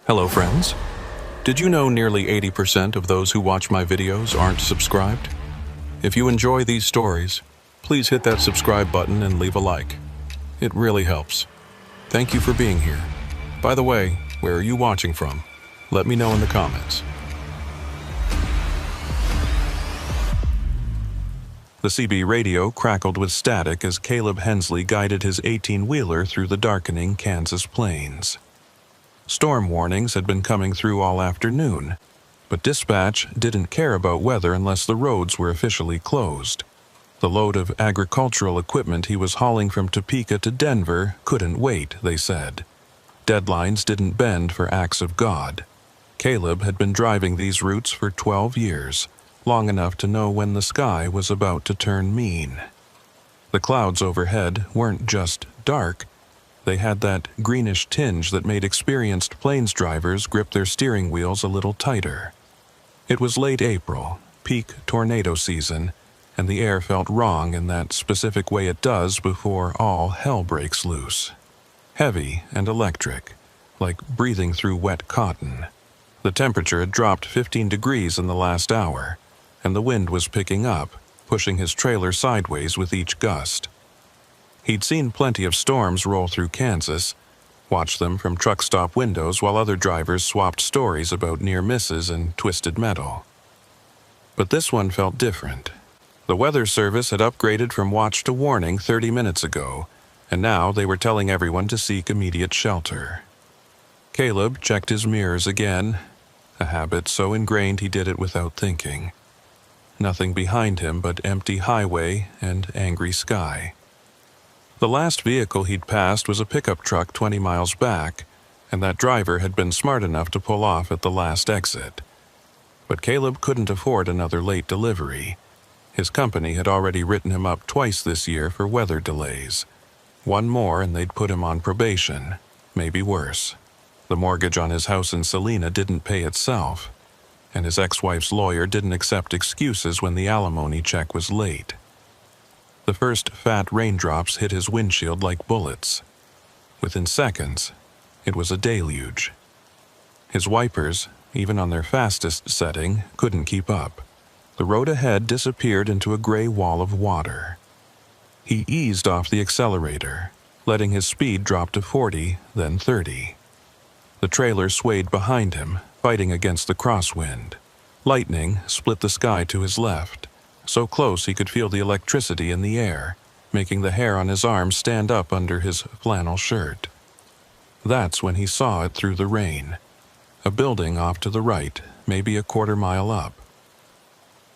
Hello friends. Did you know nearly 80% of those who watch my videos aren't subscribed? If you enjoy these stories, please hit that subscribe button and leave a like. It really helps. Thank you for being here. By the way, where are you watching from? Let me know in the comments. The CB radio crackled with static as Caleb Hensley guided his 18-wheeler through the darkening Kansas plains. Storm warnings had been coming through all afternoon, but dispatch didn't care about weather unless the roads were officially closed. The load of agricultural equipment he was hauling from Topeka to Denver couldn't wait, they said. Deadlines didn't bend for acts of God. Caleb had been driving these routes for 12 years, long enough to know when the sky was about to turn mean. The clouds overhead weren't just dark. They had that greenish tinge that made experienced plains drivers grip their steering wheels a little tighter. It was late April, peak tornado season, and the air felt wrong in that specific way it does before all hell breaks loose. Heavy and electric, like breathing through wet cotton. The temperature had dropped 15 degrees in the last hour, and the wind was picking up, pushing his trailer sideways with each gust. He'd seen plenty of storms roll through Kansas, watched them from truck stop windows while other drivers swapped stories about near misses and twisted metal. But this one felt different. The Weather Service had upgraded from watch to warning 30 minutes ago, and now they were telling everyone to seek immediate shelter. Caleb checked his mirrors again, a habit so ingrained he did it without thinking. Nothing behind him but empty highway and angry sky. The last vehicle he'd passed was a pickup truck 20 miles back, and that driver had been smart enough to pull off at the last exit. But Caleb couldn't afford another late delivery. His company had already written him up twice this year for weather delays. One more and they'd put him on probation, maybe worse. The mortgage on his house in Salina didn't pay itself, and his ex-wife's lawyer didn't accept excuses when the alimony check was late. The first fat raindrops hit his windshield like bullets. Within seconds, it was a deluge. His wipers, even on their fastest setting, couldn't keep up. The road ahead disappeared into a gray wall of water. He eased off the accelerator, letting his speed drop to 40, then 30. The trailer swayed behind him, fighting against the crosswind. Lightning split the sky to his left, so close he could feel the electricity in the air, making the hair on his arm stand up under his flannel shirt. That's when he saw it through the rain. A building off to the right, maybe a quarter-mile up.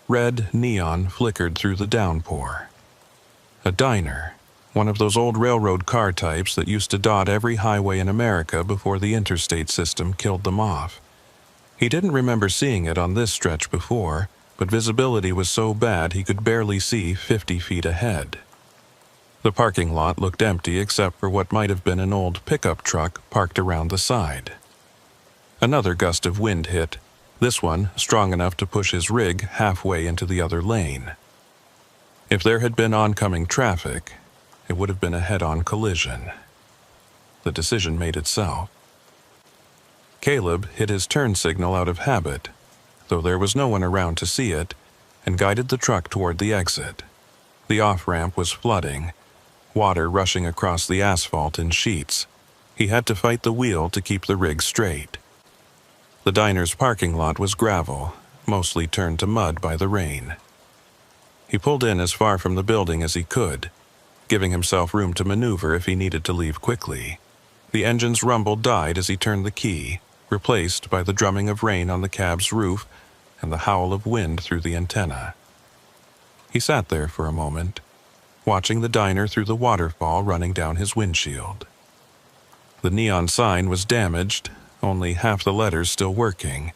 Red neon flickered through the downpour. A diner, one of those old railroad car types that used to dot every highway in America before the interstate system killed them off. He didn't remember seeing it on this stretch before, but visibility was so bad he could barely see 50 feet ahead. The parking lot looked empty except for what might have been an old pickup truck parked around the side. Another gust of wind hit, this one strong enough to push his rig halfway into the other lane. If there had been oncoming traffic, it would have been a head-on collision. The decision made itself. Caleb hit his turn signal out of habit, though there was no one around to see it, and guided the truck toward the exit. The off-ramp was flooding, water rushing across the asphalt in sheets. He had to fight the wheel to keep the rig straight. The diner's parking lot was gravel, mostly turned to mud by the rain. He pulled in as far from the building as he could, giving himself room to maneuver if he needed to leave quickly. The engine's rumble died as he turned the key, replaced by the drumming of rain on the cab's roof and the howl of wind through the antenna. He sat there for a moment, watching the diner through the waterfall running down his windshield. The neon sign was damaged, only half the letters still working.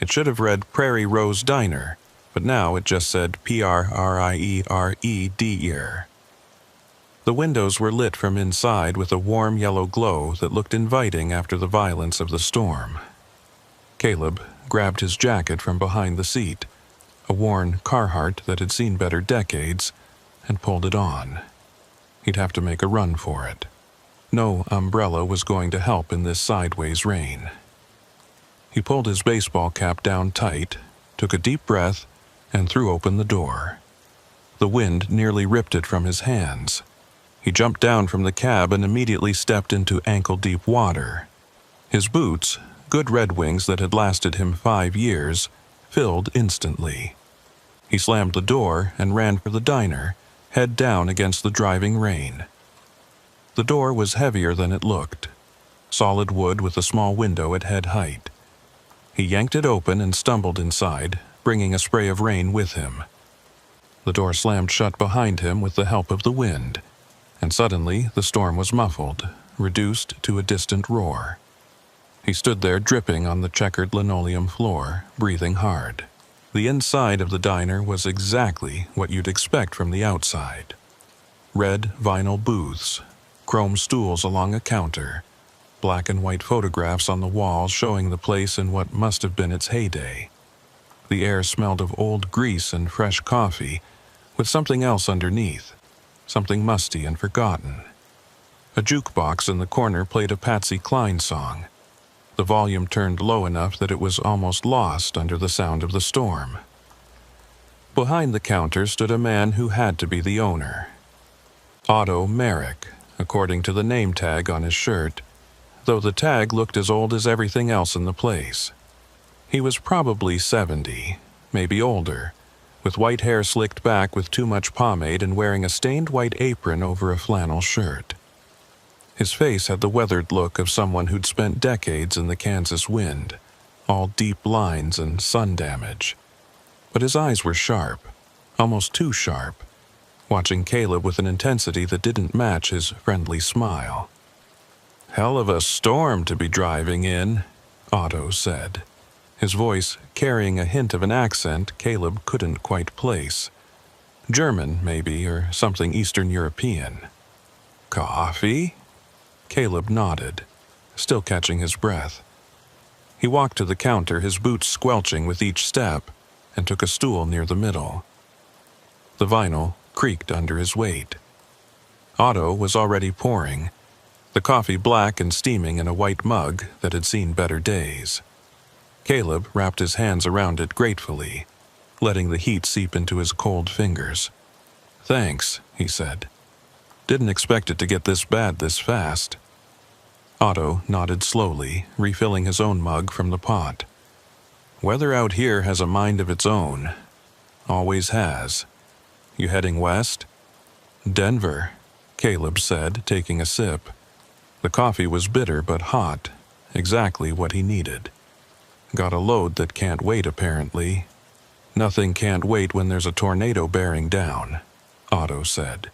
It should have read Prairie Rose Diner, but now it just said Priered. The windows were lit from inside with a warm yellow glow that looked inviting after the violence of the storm. Caleb grabbed his jacket from behind the seat, a worn Carhartt that had seen better decades, and pulled it on. He'd have to make a run for it. No umbrella was going to help in this sideways rain. He pulled his baseball cap down tight, took a deep breath, and threw open the door. The wind nearly ripped it from his hands. He jumped down from the cab and immediately stepped into ankle-deep water. His boots, good Red Wings that had lasted him 5 years, filled instantly. He slammed the door and ran for the diner, head down against the driving rain. The door was heavier than it looked, solid wood with a small window at head height. He yanked it open and stumbled inside, bringing a spray of rain with him. The door slammed shut behind him with the help of the wind, and suddenly the storm was muffled, reduced to a distant roar. He stood there dripping on the checkered linoleum floor, breathing hard. The inside of the diner was exactly what you'd expect from the outside. Red vinyl booths, chrome stools along a counter, black and white photographs on the walls showing the place in what must have been its heyday. The air smelled of old grease and fresh coffee, with something else underneath, something musty and forgotten. A jukebox in the corner played a Patsy Cline song. The volume turned low enough that it was almost lost under the sound of the storm. Behind the counter stood a man who had to be the owner. Otto Merrick, according to the name tag on his shirt, though the tag looked as old as everything else in the place. He was probably 70, maybe older, with white hair slicked back with too much pomade and wearing a stained white apron over a flannel shirt. His face had the weathered look of someone who'd spent decades in the Kansas wind, all deep lines and sun damage. But his eyes were sharp, almost too sharp, watching Caleb with an intensity that didn't match his friendly smile. "Hell of a storm to be driving in," Otto said, his voice carrying a hint of an accent Caleb couldn't quite place. German, maybe, or something Eastern European. "Coffee?" Caleb nodded, still catching his breath. He walked to the counter, his boots squelching with each step, and took a stool near the middle. The vinyl creaked under his weight. Otto was already pouring, the coffee black and steaming in a white mug that had seen better days. Caleb wrapped his hands around it gratefully, letting the heat seep into his cold fingers. "Thanks," he said. "Didn't expect it to get this bad this fast." Otto nodded slowly, refilling his own mug from the pot. "Weather out here has a mind of its own. Always has. You heading west?" "Denver," Caleb said, taking a sip. The coffee was bitter but hot, exactly what he needed. "Got a load that can't wait, apparently." "Nothing can't wait when there's a tornado bearing down," Otto said.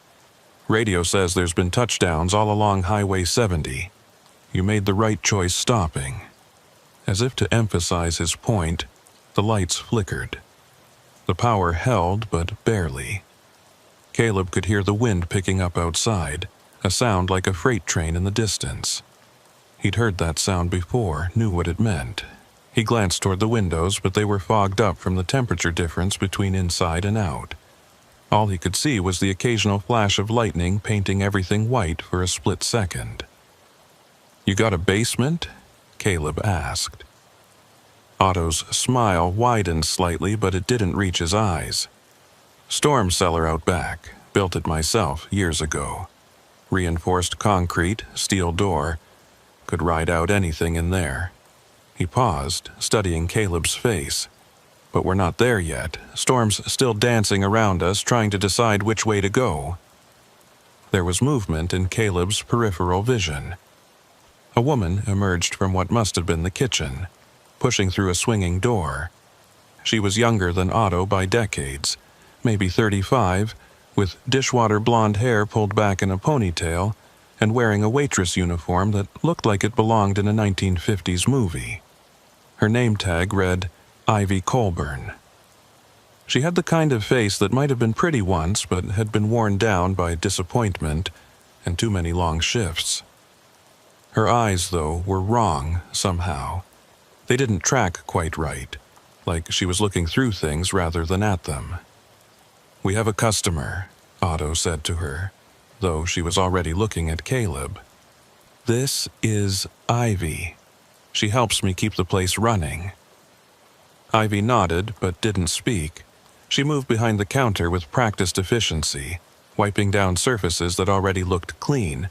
"Radio says there's been touchdowns all along Highway 70. You made the right choice stopping." As if to emphasize his point, the lights flickered. The power held, but barely. Caleb could hear the wind picking up outside, a sound like a freight train in the distance. He'd heard that sound before, knew what it meant. He glanced toward the windows, but they were fogged up from the temperature difference between inside and out. All he could see was the occasional flash of lightning painting everything white for a split second. "You got a basement?" Caleb asked. Otto's smile widened slightly, but it didn't reach his eyes. "Storm cellar out back. Built it myself years ago. Reinforced concrete, steel door. Could ride out anything in there." He paused, studying Caleb's face. "But we're not there yet. Storm's still dancing around us, trying to decide which way to go." There was movement in Caleb's peripheral vision. A woman emerged from what must have been the kitchen, pushing through a swinging door. She was younger than Otto by decades, maybe 35, with dishwater blonde hair pulled back in a ponytail, and wearing a waitress uniform that looked like it belonged in a 1950s movie. Her name tag read, Ivy Colburn. She had the kind of face that might have been pretty once, but had been worn down by disappointment and too many long shifts. Her eyes, though, were wrong somehow. They didn't track quite right, like she was looking through things rather than at them. "We have a customer," Otto said to her, though she was already looking at Caleb. "This is Ivy." She helps me keep the place running." Ivy nodded but didn't speak. She moved behind the counter with practiced efficiency, wiping down surfaces that already looked clean,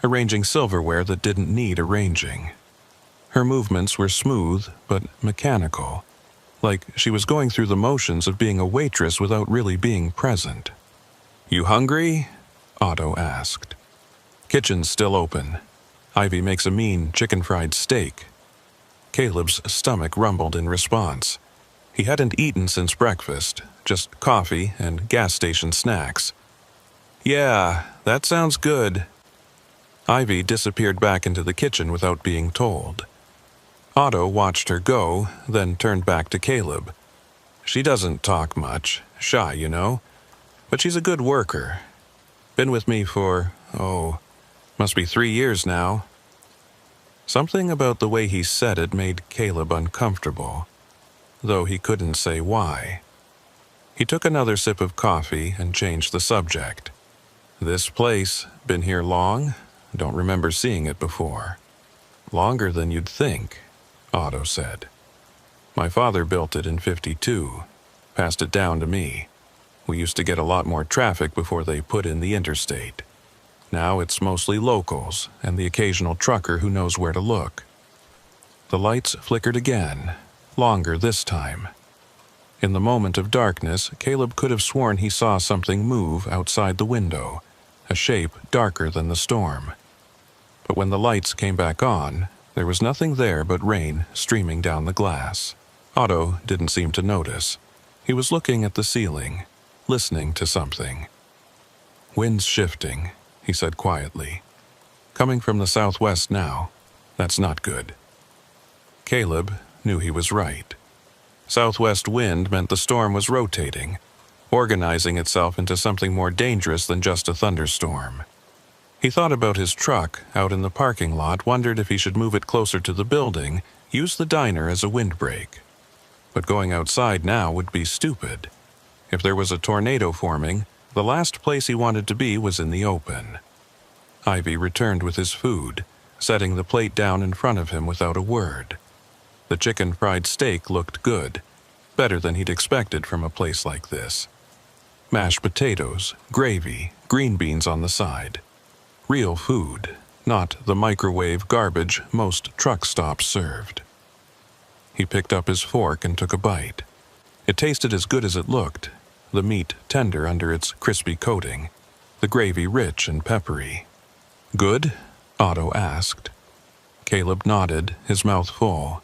arranging silverware that didn't need arranging. Her movements were smooth but mechanical, like she was going through the motions of being a waitress without really being present. "You hungry?" Otto asked. "Kitchen's still open. Ivy makes a mean chicken fried steak." Caleb's stomach rumbled in response. He hadn't eaten since breakfast, just coffee and gas station snacks. "Yeah, that sounds good." Ivy disappeared back into the kitchen without being told. Otto watched her go, then turned back to Caleb. "She doesn't talk much, shy, you know, but she's a good worker. Been with me for, must be 3 years now." Something about the way he said it made Caleb uncomfortable, though he couldn't say why. He took another sip of coffee and changed the subject. "This place, been here long? Don't remember seeing it before." "Longer than you'd think," Otto said. "My father built it in '52, passed it down to me. We used to get a lot more traffic before they put in the interstate. Now it's mostly locals and the occasional trucker who knows where to look." The lights flickered again, longer this time. In the moment of darkness, Caleb could have sworn he saw something move outside the window, a shape darker than the storm. But when the lights came back on, there was nothing there but rain streaming down the glass. Otto didn't seem to notice. He was looking at the ceiling, listening to something. "Wind's shifting," he said quietly. "Coming from the southwest now. That's not good." Caleb knew he was right. Southwest wind meant the storm was rotating, organizing itself into something more dangerous than just a thunderstorm. He thought about his truck out in the parking lot, wondered if he should move it closer to the building, use the diner as a windbreak. But going outside now would be stupid. If there was a tornado forming, the last place he wanted to be was in the open. Ivy returned with his food, setting the plate down in front of him without a word. The chicken fried steak looked good, better than he'd expected from a place like this. Mashed potatoes, gravy, green beans on the side. Real food, not the microwave garbage most truck stops served. He picked up his fork and took a bite. It tasted as good as it looked, the meat tender under its crispy coating, the gravy rich and peppery. "Good?" Otto asked. Caleb nodded, his mouth full.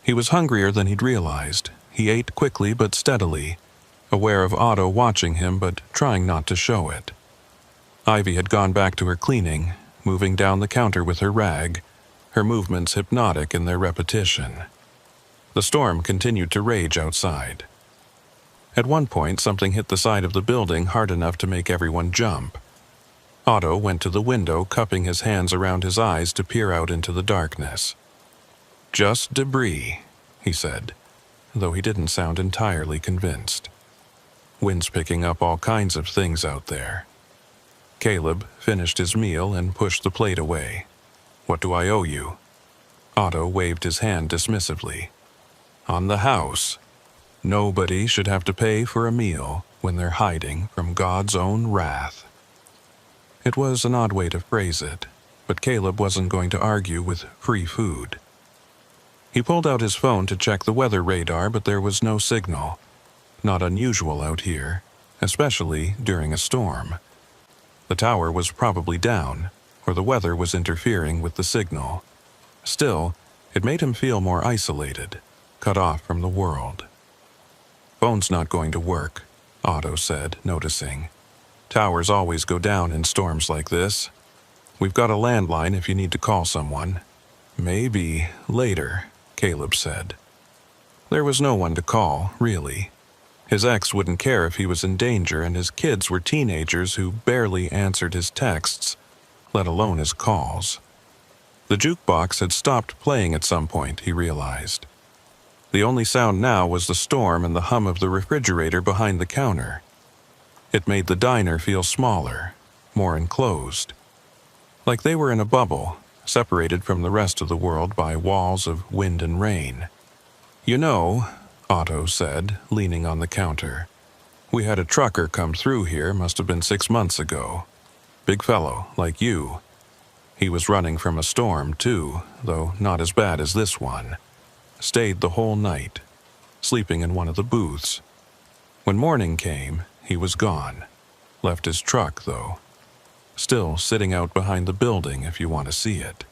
He was hungrier than he'd realized. He ate quickly but steadily, aware of Otto watching him but trying not to show it. Ivy had gone back to her cleaning, moving down the counter with her rag, her movements hypnotic in their repetition. The storm continued to rage outside. At one point, something hit the side of the building hard enough to make everyone jump. Otto went to the window, cupping his hands around his eyes to peer out into the darkness. "Just debris," he said, though he didn't sound entirely convinced. "Wind's picking up all kinds of things out there." Caleb finished his meal and pushed the plate away. "What do I owe you?" Otto waved his hand dismissively. "On the house. Nobody should have to pay for a meal when they're hiding from God's own wrath." It was an odd way to phrase it, but Caleb wasn't going to argue with free food. He pulled out his phone to check the weather radar, but there was no signal. Not unusual out here, especially during a storm. The tower was probably down, or the weather was interfering with the signal. Still, it made him feel more isolated, cut off from the world. "Phone's not going to work," Otto said, noticing. "Towers always go down in storms like this. We've got a landline if you need to call someone." "Maybe later," Caleb said. There was no one to call, really. His ex wouldn't care if he was in danger, and his kids were teenagers who barely answered his texts, let alone his calls. The jukebox had stopped playing at some point, he realized. The only sound now was the storm and the hum of the refrigerator behind the counter. It made the diner feel smaller, more enclosed. Like they were in a bubble, separated from the rest of the world by walls of wind and rain. "You know," Otto said, leaning on the counter, "we had a trucker come through here, must have been 6 months ago. Big fellow, like you. He was running from a storm, too, though not as bad as this one. Stayed the whole night, sleeping in one of the booths. When morning came, he was gone. Left his truck, though. Still sitting out behind the building if you want to see it."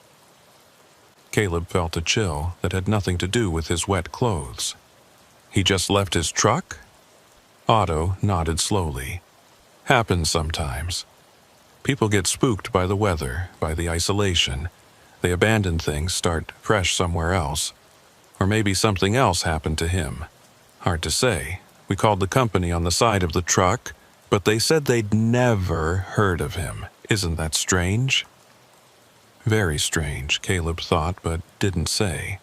Caleb felt a chill that had nothing to do with his wet clothes. "He just left his truck?" Otto nodded slowly. "Happens sometimes. People get spooked by the weather, by the isolation. They abandon things, start fresh somewhere else. Or maybe something else happened to him. Hard to say. We called the company on the side of the truck, but they said they'd never heard of him. Isn't that strange?" Very strange, Caleb thought, but didn't say.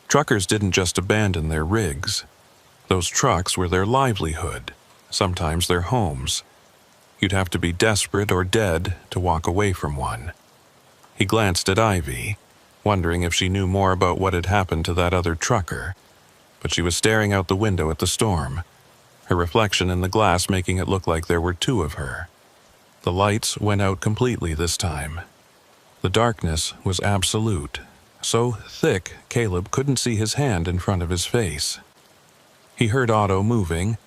Truckers didn't just abandon their rigs. Those trucks were their livelihood, sometimes their homes. You'd have to be desperate or dead to walk away from one. He glanced at Ivy, wondering if she knew more about what had happened to that other trucker, but she was staring out the window at the storm, her reflection in the glass making it look like there were two of her. The lights went out completely this time. The darkness was absolute, so thick Caleb couldn't see his hand in front of his face. He heard Otto moving,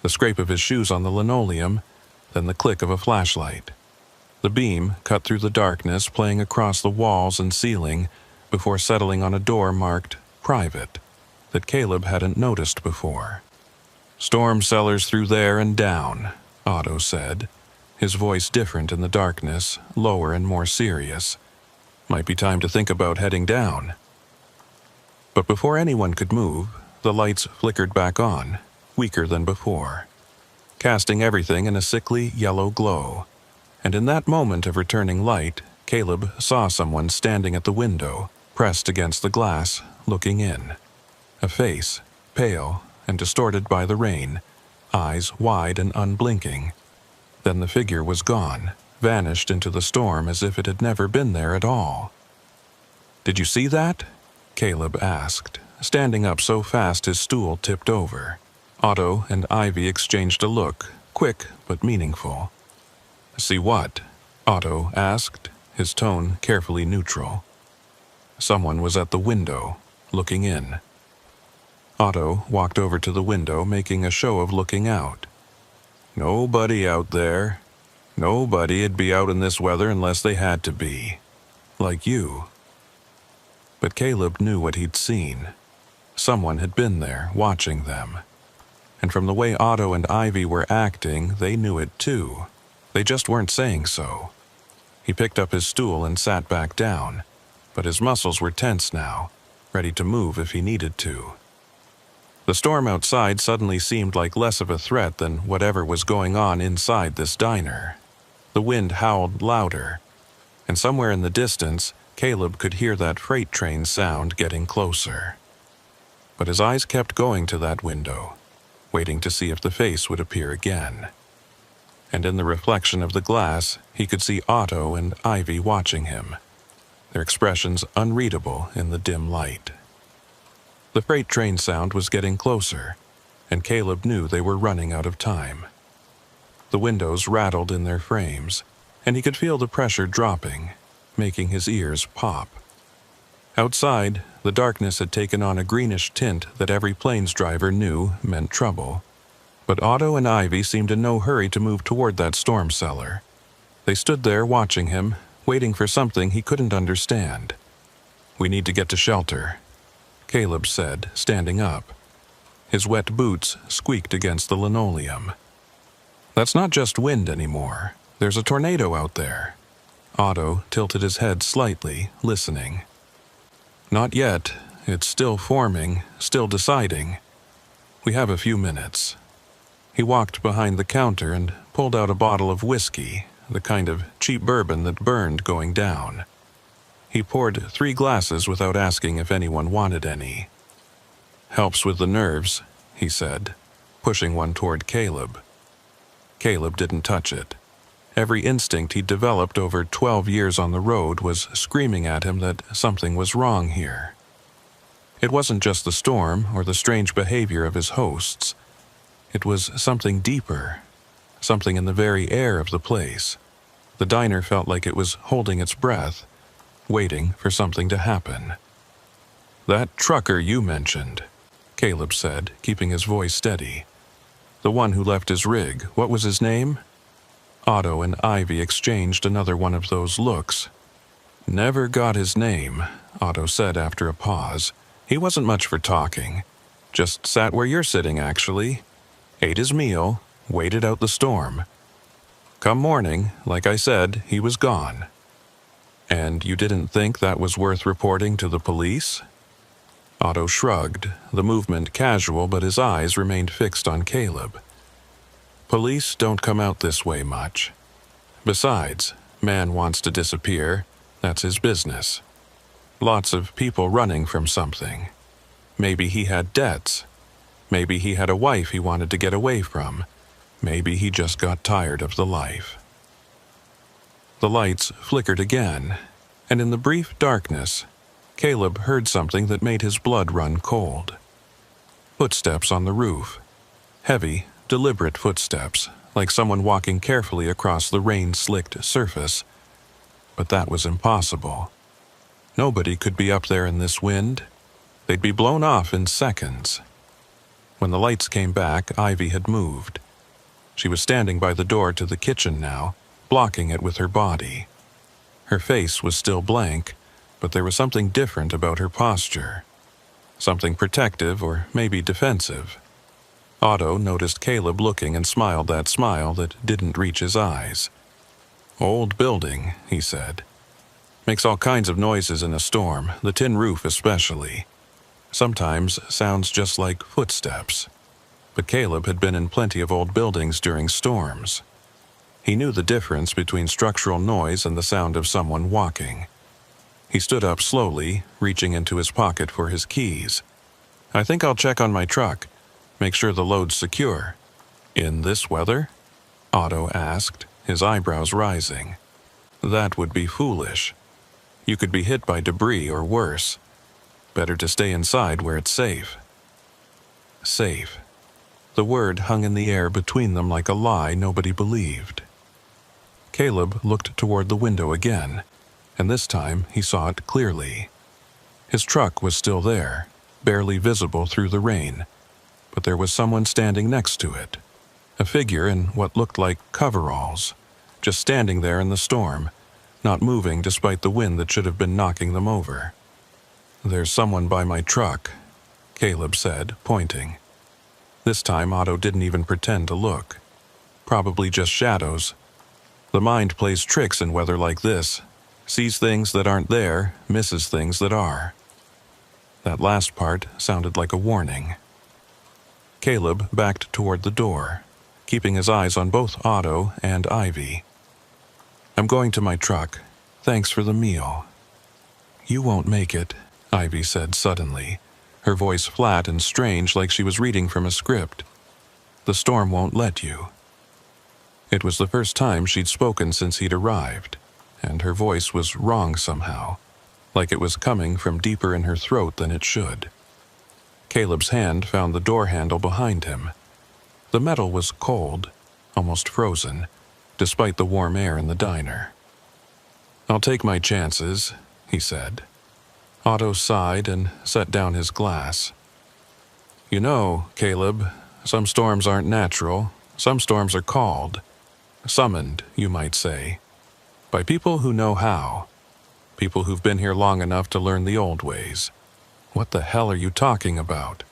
the scrape of his shoes on the linoleum, then the click of a flashlight. The beam cut through the darkness, playing across the walls and ceiling before settling on a door marked "Private" that Caleb hadn't noticed before. "Storm cellars through there and down," Otto said, his voice different in the darkness, lower and more serious. "Might be time to think about heading down." But before anyone could move, the lights flickered back on, weaker than before, casting everything in a sickly yellow glow. And in that moment of returning light, Caleb saw someone standing at the window, pressed against the glass, looking in. A face, pale and distorted by the rain, eyes wide and unblinking. Then the figure was gone, vanished into the storm as if it had never been there at all. "Did you see that?" Caleb asked, standing up so fast his stool tipped over. Otto and Ivy exchanged a look, quick but meaningful. "See what?" Otto asked, his tone carefully neutral. Someone was at the window, looking in. Otto walked over to the window, making a show of looking out. "Nobody out there. Nobody'd be out in this weather unless they had to be. Like you." But Caleb knew what he'd seen. Someone had been there, watching them. And from the way Otto and Ivy were acting, they knew it too. They just weren't saying so. He picked up his stool and sat back down, but his muscles were tense now, ready to move if he needed to. The storm outside suddenly seemed like less of a threat than whatever was going on inside this diner. The wind howled louder, and somewhere in the distance, Caleb could hear that freight train sound getting closer. But his eyes kept going to that window, waiting to see if the face would appear again. And in the reflection of the glass, he could see Otto and Ivy watching him, their expressions unreadable in the dim light. The freight train sound was getting closer, and Caleb knew they were running out of time. The windows rattled in their frames, and he could feel the pressure dropping, making his ears pop. Outside, the darkness had taken on a greenish tint that every plane's driver knew meant trouble. But Otto and Ivy seemed in no hurry to move toward that storm cellar. They stood there watching him, waiting for something he couldn't understand. "We need to get to shelter," Caleb said, standing up. His wet boots squeaked against the linoleum. "That's not just wind anymore. There's a tornado out there." Otto tilted his head slightly, listening. "Not yet. It's still forming, still deciding. We have a few minutes." He walked behind the counter and pulled out a bottle of whiskey, the kind of cheap bourbon that burned going down. He poured 3 glasses without asking if anyone wanted any. "Helps with the nerves," he said, pushing one toward Caleb. Caleb didn't touch it. Every instinct he'd developed over 12 years on the road was screaming at him that something was wrong here. It wasn't just the storm or the strange behavior of his hosts. It was something deeper, something in the very air of the place. The diner felt like it was holding its breath, waiting for something to happen. "That trucker you mentioned," Caleb said, keeping his voice steady. "The one who left his rig, what was his name?" Otto and Ivy exchanged another one of those looks. "Never got his name," Otto said after a pause. "He wasn't much for talking. Just sat where you're sitting, actually. Ate his meal, waited out the storm. Come morning, like I said, he was gone." "And you didn't think that was worth reporting to the police?" Otto shrugged, the movement casual, but his eyes remained fixed on Caleb. "Police don't come out this way much. Besides, man wants to disappear. That's his business. Lots of people running from something. Maybe he had debts. Maybe he had a wife he wanted to get away from. Maybe he just got tired of the life." The lights flickered again, and in the brief darkness, Caleb heard something that made his blood run cold. Footsteps on the roof. Heavy, deliberate footsteps, like someone walking carefully across the rain-slicked surface. But that was impossible. Nobody could be up there in this wind. They'd be blown off in seconds. When the lights came back, Ivy had moved. She was standing by the door to the kitchen now, blocking it with her body. Her face was still blank, but there was something different about her posture. Something protective or maybe defensive. Otto noticed Caleb looking and smiled that smile that didn't reach his eyes. "Old building," he said. "Makes all kinds of noises in a storm, the tin roof especially. Sometimes sounds just like footsteps." But Caleb had been in plenty of old buildings during storms. He knew the difference between structural noise and the sound of someone walking. He stood up slowly, reaching into his pocket for his keys. "I think I'll check on my truck. Make sure the load's secure." "In this weather?" Otto asked, his eyebrows rising. "That would be foolish. You could be hit by debris or worse. Better to stay inside where it's safe." Safe. The word hung in the air between them like a lie nobody believed. Caleb looked toward the window again, and this time he saw it clearly. His truck was still there, barely visible through the rain, but there was someone standing next to it. A figure in what looked like coveralls, just standing there in the storm, not moving despite the wind that should have been knocking them over. "There's someone by my truck," Caleb said, pointing. This time Otto didn't even pretend to look. Probably just shadows. The mind plays tricks in weather like this, sees things that aren't there, misses things that are. That last part sounded like a warning. Caleb backed toward the door, keeping his eyes on both Otto and Ivy. "I'm going to my truck. Thanks for the meal." "You won't make it," Ivy said suddenly, her voice flat and strange like she was reading from a script. "The storm won't let you." It was the first time she'd spoken since he'd arrived, and her voice was wrong somehow, like it was coming from deeper in her throat than it should. Caleb's hand found the door handle behind him. The metal was cold, almost frozen, despite the warm air in the diner. "I'll take my chances," he said. Otto sighed and set down his glass. "You know, Caleb, some storms aren't natural. Some storms are called. Summoned, you might say. By people who know how. People who've been here long enough to learn the old ways." "What the hell are you talking about?"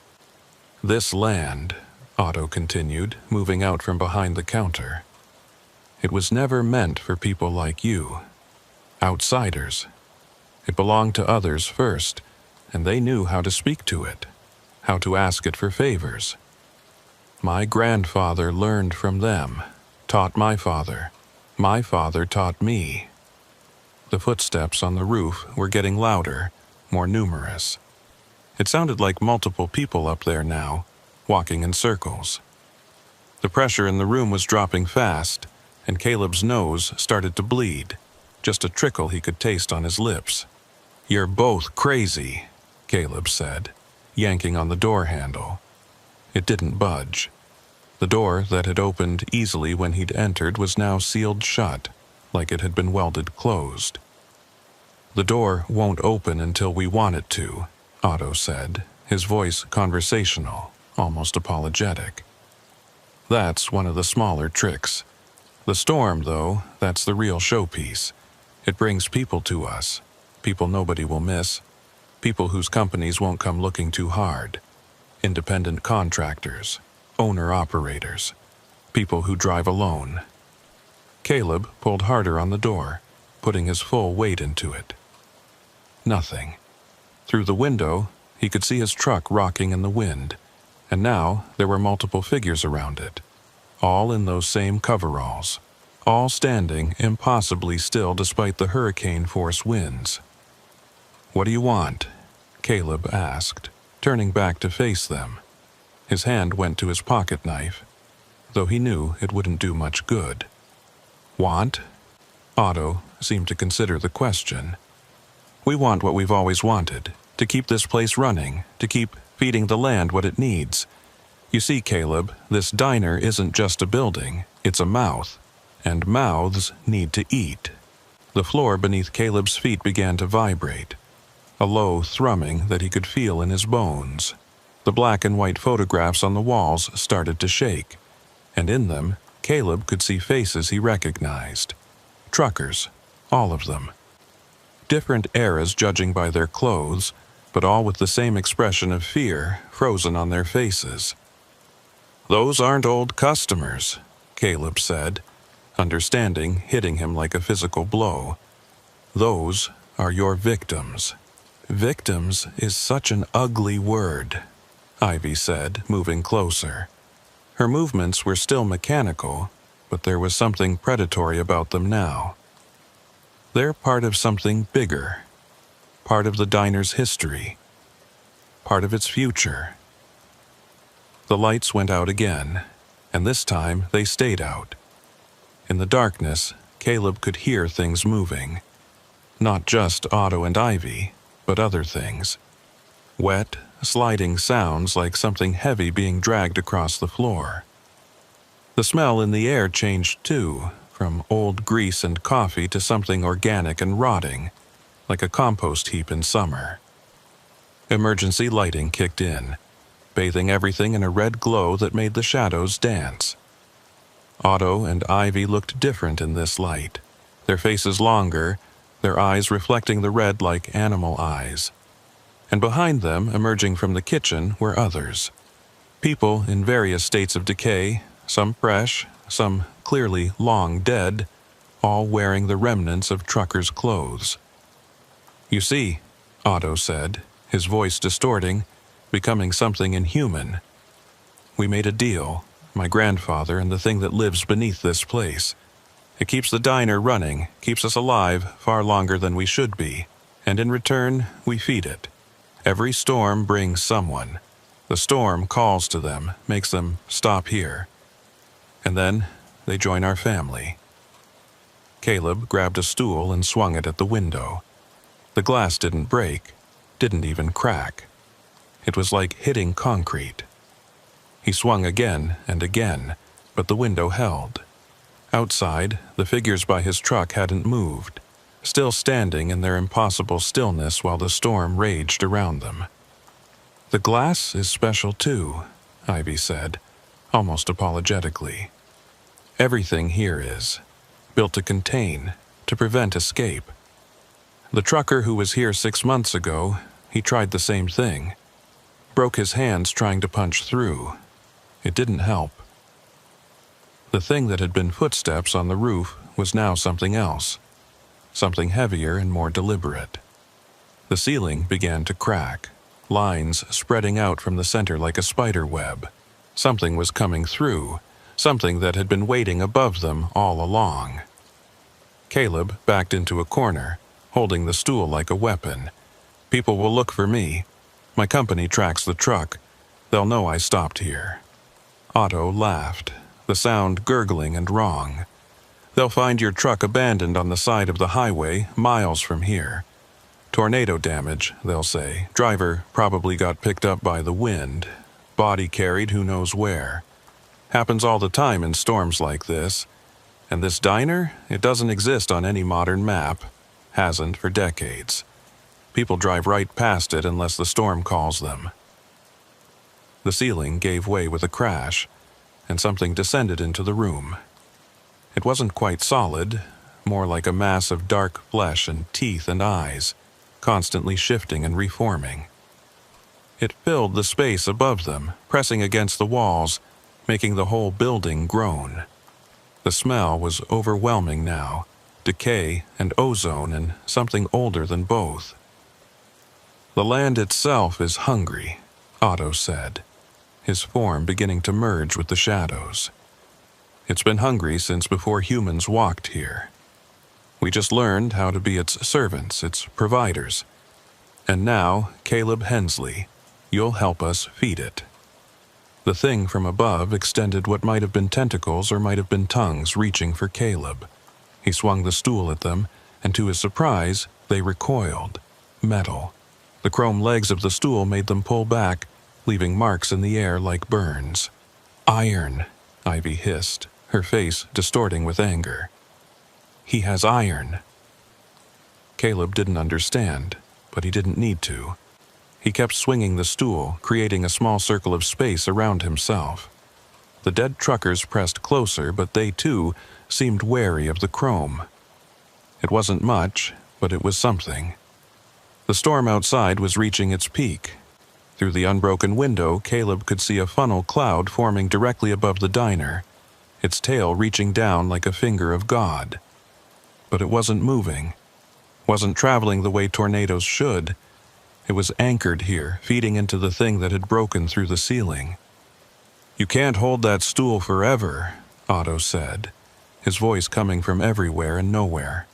"This land," Otto continued, moving out from behind the counter. "It was never meant for people like you. Outsiders. It belonged to others first, and they knew how to speak to it, how to ask it for favors. My grandfather learned from them, taught my father. My father taught me." The footsteps on the roof were getting louder, more numerous. It sounded like multiple people up there now, walking in circles. The pressure in the room was dropping fast, and Caleb's nose started to bleed, just a trickle he could taste on his lips. "You're both crazy," Caleb said, yanking on the door handle. It didn't budge. The door that had opened easily when he'd entered was now sealed shut, like it had been welded closed. "The door won't open until we want it to," Otto said, his voice conversational, almost apologetic. "That's one of the smaller tricks. The storm, though, that's the real showpiece. It brings people to us, people nobody will miss, people whose companies won't come looking too hard. Independent contractors, owner-operators, people who drive alone." Caleb pulled harder on the door, putting his full weight into it. Nothing. Through the window, he could see his truck rocking in the wind, and now there were multiple figures around it, all in those same coveralls, all standing impossibly still despite the hurricane-force winds. "What do you want?" Caleb asked, turning back to face them. His hand went to his pocket knife, though he knew it wouldn't do much good. "Want?" Otto seemed to consider the question. "We want what we've always wanted, to keep this place running, to keep feeding the land what it needs. You see, Caleb, this diner isn't just a building, it's a mouth, and mouths need to eat." The floor beneath Caleb's feet began to vibrate, a low thrumming that he could feel in his bones. The black and white photographs on the walls started to shake, and in them, Caleb could see faces he recognized. Truckers, all of them. Different eras judging by their clothes, but all with the same expression of fear frozen on their faces. "Those aren't old customers," Caleb said, understanding hitting him like a physical blow. "Those are your victims." "Victims is such an ugly word," Ivy said, moving closer. Her movements were still mechanical, but there was something predatory about them now. "They're part of something bigger, part of the diner's history, part of its future." The lights went out again, and this time they stayed out. In the darkness, Caleb could hear things moving. Not just Otto and Ivy, but other things. Wet, sliding sounds like something heavy being dragged across the floor. The smell in the air changed too, from old grease and coffee to something organic and rotting, like a compost heap in summer. Emergency lighting kicked in, bathing everything in a red glow that made the shadows dance. Otto and Ivy looked different in this light, their faces longer, their eyes reflecting the red like animal eyes. And behind them, emerging from the kitchen, were others. People in various states of decay, some fresh, some clearly long dead, all wearing the remnants of truckers' clothes. "You see," Otto said, his voice distorting, becoming something inhuman. "We made a deal, my grandfather and the thing that lives beneath this place. It keeps the diner running, keeps us alive far longer than we should be, and in return, we feed it. Every storm brings someone. The storm calls to them, makes them stop here. And then they join our family." Caleb grabbed a stool and swung it at the window. The glass didn't break, didn't even crack. It was like hitting concrete. He swung again and again, but the window held. Outside, the figures by his truck hadn't moved, still standing in their impossible stillness while the storm raged around them. "The glass is special too," Ivy said, almost apologetically. "Everything here is, built to contain, to prevent escape. The trucker who was here 6 months ago, he tried the same thing. Broke his hands trying to punch through. It didn't help." The thing that had been footsteps on the roof was now something else, something heavier and more deliberate. The ceiling began to crack, lines spreading out from the center like a spider web. Something was coming through, something that had been waiting above them all along. Caleb backed into a corner, holding the stool like a weapon. "People will look for me. My company tracks the truck. They'll know I stopped here." Otto laughed, the sound gurgling and wrong. They'll find your truck abandoned on the side of the highway, miles from here. Tornado damage, they'll say. Driver probably got picked up by the wind. Body carried who knows where. Happens all the time in storms like this. And this diner, it doesn't exist on any modern map. Hasn't for decades. People drive right past it unless the storm calls them. The ceiling gave way with a crash, and something descended into the room. It wasn't quite solid, more like a mass of dark flesh and teeth and eyes, constantly shifting and reforming. It filled the space above them, pressing against the walls, making the whole building groan. The smell was overwhelming now, decay and ozone and something older than both. The land itself is hungry, Otto said, his form beginning to merge with the shadows. It's been hungry since before humans walked here. We just learned how to be its servants, its providers. And now, Caleb Hensley, you'll help us feed it. The thing from above extended what might have been tentacles or might have been tongues reaching for Caleb. He swung the stool at them, and to his surprise, they recoiled. Metal. The chrome legs of the stool made them pull back, leaving marks in the air like burns. Iron, Ivy hissed, her face distorting with anger. He has iron. Caleb didn't understand, but he didn't need to. He kept swinging the stool, creating a small circle of space around himself. The dead truckers pressed closer, but they, too, seemed wary of the chrome. It wasn't much, but it was something. The storm outside was reaching its peak. Through the unbroken window, Caleb could see a funnel cloud forming directly above the diner, its tail reaching down like a finger of God. But it wasn't moving, wasn't traveling the way tornadoes should. It was anchored here, feeding into the thing that had broken through the ceiling. You can't hold that stool forever, Otto said, his voice coming from everywhere and nowhere.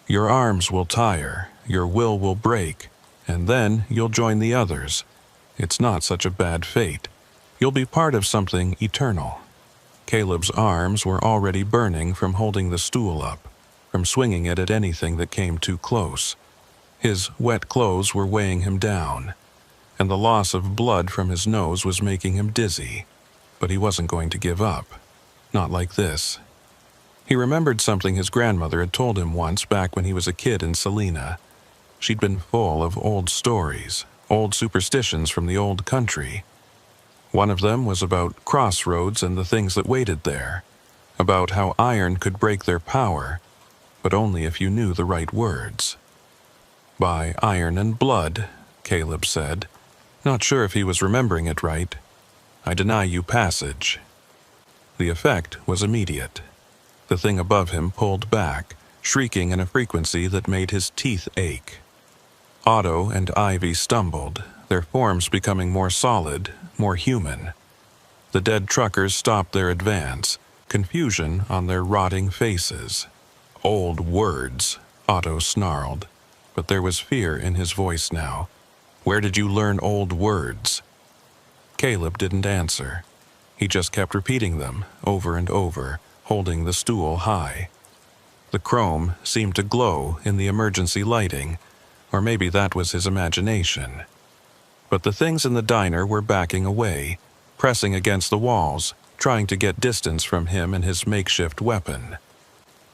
Your arms will tire, your will break, and then you'll join the others. It's not such a bad fate. You'll be part of something eternal. Caleb's arms were already burning from holding the stool up, from swinging it at anything that came too close. His wet clothes were weighing him down, and the loss of blood from his nose was making him dizzy. But he wasn't going to give up. Not like this. He remembered something his grandmother had told him once back when he was a kid in Salina. She'd been full of old stories, old superstitions from the old country. One of them was about crossroads and the things that waited there, about how iron could break their power, but only if you knew the right words. By iron and blood, Caleb said, not sure if he was remembering it right. I deny you passage. The effect was immediate. The thing above him pulled back, shrieking in a frequency that made his teeth ache. Otto and Ivy stumbled, their forms becoming more solid, more human. The dead truckers stopped their advance, confusion on their rotting faces. Old words, Otto snarled, but there was fear in his voice now. Where did you learn old words? Caleb didn't answer. He just kept repeating them, over and over, holding the stool high. The chrome seemed to glow in the emergency lighting, or maybe that was his imagination. But the things in the diner were backing away, pressing against the walls, trying to get distance from him and his makeshift weapon.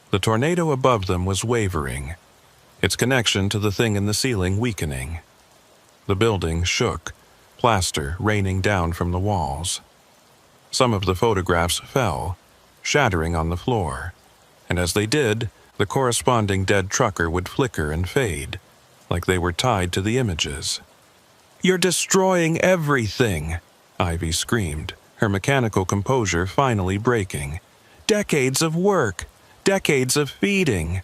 The tornado above them was wavering, its connection to the thing in the ceiling weakening. The building shook, plaster raining down from the walls. Some of the photographs fell, shattering on the floor, and as they did, the corresponding dead trucker would flicker and fade, like they were tied to the images. You're destroying everything, Ivy screamed, her mechanical composure finally breaking. Decades of work, decades of feeding.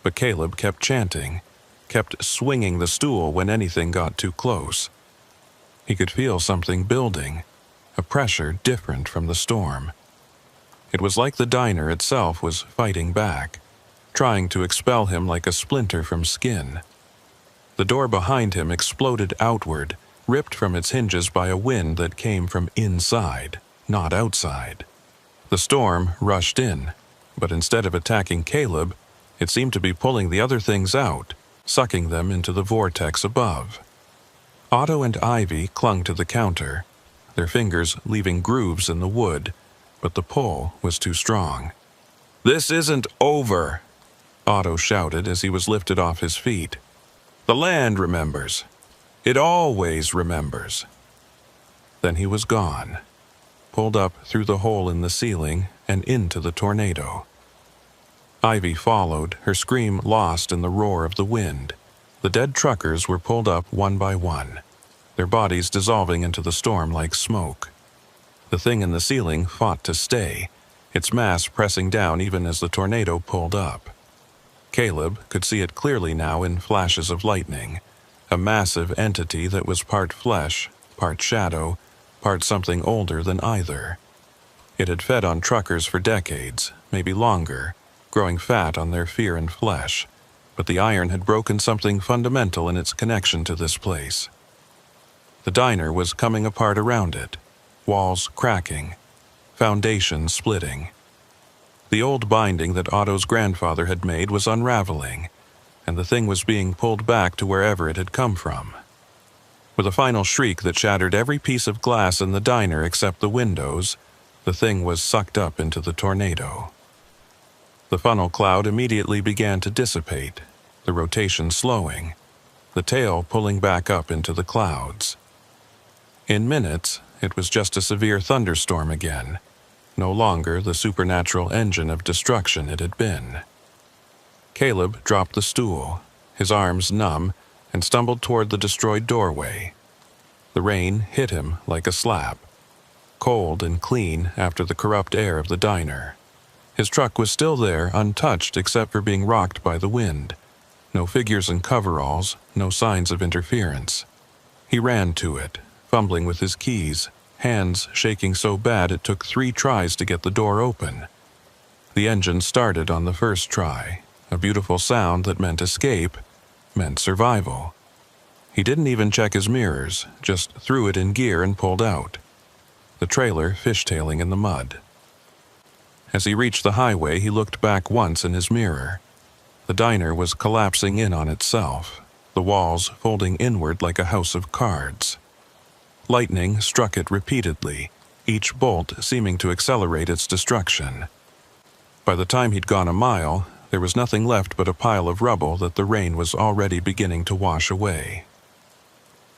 But Caleb kept chanting, kept swinging the stool when anything got too close. He could feel something building, a pressure different from the storm. It was like the diner itself was fighting back, trying to expel him like a splinter from skin. The door behind him exploded outward, ripped from its hinges by a wind that came from inside, not outside. The storm rushed in, But instead of attacking Caleb, it seemed to be pulling the other things out, sucking them into the vortex above. Otto and Ivy clung to the counter, their fingers leaving grooves in the wood, but the pull was too strong. "This isn't over," Otto shouted as he was lifted off his feet. "The land remembers. It always remembers." Then he was gone, pulled up through the hole in the ceiling and into the tornado. Ivy followed, her scream lost in the roar of the wind. The dead truckers were pulled up one by one, their bodies dissolving into the storm like smoke. The thing in the ceiling fought to stay, its mass pressing down even as the tornado pulled up. Caleb could see it clearly now in flashes of lightning, a massive entity that was part flesh, part shadow, part something older than either. It had fed on truckers for decades, maybe longer, growing fat on their fear and flesh, but the iron had broken something fundamental in its connection to this place. The diner was coming apart around it, walls cracking, foundations splitting. The old binding that Otto's grandfather had made was unraveling, and the thing was being pulled back to wherever it had come from. With a final shriek that shattered every piece of glass in the diner except the windows, the thing was sucked up into the tornado. The funnel cloud immediately began to dissipate, the rotation slowing, the tail pulling back up into the clouds. In minutes, it was just a severe thunderstorm again, no longer the supernatural engine of destruction it had been. Caleb dropped the stool, his arms numb, and stumbled toward the destroyed doorway. The rain hit him like a slap, cold and clean after the corrupt air of the diner. His truck was still there, untouched except for being rocked by the wind. No figures in coveralls, no signs of interference. He ran to it, fumbling with his keys, hands shaking so bad it took 3 tries to get the door open. The engine started on the first try, a beautiful sound that meant escape, meant survival. He didn't even check his mirrors, just threw it in gear and pulled out, the trailer fishtailing in the mud. As he reached the highway, he looked back once in his mirror. The diner was collapsing in on itself, the walls folding inward like a house of cards. Lightning struck it repeatedly, each bolt seeming to accelerate its destruction. By the time he'd gone a mile, there was nothing left but a pile of rubble that the rain was already beginning to wash away.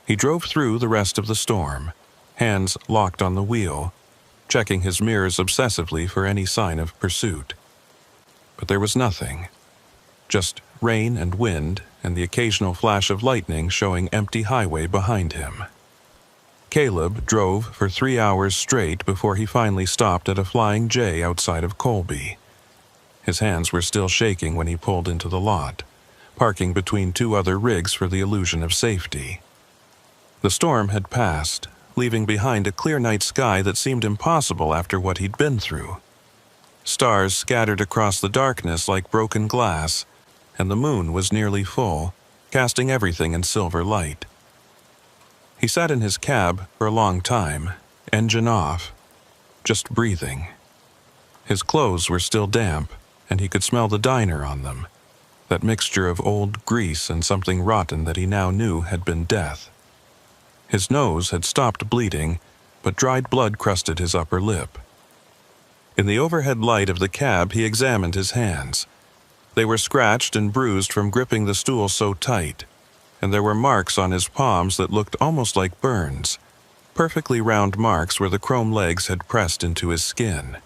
He drove through the rest of the storm, hands locked on the wheel, checking his mirrors obsessively for any sign of pursuit. But there was nothing. Just rain and wind and the occasional flash of lightning showing empty highway behind him. Caleb drove for 3 hours straight before he finally stopped at a Flying J outside of Colby. His hands were still shaking when he pulled into the lot, parking between 2 other rigs for the illusion of safety. The storm had passed, leaving behind a clear night sky that seemed impossible after what he'd been through. Stars scattered across the darkness like broken glass, and the moon was nearly full, casting everything in silver light. He sat in his cab for a long time, engine off, just breathing. His clothes were still damp, and he could smell the diner on them, that mixture of old grease and something rotten that he now knew had been death. His nose had stopped bleeding, but dried blood crusted his upper lip. In the overhead light of the cab, he examined his hands. They were scratched and bruised from gripping the stool so tight, and there were marks on his palms that looked almost like burns, perfectly round marks where the chrome legs had pressed into his skin.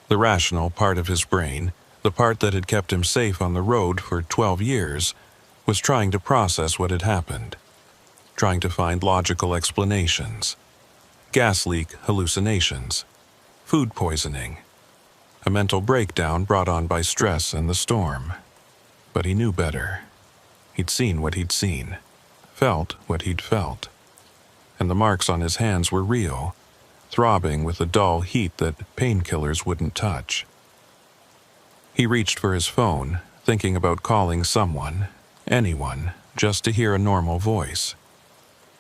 The rational part of his brain, the part that had kept him safe on the road for 12 years, was trying to process what had happened, trying to find logical explanations. Gas leak hallucinations, food poisoning, a mental breakdown brought on by stress and the storm. But he knew better. He'd seen what he'd seen, felt what he'd felt. And the marks on his hands were real, throbbing with a dull heat that painkillers wouldn't touch. He reached for his phone, thinking about calling someone, anyone, just to hear a normal voice.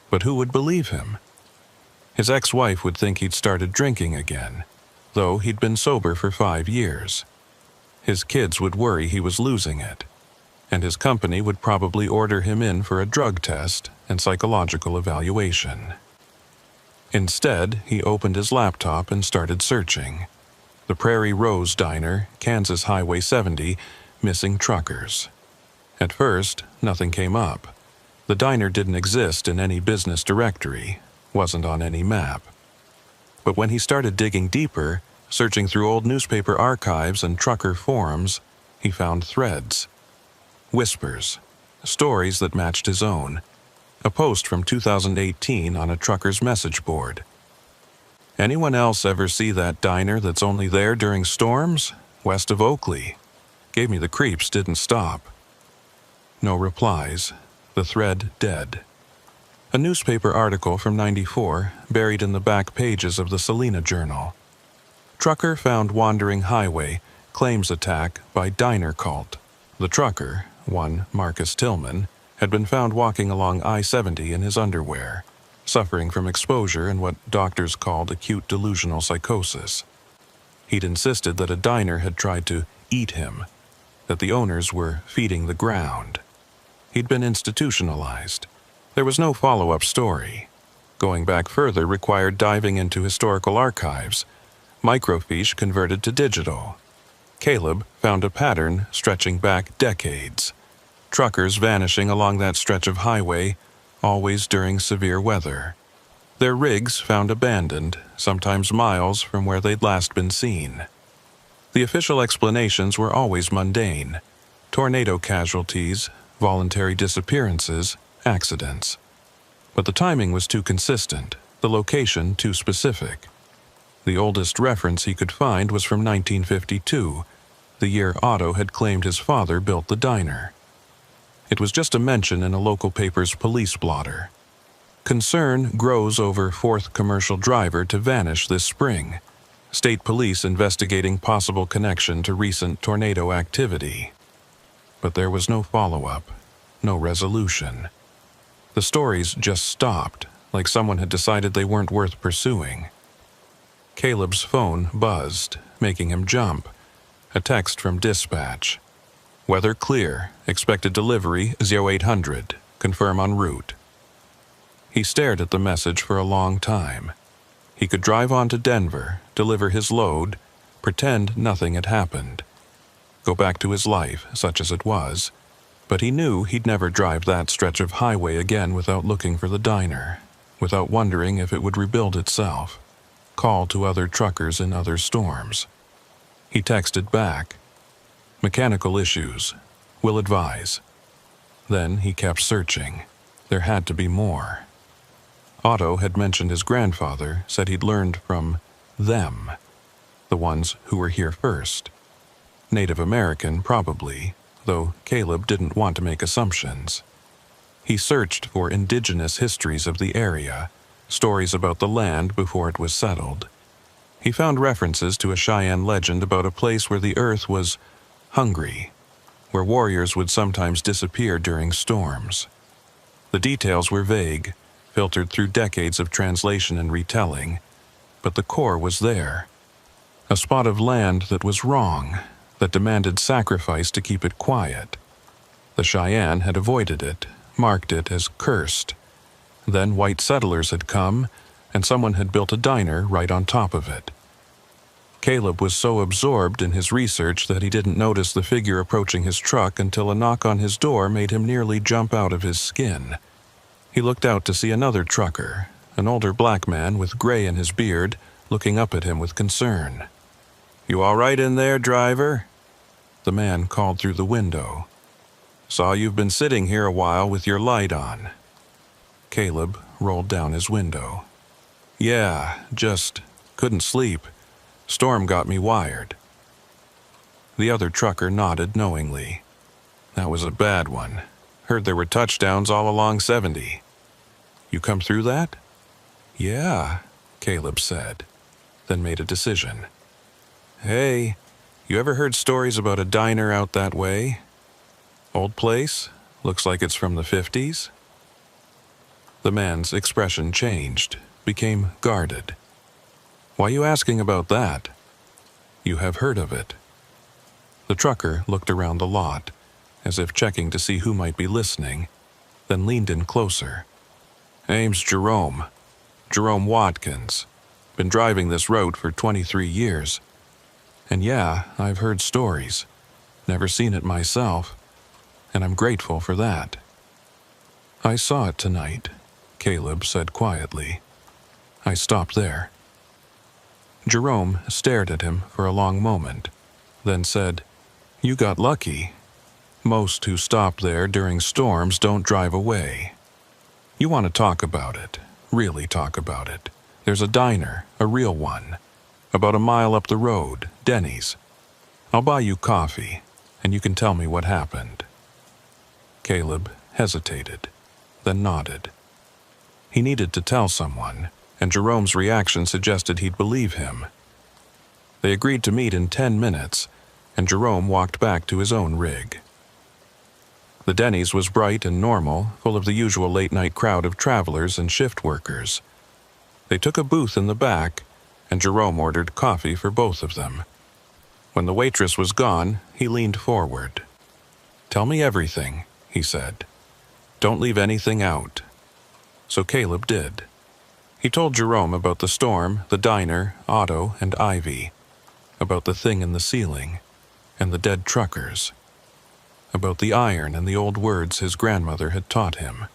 But who would believe him? His ex-wife would think he'd started drinking again, though he'd been sober for 5 years. His kids would worry he was losing it, and his company would probably order him in for a drug test and psychological evaluation. Instead, he opened his laptop and started searching. The Prairie Rose Diner, Kansas Highway 70, missing truckers. At first, nothing came up. The diner didn't exist in any business directory, wasn't on any map. But when he started digging deeper, searching through old newspaper archives and trucker forums, he found threads. Whispers. Stories that matched his own. A post from 2018 on a trucker's message board. Anyone else ever see that diner that's only there during storms? West of Oakley. Gave me the creeps, didn't stop. No replies. The thread dead. A newspaper article from '94 buried in the back pages of the Salina Journal. Trucker found wandering highway, claims attack by diner cult. The trucker, one Marcus Tillman, had been found walking along I-70 in his underwear, suffering from exposure and what doctors called acute delusional psychosis. He'd insisted that a diner had tried to eat him, that the owners were feeding the ground. He'd been institutionalized. There was no follow-up story. Going back further required diving into historical archives, microfiche converted to digital. Caleb found a pattern stretching back decades. Truckers vanishing along that stretch of highway, always during severe weather. Their rigs found abandoned, sometimes miles from where they'd last been seen. The official explanations were always mundane. Tornado casualties, voluntary disappearances, accidents. But the timing was too consistent, the location too specific. The oldest reference he could find was from 1952, the year Otto had claimed his father built the diner. It was just a mention in a local paper's police blotter. Concern grows over fourth commercial driver to vanish this spring. State police investigating possible connection to recent tornado activity. But there was no follow-up, no resolution. The stories just stopped, like someone had decided they weren't worth pursuing. Caleb's phone buzzed, making him jump. A text from dispatch. Weather clear, expected delivery 0800, confirm en route. He stared at the message for a long time. He could drive on to Denver, deliver his load, pretend nothing had happened. Go back to his life, such as it was, but he knew he'd never drive that stretch of highway again without looking for the diner, without wondering if it would rebuild itself, call to other truckers in other storms. He texted back, "Mechanical issues. Will advise." Then he kept searching. There had to be more. Otto had mentioned his grandfather, said he'd learned from them, the ones who were here first. Native American, probably, though Caleb didn't want to make assumptions. He searched for indigenous histories of the area, stories about the land before it was settled. He found references to a Cheyenne legend about a place where the earth was hungry, where warriors would sometimes disappear during storms. The details were vague, filtered through decades of translation and retelling, but the core was there. A spot of land that was wrong, that demanded sacrifice to keep it quiet. The Cheyenne had avoided it, marked it as cursed. Then white settlers had come, and someone had built a diner right on top of it. Caleb was so absorbed in his research that he didn't notice the figure approaching his truck until a knock on his door made him nearly jump out of his skin. He looked out to see another trucker, an older black man with gray in his beard, looking up at him with concern. "You all right in there, driver?" The man called through the window. "Saw you've been sitting here a while with your light on." Caleb rolled down his window. "Yeah, just couldn't sleep. Storm got me wired." The other trucker nodded knowingly. "That was a bad one. Heard there were touchdowns all along 70. You come through that?" "Yeah," Caleb said, then made a decision. "Hey, you ever heard stories about a diner out that way? Old place? Looks like it's from the 50s? The man's expression changed, became guarded. "Why you asking about that?" "You have heard of it." The trucker looked around the lot, as if checking to see who might be listening, then leaned in closer. "Name's Jerome. Jerome Watkins. Been driving this route for 23 years. And yeah, I've heard stories. Never seen it myself, and I'm grateful for that." "I saw it tonight," Caleb said quietly. "I stopped there." Jerome stared at him for a long moment, then said, "You got lucky. Most who stop there during storms don't drive away. You want to talk about it, really talk about it. There's a diner, a real one, about a mile up the road, Denny's. I'll buy you coffee, and you can tell me what happened." Caleb hesitated, then nodded. He needed to tell someone, and Jerome's reaction suggested he'd believe him. They agreed to meet in 10 minutes, and Jerome walked back to his own rig. The Denny's was bright and normal, full of the usual late-night crowd of travelers and shift workers. They took a booth in the back, and Jerome ordered coffee for both of them. When the waitress was gone, he leaned forward. "Tell me everything," he said. "Don't leave anything out." So Caleb did. He told Jerome about the storm, the diner, Otto, and Ivy, about the thing in the ceiling, and the dead truckers, about the iron and the old words his grandmother had taught him.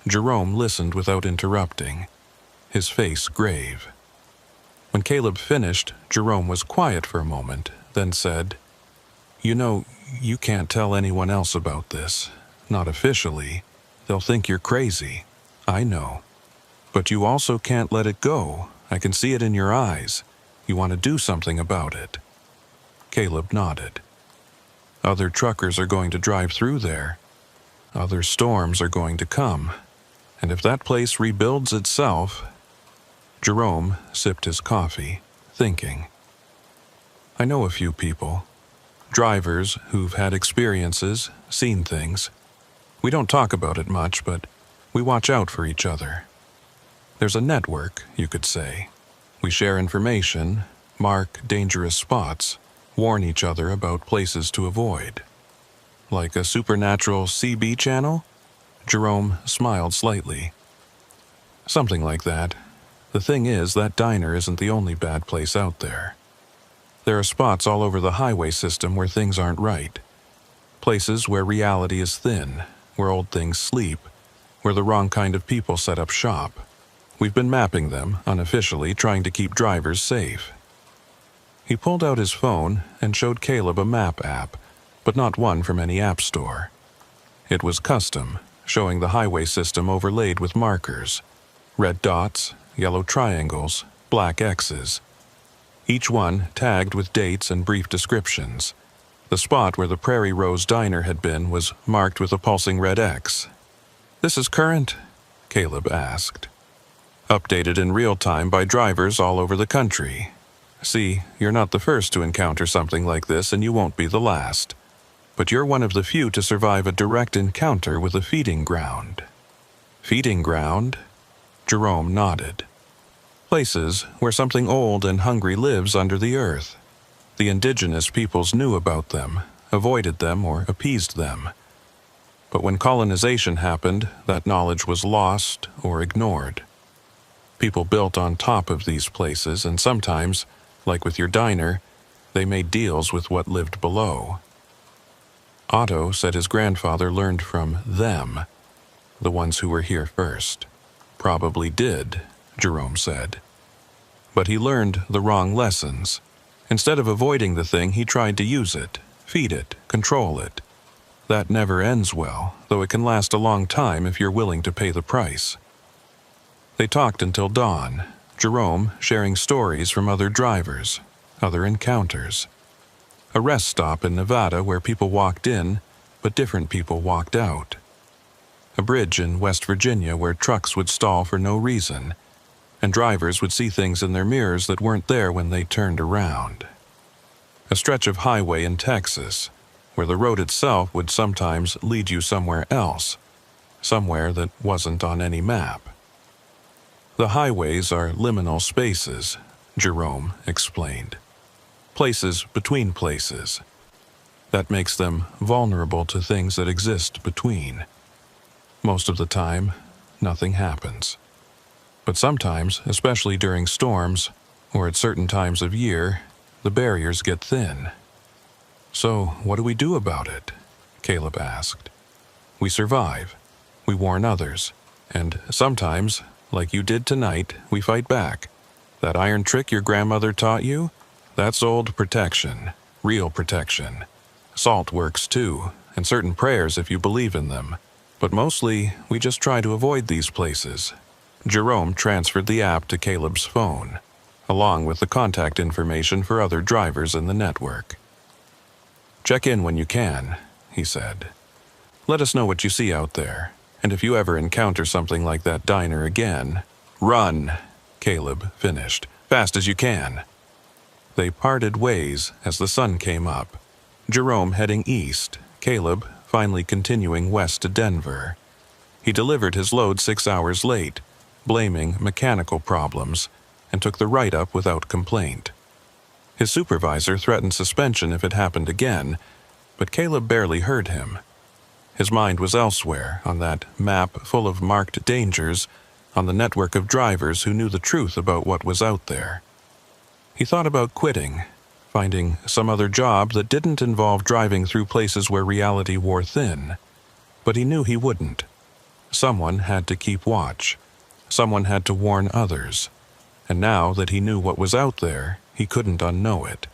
Jerome listened without interrupting, his face grave. When Caleb finished, Jerome was quiet for a moment, then said, "You know, you can't tell anyone else about this. Not officially. They'll think you're crazy. I know. But you also can't let it go. I can see it in your eyes. You want to do something about it." Caleb nodded. "Other truckers are going to drive through there. Other storms are going to come. And if that place rebuilds itself—" Jerome sipped his coffee, thinking. "I know a few people. Drivers who've had experiences, seen things. We don't talk about it much, but we watch out for each other. There's a network, you could say. We share information, mark dangerous spots, warn each other about places to avoid. Like a supernatural CB channel?" Jerome smiled slightly. "Something like that. The thing is, that diner isn't the only bad place out there. There are spots all over the highway system where things aren't right. Places where reality is thin, where old things sleep, where the wrong kind of people set up shop. We've been mapping them, unofficially, trying to keep drivers safe." He pulled out his phone and showed Caleb a map app, but not one from any app store. It was custom, showing the highway system overlaid with markers. Red dots, yellow triangles, black X's. Each one tagged with dates and brief descriptions. The spot where the Prairie Rose Diner had been was marked with a pulsing red X. "This is current?" Caleb asked. "Updated in real time by drivers all over the country. See, you're not the first to encounter something like this, and you won't be the last. But you're one of the few to survive a direct encounter with a feeding ground." "Feeding ground?" Jerome nodded. "Places where something old and hungry lives under the earth. The indigenous peoples knew about them, avoided them, or appeased them. But when colonization happened, that knowledge was lost or ignored. People built on top of these places, and sometimes, like with your diner, they made deals with what lived below. Otto said his grandfather learned from them, the ones who were here first. Probably did, Jerome said. But he learned the wrong lessons. Instead of avoiding the thing, he tried to use it, feed it, control it. That never ends well, though it can last a long time if you're willing to pay the price." They talked until dawn, Jerome sharing stories from other drivers, other encounters. A rest stop in Nevada where people walked in, but different people walked out. A bridge in West Virginia where trucks would stall for no reason, and drivers would see things in their mirrors that weren't there when they turned around. A stretch of highway in Texas, where the road itself would sometimes lead you somewhere else, somewhere that wasn't on any map. "The highways are liminal spaces," Jerome explained. places between places. That makes them vulnerable to things that exist between. Most of the time, nothing happens. But sometimes, especially during storms, or at certain times of year, the barriers get thin. "So, what do we do about it?" Caleb asked. "We survive. We warn others. And sometimes, like you did tonight, we fight back. That iron trick your grandmother taught you? That's old protection. Real protection. Salt works too, and certain prayers if you believe in them. But mostly, we just try to avoid these places." Jerome transferred the app to Caleb's phone, along with the contact information for other drivers in the network. "Check in when you can," he said. "Let us know what you see out there, and if you ever encounter something like that diner again, run," Caleb finished, "fast as you can." They parted ways as the sun came up, Jerome heading east, Caleb finally continuing west to Denver. He delivered his load 6 hours late, blaming mechanical problems, and took the write-up without complaint. His supervisor threatened suspension if it happened again, but Caleb barely heard him. His mind was elsewhere, on that map full of marked dangers, on the network of drivers who knew the truth about what was out there. He thought about quitting, finding some other job that didn't involve driving through places where reality wore thin. But he knew he wouldn't. Someone had to keep watch. Someone had to warn others. And now that he knew what was out there, he couldn't unknow it.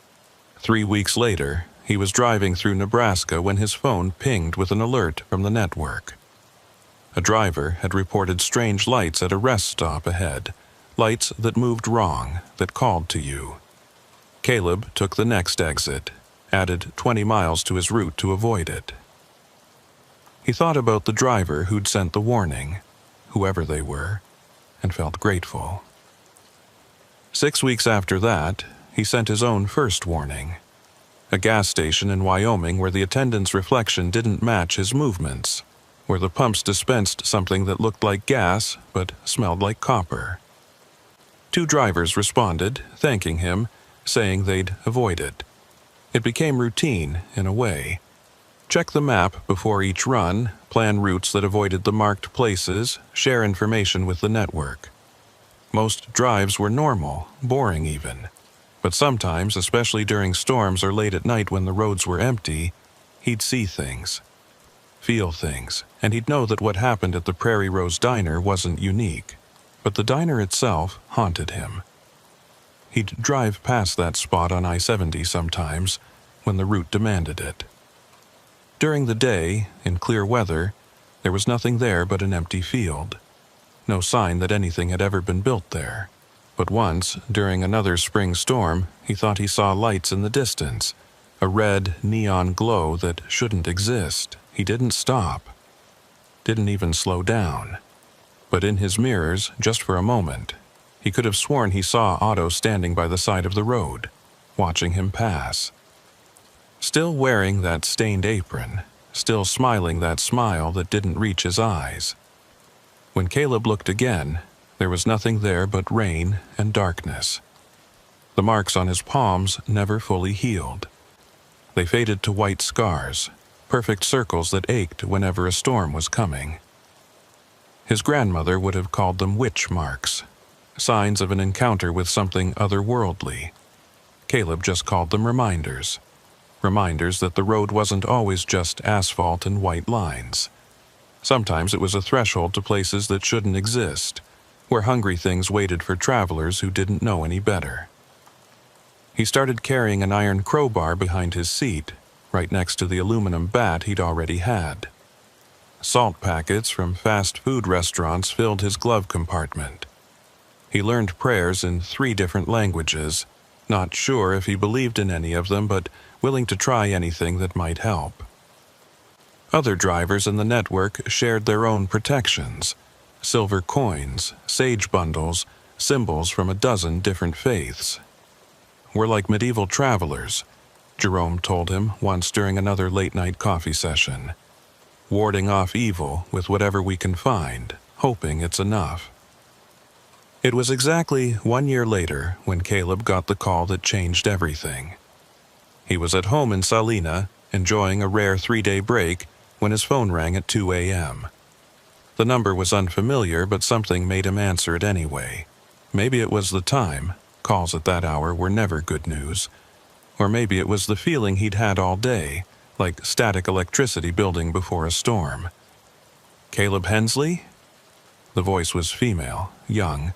3 weeks later, he was driving through Nebraska when his phone pinged with an alert from the network. A driver had reported strange lights at a rest stop ahead, lights that moved wrong, that called to you. Caleb took the next exit, added 20 miles to his route to avoid it. He thought about the driver who'd sent the warning, whoever they were, and felt grateful. 6 weeks after that, he sent his own first warning. A gas station in Wyoming where the attendant's reflection didn't match his movements, where the pumps dispensed something that looked like gas but smelled like copper. 2 drivers responded, thanking him, saying they'd avoid it. It became routine, in a way. Check the map before each run, plan routes that avoided the marked places, share information with the network. Most drives were normal, boring even. But sometimes, especially during storms or late at night when the roads were empty, he'd see things, feel things, and he'd know that what happened at the Prairie Rose Diner wasn't unique. But the diner itself haunted him. He'd drive past that spot on I-70 sometimes, when the route demanded it. During the day, in clear weather, there was nothing there but an empty field. No sign that anything had ever been built there. But once, during another spring storm, he thought he saw lights in the distance, a red neon glow that shouldn't exist. He didn't stop. Didn't even slow down. But in his mirrors, just for a moment, he could have sworn he saw Otto standing by the side of the road, watching him pass. Still wearing that stained apron, still smiling that smile that didn't reach his eyes. When Caleb looked again, there was nothing there but rain and darkness. The marks on his palms never fully healed. They faded to white scars, perfect circles that ached whenever a storm was coming. His grandmother would have called them witch marks, signs of an encounter with something otherworldly. Caleb just called them reminders. Reminders that the road wasn't always just asphalt and white lines. Sometimes it was a threshold to places that shouldn't exist, where hungry things waited for travelers who didn't know any better. He started carrying an iron crowbar behind his seat, right next to the aluminum bat he'd already had. Salt packets from fast food restaurants filled his glove compartment. He learned prayers in 3 different languages, not sure if he believed in any of them, but willing to try anything that might help. Other drivers in the network shared their own protections: silver coins, sage bundles, symbols from a dozen different faiths. "We're like medieval travelers," Jerome told him once during another late-night coffee session. "Warding off evil with whatever we can find, hoping it's enough." It was exactly 1 year later when Caleb got the call that changed everything. He was at home in Salina, enjoying a rare 3-day break, when his phone rang at 2 a.m. The number was unfamiliar, but something made him answer it anyway. Maybe it was the time. Calls at that hour were never good news. Or maybe it was the feeling he'd had all day, like static electricity building before a storm. "Caleb Hensley?" The voice was female, young,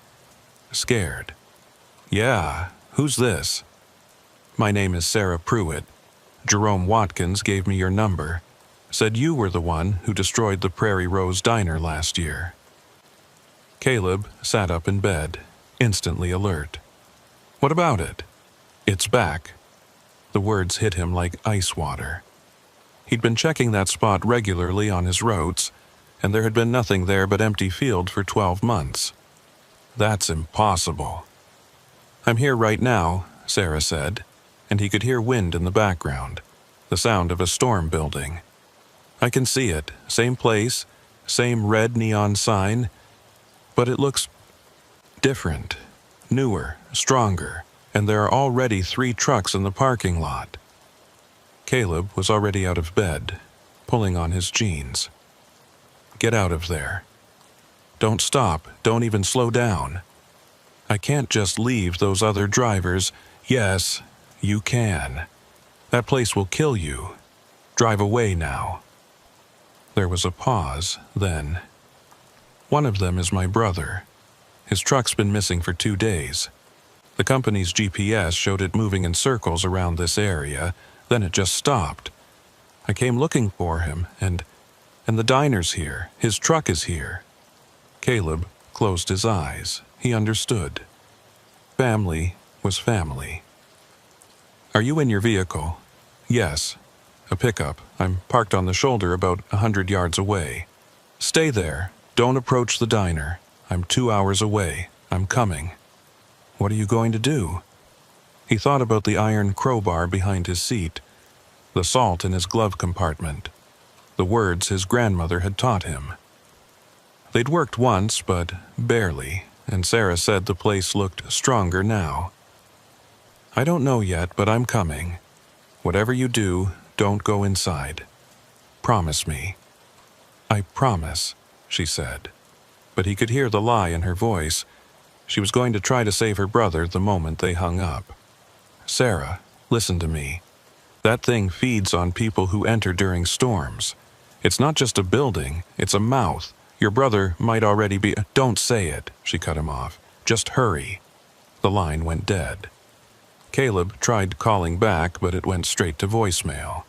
scared. "Yeah, who's this?" "My name is Sarah Pruitt. Jerome Watkins gave me your number. Said you were the one who destroyed the Prairie Rose Diner last year." Caleb sat up in bed, instantly alert. "What about it?" "It's back." The words hit him like ice water. He'd been checking that spot regularly on his routes, and there had been nothing there but empty field for 12 months. "That's impossible." "I'm here right now," Sarah said, and he could hear wind in the background, the sound of a storm building. "I can see it, same place, same red neon sign, but it looks different, newer, stronger, and there are already 3 trucks in the parking lot." Caleb was already out of bed, pulling on his jeans. "Get out of there. Don't stop, don't even slow down. I can't just leave those other drivers." "Yes, you can. That place will kill you. Drive away now." There was a pause, then. "One of them is my brother. His truck's been missing for 2 days. The company's GPS showed it moving in circles around this area, then it just stopped. I came looking for him, and the diner's here. His truck is here." Caleb closed his eyes. He understood. Family was family. "Are you in your vehicle?" "Yes. A pickup. I'm parked on the shoulder about 100 yards away." "Stay there. Don't approach the diner. I'm 2 hours away. I'm coming." "What are you going to do?" He thought about the iron crowbar behind his seat, the salt in his glove compartment, the words his grandmother had taught him. They'd worked once, but barely, and Sarah said the place looked stronger now. "I don't know yet, but I'm coming. Whatever you do, don't go inside. Promise me." "I promise," she said. But he could hear the lie in her voice. She was going to try to save her brother the moment they hung up. "Sarah, listen to me. That thing feeds on people who enter during storms. It's not just a building, it's a mouth. Your brother might already be—" "Don't say it," she cut him off. "Just hurry." The line went dead. Caleb tried calling back, but it went straight to voicemail.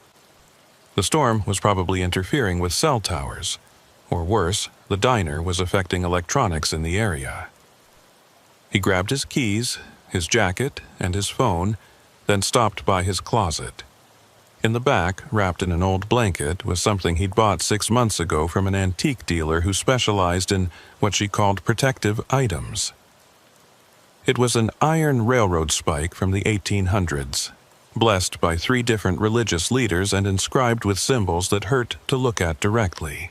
The storm was probably interfering with cell towers. Or worse, the diner was affecting electronics in the area. He grabbed his keys, his jacket, and his phone, then stopped by his closet. In the back, wrapped in an old blanket, was something he'd bought 6 months ago from an antique dealer who specialized in what she called protective items. It was an iron railroad spike from the 1800s, blessed by 3 different religious leaders and inscribed with symbols that hurt to look at directly.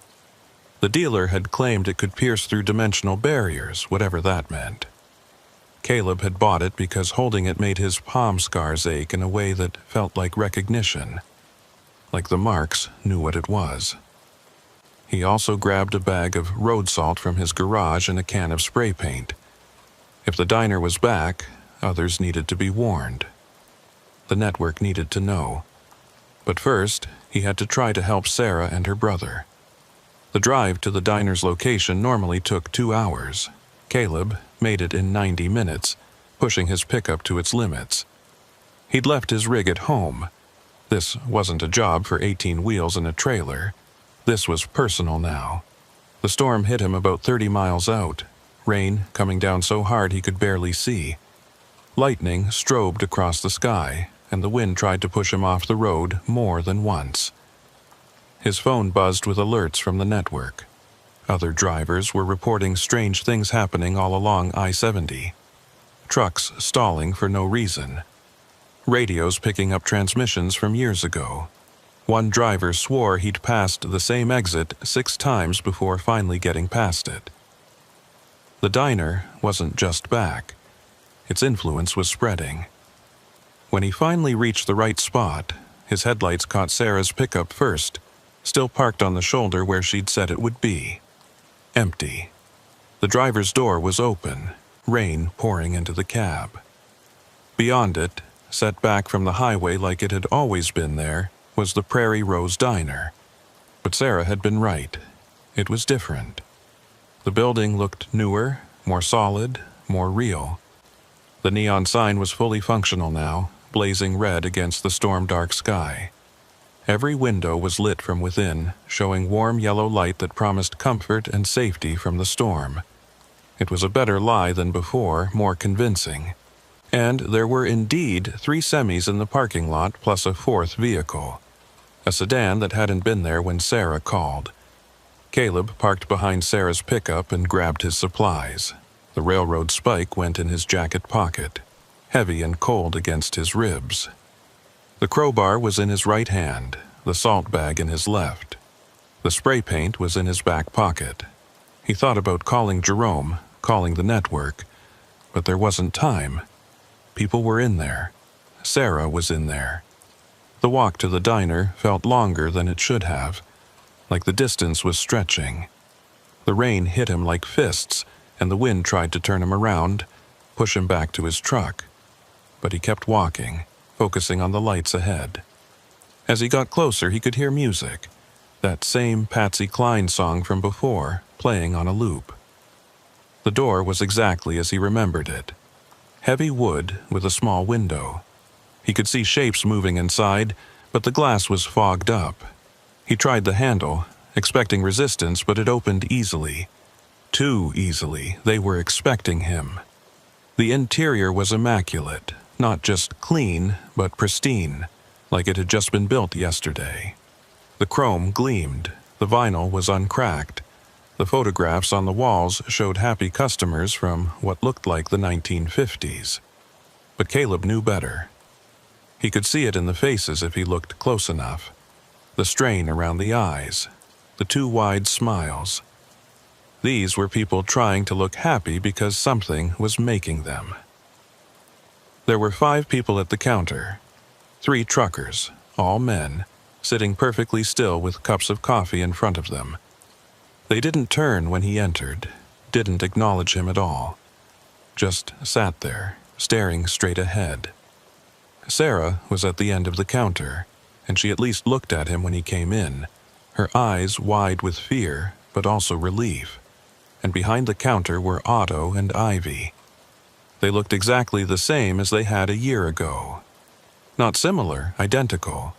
The dealer had claimed it could pierce through dimensional barriers, whatever that meant. Caleb had bought it because holding it made his palm scars ache in a way that felt like recognition, like the marks knew what it was. He also grabbed a bag of road salt from his garage and a can of spray paint. If the diner was back, others needed to be warned. The network needed to know. But first, he had to try to help Sarah and her brother. The drive to the diner's location normally took 2 hours. Caleb made it in 90 minutes, pushing his pickup to its limits. He'd left his rig at home. This wasn't a job for 18 wheels and a trailer. This was personal now. The storm hit him about 30 miles out, rain coming down so hard he could barely see. Lightning strobed across the sky, and the wind tried to push him off the road more than once. His phone buzzed with alerts from the network. Other drivers were reporting strange things happening all along I-70. Trucks stalling for no reason. Radios picking up transmissions from years ago. One driver swore he'd passed the same exit 6 times before finally getting past it. The diner wasn't just back. Its influence was spreading. When he finally reached the right spot, his headlights caught Sarah's pickup first, still parked on the shoulder where she'd said it would be. Empty. The driver's door was open, rain pouring into the cab. Beyond it, set back from the highway like it had always been there, was the Prairie Rose Diner. But Sarah had been right. It was different. The building looked newer, more solid, more real. The neon sign was fully functional now, blazing red against the storm-dark sky. Every window was lit from within, showing warm yellow light that promised comfort and safety from the storm. It was a better lie than before, more convincing. And there were indeed 3 semis in the parking lot plus a 4th vehicle. A sedan that hadn't been there when Sarah called. Caleb parked behind Sarah's pickup and grabbed his supplies. The railroad spike went in his jacket pocket, heavy and cold against his ribs. The crowbar was in his right hand, the salt bag in his left. The spray paint was in his back pocket. He thought about calling Jerome, calling the network, but there wasn't time. People were in there. Sarah was in there. The walk to the diner felt longer than it should have, like the distance was stretching. The rain hit him like fists, and the wind tried to turn him around, push him back to his truck. But he kept walking, focusing on the lights ahead. As he got closer, he could hear music, that same Patsy Cline song from before, playing on a loop. The door was exactly as he remembered it. Heavy wood with a small window. He could see shapes moving inside, but the glass was fogged up. He tried the handle, expecting resistance, but it opened easily. Too easily. They were expecting him. The interior was immaculate, not just clean, but pristine, like it had just been built yesterday. The chrome gleamed. The vinyl was uncracked. The photographs on the walls showed happy customers from what looked like the 1950s. But Caleb knew better. He could see it in the faces if he looked close enough. The strain around the eyes, the 2 wide smiles. These were people trying to look happy because something was making them. There were 5 people at the counter. 3 truckers, all men, sitting perfectly still with cups of coffee in front of them. They didn't turn when he entered, didn't acknowledge him at all. Just sat there, staring straight ahead. Sarah was at the end of the counter, and she at least looked at him when he came in, her eyes wide with fear, but also relief. And behind the counter were Otto and Ivy. They looked exactly the same as they had a year ago. Not similar, identical.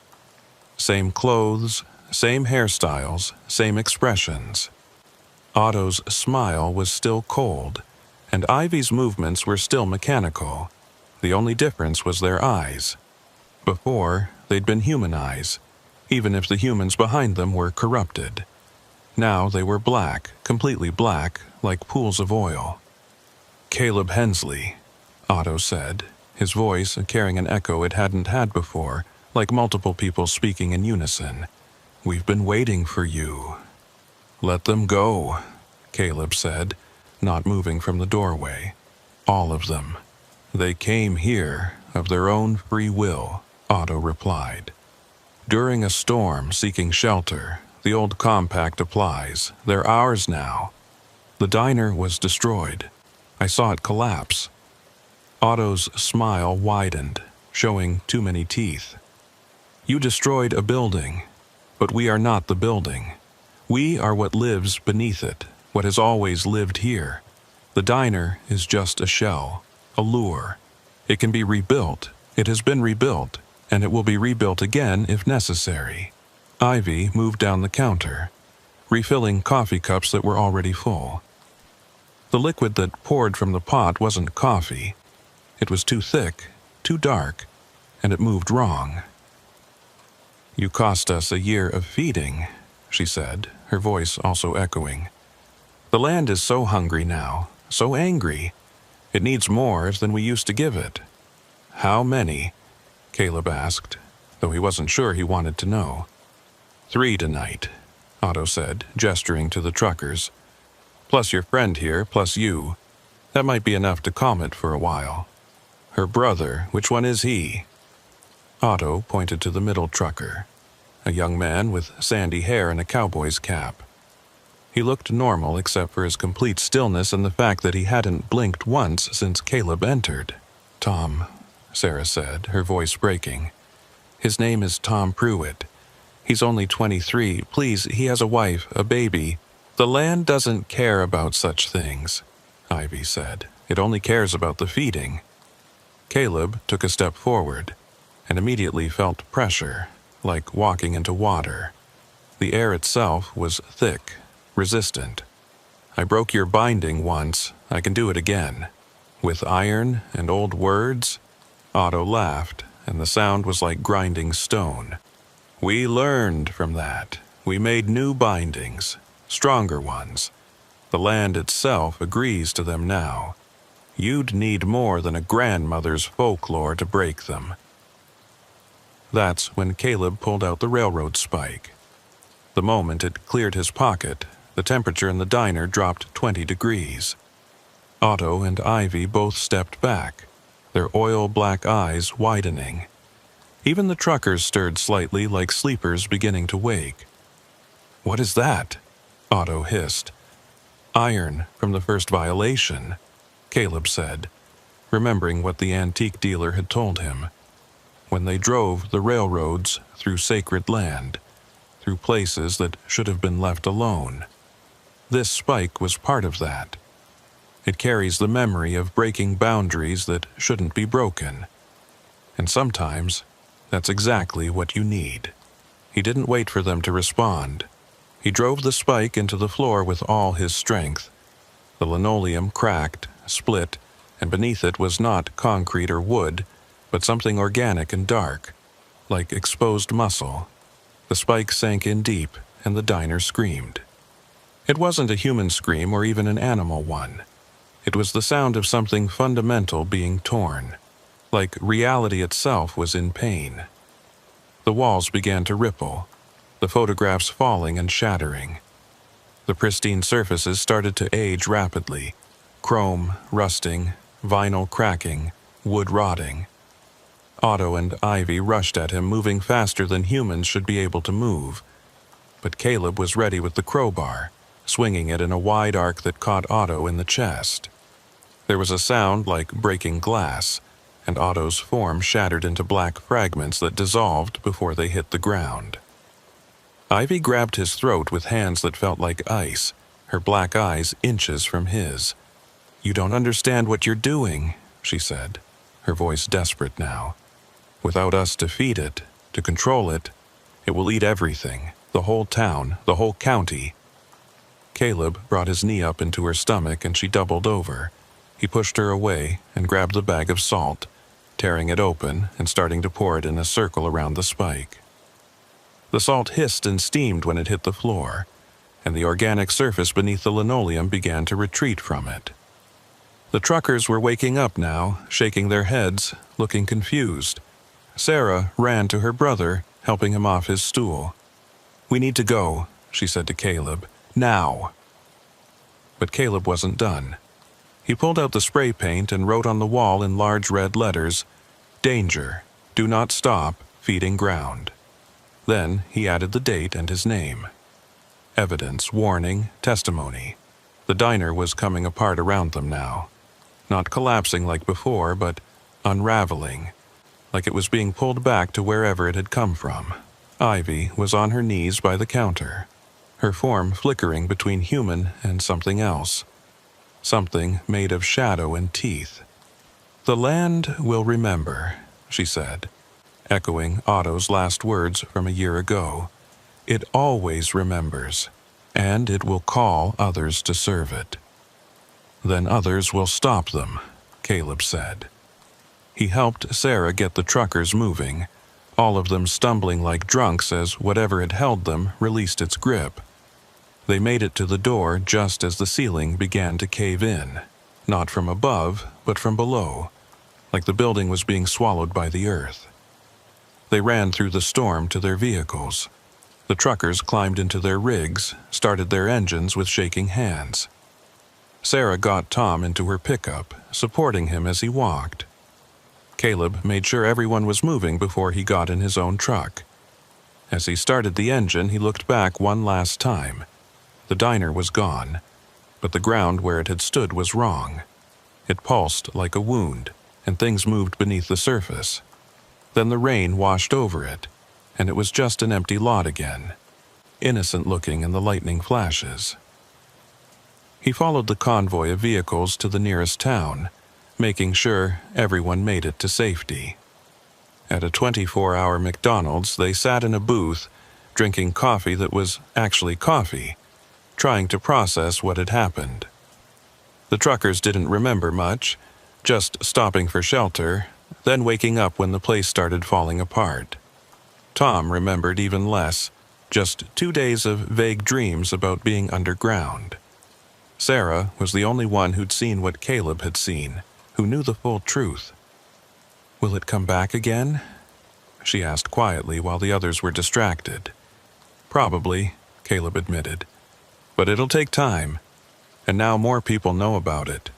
Same clothes, same hairstyles, same expressions. Otto's smile was still cold, and Ivy's movements were still mechanical. The only difference was their eyes. Before, they'd been human eyes, even if the humans behind them were corrupted. Now they were black, completely black, like pools of oil. "Caleb Hensley," Otto said, his voice carrying an echo it hadn't had before, like multiple people speaking in unison. "We've been waiting for you." "Let them go," Caleb said, not moving from the doorway. "All of them. They came here of their own free will," Otto replied. "During a storm seeking shelter, the old compact applies. They're ours now. The diner was destroyed. I saw it collapse." Otto's smile widened, showing too many teeth. "You destroyed a building, but we are not the building. We are what lives beneath it, what has always lived here. The diner is just a shell, a lure. It can be rebuilt. It has been rebuilt, and it will be rebuilt again if necessary." Ivy moved down the counter, refilling coffee cups that were already full. The liquid that poured from the pot wasn't coffee. It was too thick, too dark, and it moved wrong. "You cost us a year of feeding," she said, her voice also echoing. "The land is so hungry now, so angry. It needs more than we used to give it." "How many?" Caleb asked, though he wasn't sure he wanted to know. "3 tonight," Otto said, gesturing to the truckers. "Plus your friend here, plus you. That might be enough to calm it for a while." "Her brother, which one is he?" Otto pointed to the middle trucker, a young man with sandy hair and a cowboy's cap. He looked normal except for his complete stillness and the fact that he hadn't blinked once since Caleb entered. "Tom," Sarah said, her voice breaking. "His name is Tom Pruitt. He's only 23. Please, he has a wife, a baby." "The land doesn't care about such things," Ivy said. "It only cares about the feeding." Caleb took a step forward and immediately felt pressure, like walking into water. The air itself was thick, resistant. "I broke your binding once. I can do it again." "With iron and old words?" Otto laughed, and the sound was like grinding stone. "We learned from that. We made new bindings, stronger ones. The land itself agrees to them now. You'd need more than a grandmother's folklore to break them." That's when Caleb pulled out the railroad spike. The moment it cleared his pocket, the temperature in the diner dropped 20 degrees. Otto and Ivy both stepped back, their oil-black eyes widening. Even the truckers stirred slightly like sleepers beginning to wake. "What is that?" Otto hissed. "Iron from the first violation," Caleb said, remembering what the antique dealer had told him. When they drove the railroads through sacred land, through places that should have been left alone. This spike was part of that. It carries the memory of breaking boundaries that shouldn't be broken. And sometimes, that's exactly what you need. He didn't wait for them to respond. He drove the spike into the floor with all his strength. The linoleum cracked, split, and beneath it was not concrete or wood, but something organic and dark, like exposed muscle. The spike sank in deep, and the diner screamed. It wasn't a human scream or even an animal one. It was the sound of something fundamental being torn, like reality itself was in pain. The walls began to ripple, the photographs falling and shattering. The pristine surfaces started to age rapidly, chrome rusting, vinyl cracking, wood rotting. Otto and Ivy rushed at him, moving faster than humans should be able to move. But Caleb was ready with the crowbar, swinging it in a wide arc that caught Otto in the chest. There was a sound like breaking glass, and Otto's form shattered into black fragments that dissolved before they hit the ground. Ivy grabbed his throat with hands that felt like ice, her black eyes inches from his. "You don't understand what you're doing," she said, her voice desperate now. "Without us to feed it, to control it, it will eat everything, the whole town, the whole county." Caleb brought his knee up into her stomach and she doubled over. He pushed her away and grabbed the bag of salt, tearing it open and starting to pour it in a circle around the spike. The salt hissed and steamed when it hit the floor, and the organic surface beneath the linoleum began to retreat from it. The truckers were waking up now, shaking their heads, looking confused. Sarah ran to her brother, helping him off his stool. "We need to go," she said to Caleb. "Now." But Caleb wasn't done. He pulled out the spray paint and wrote on the wall in large red letters, "Danger. Do not stop feeding ground." Then he added the date and his name. Evidence, warning, testimony. The diner was coming apart around them now. Not collapsing like before, but unraveling, like it was being pulled back to wherever it had come from. Ivy was on her knees by the counter, her form flickering between human and something else. Something made of shadow and teeth. "The land will remember," she said, echoing Otto's last words from a year ago. "It always remembers, and it will call others to serve it." "Then others will stop them," Caleb said. He helped Sarah get the truckers moving, all of them stumbling like drunks as whatever had held them released its grip. They made it to the door just as the ceiling began to cave in, not from above, but from below, like the building was being swallowed by the earth. They ran through the storm to their vehicles. The truckers climbed into their rigs, started their engines with shaking hands. Sarah got Tom into her pickup, supporting him as he walked. Caleb made sure everyone was moving before he got in his own truck. As he started the engine, he looked back one last time. The diner was gone, but the ground where it had stood was wrong. It pulsed like a wound, and things moved beneath the surface. Then the rain washed over it, and it was just an empty lot again, innocent-looking in the lightning flashes. He followed the convoy of vehicles to the nearest town, making sure everyone made it to safety. At a 24-hour McDonald's, they sat in a booth, drinking coffee that was actually coffee, trying to process what had happened. The truckers didn't remember much, just stopping for shelter, then waking up when the place started falling apart. Tom remembered even less, just 2 days of vague dreams about being underground. Sarah was the only one who'd seen what Caleb had seen, who knew the full truth. "Will it come back again?" she asked quietly while the others were distracted. "Probably," Caleb admitted. "But it'll take time. And now more people know about it.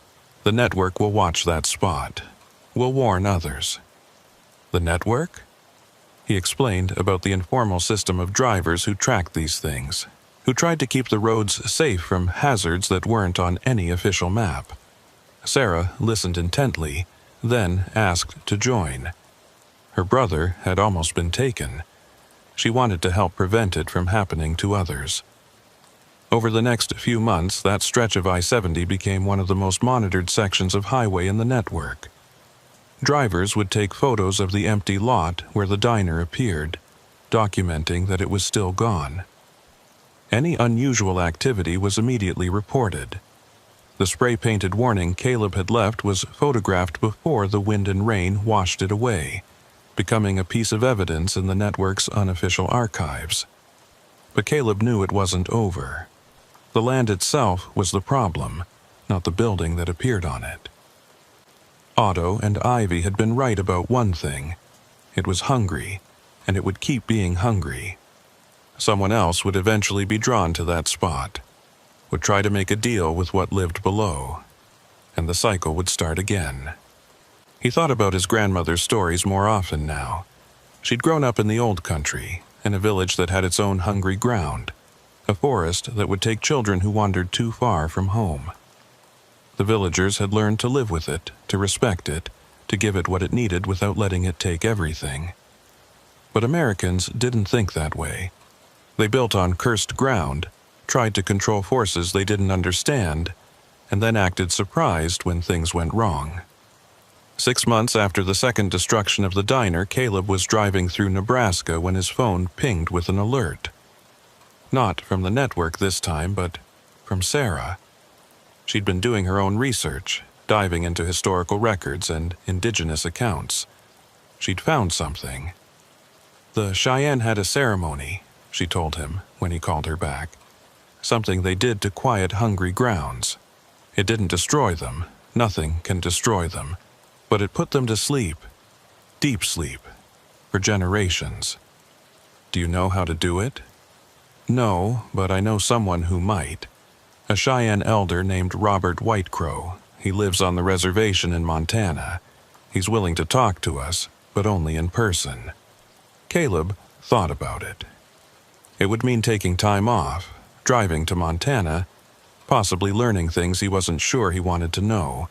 The network will watch that spot. We'll warn others." "The network?" He explained about the informal system of drivers who tracked these things, who tried to keep the roads safe from hazards that weren't on any official map. Sarah listened intently, then asked to join. Her brother had almost been taken. She wanted to help prevent it from happening to others. Over the next few months, that stretch of I-70 became one of the most monitored sections of highway in the network. Drivers would take photos of the empty lot where the diner appeared, documenting that it was still gone. Any unusual activity was immediately reported. The spray-painted warning Caleb had left was photographed before the wind and rain washed it away, becoming a piece of evidence in the network's unofficial archives. But Caleb knew it wasn't over. The land itself was the problem, not the building that appeared on it. Otto and Ivy had been right about one thing. It was hungry, and it would keep being hungry. Someone else would eventually be drawn to that spot, would try to make a deal with what lived below, and the cycle would start again. He thought about his grandmother's stories more often now. She'd grown up in the old country, in a village that had its own hungry ground, a forest that would take children who wandered too far from home. The villagers had learned to live with it, to respect it, to give it what it needed without letting it take everything. But Americans didn't think that way. They built on cursed ground, tried to control forces they didn't understand, and then acted surprised when things went wrong. 6 months after the second destruction of the diner, Caleb was driving through Nebraska when his phone pinged with an alert. Not from the network this time, but from Sarah. She'd been doing her own research, diving into historical records and indigenous accounts. She'd found something. "The Cheyenne had a ceremony," she told him when he called her back. "Something they did to quiet hungry grounds. It didn't destroy them. Nothing can destroy them. But it put them to sleep. Deep sleep. For generations. Do you know how to do it?" "No, but I know someone who might. A Cheyenne elder named Robert Whitecrow. He lives on the reservation in Montana. He's willing to talk to us, but only in person." Caleb thought about it. It would mean taking time off, driving to Montana, possibly learning things he wasn't sure he wanted to know.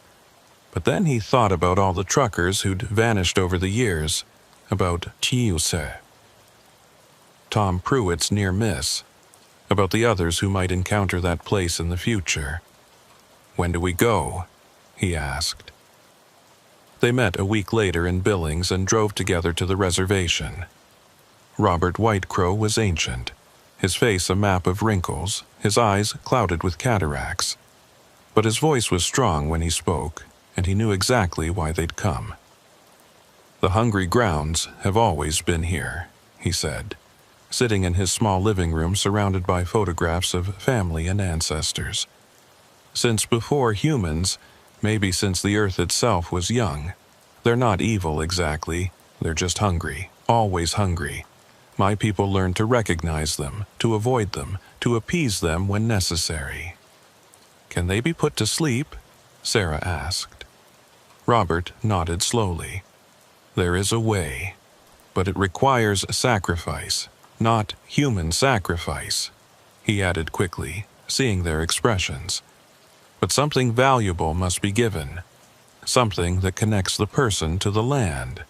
But then he thought about all the truckers who'd vanished over the years, about Chiuse, Tom Pruitt's near miss, about the others who might encounter that place in the future. "When do we go?" he asked. They met a week later in Billings and drove together to the reservation. Robert Whitecrow was ancient, his face a map of wrinkles, his eyes clouded with cataracts. But his voice was strong when he spoke, and he knew exactly why they'd come. "The hungry grounds have always been here," he said, sitting in his small living room surrounded by photographs of family and ancestors. "Since before humans, maybe since the earth itself was young. They're not evil exactly, they're just hungry, always hungry. My people learned to recognize them, to avoid them, to appease them when necessary." "Can they be put to sleep?" Sarah asked. Robert nodded slowly. There is a way, but it requires sacrifice, not human sacrifice, he added quickly, seeing their expressions. But something valuable must be given, something that connects the person to the land.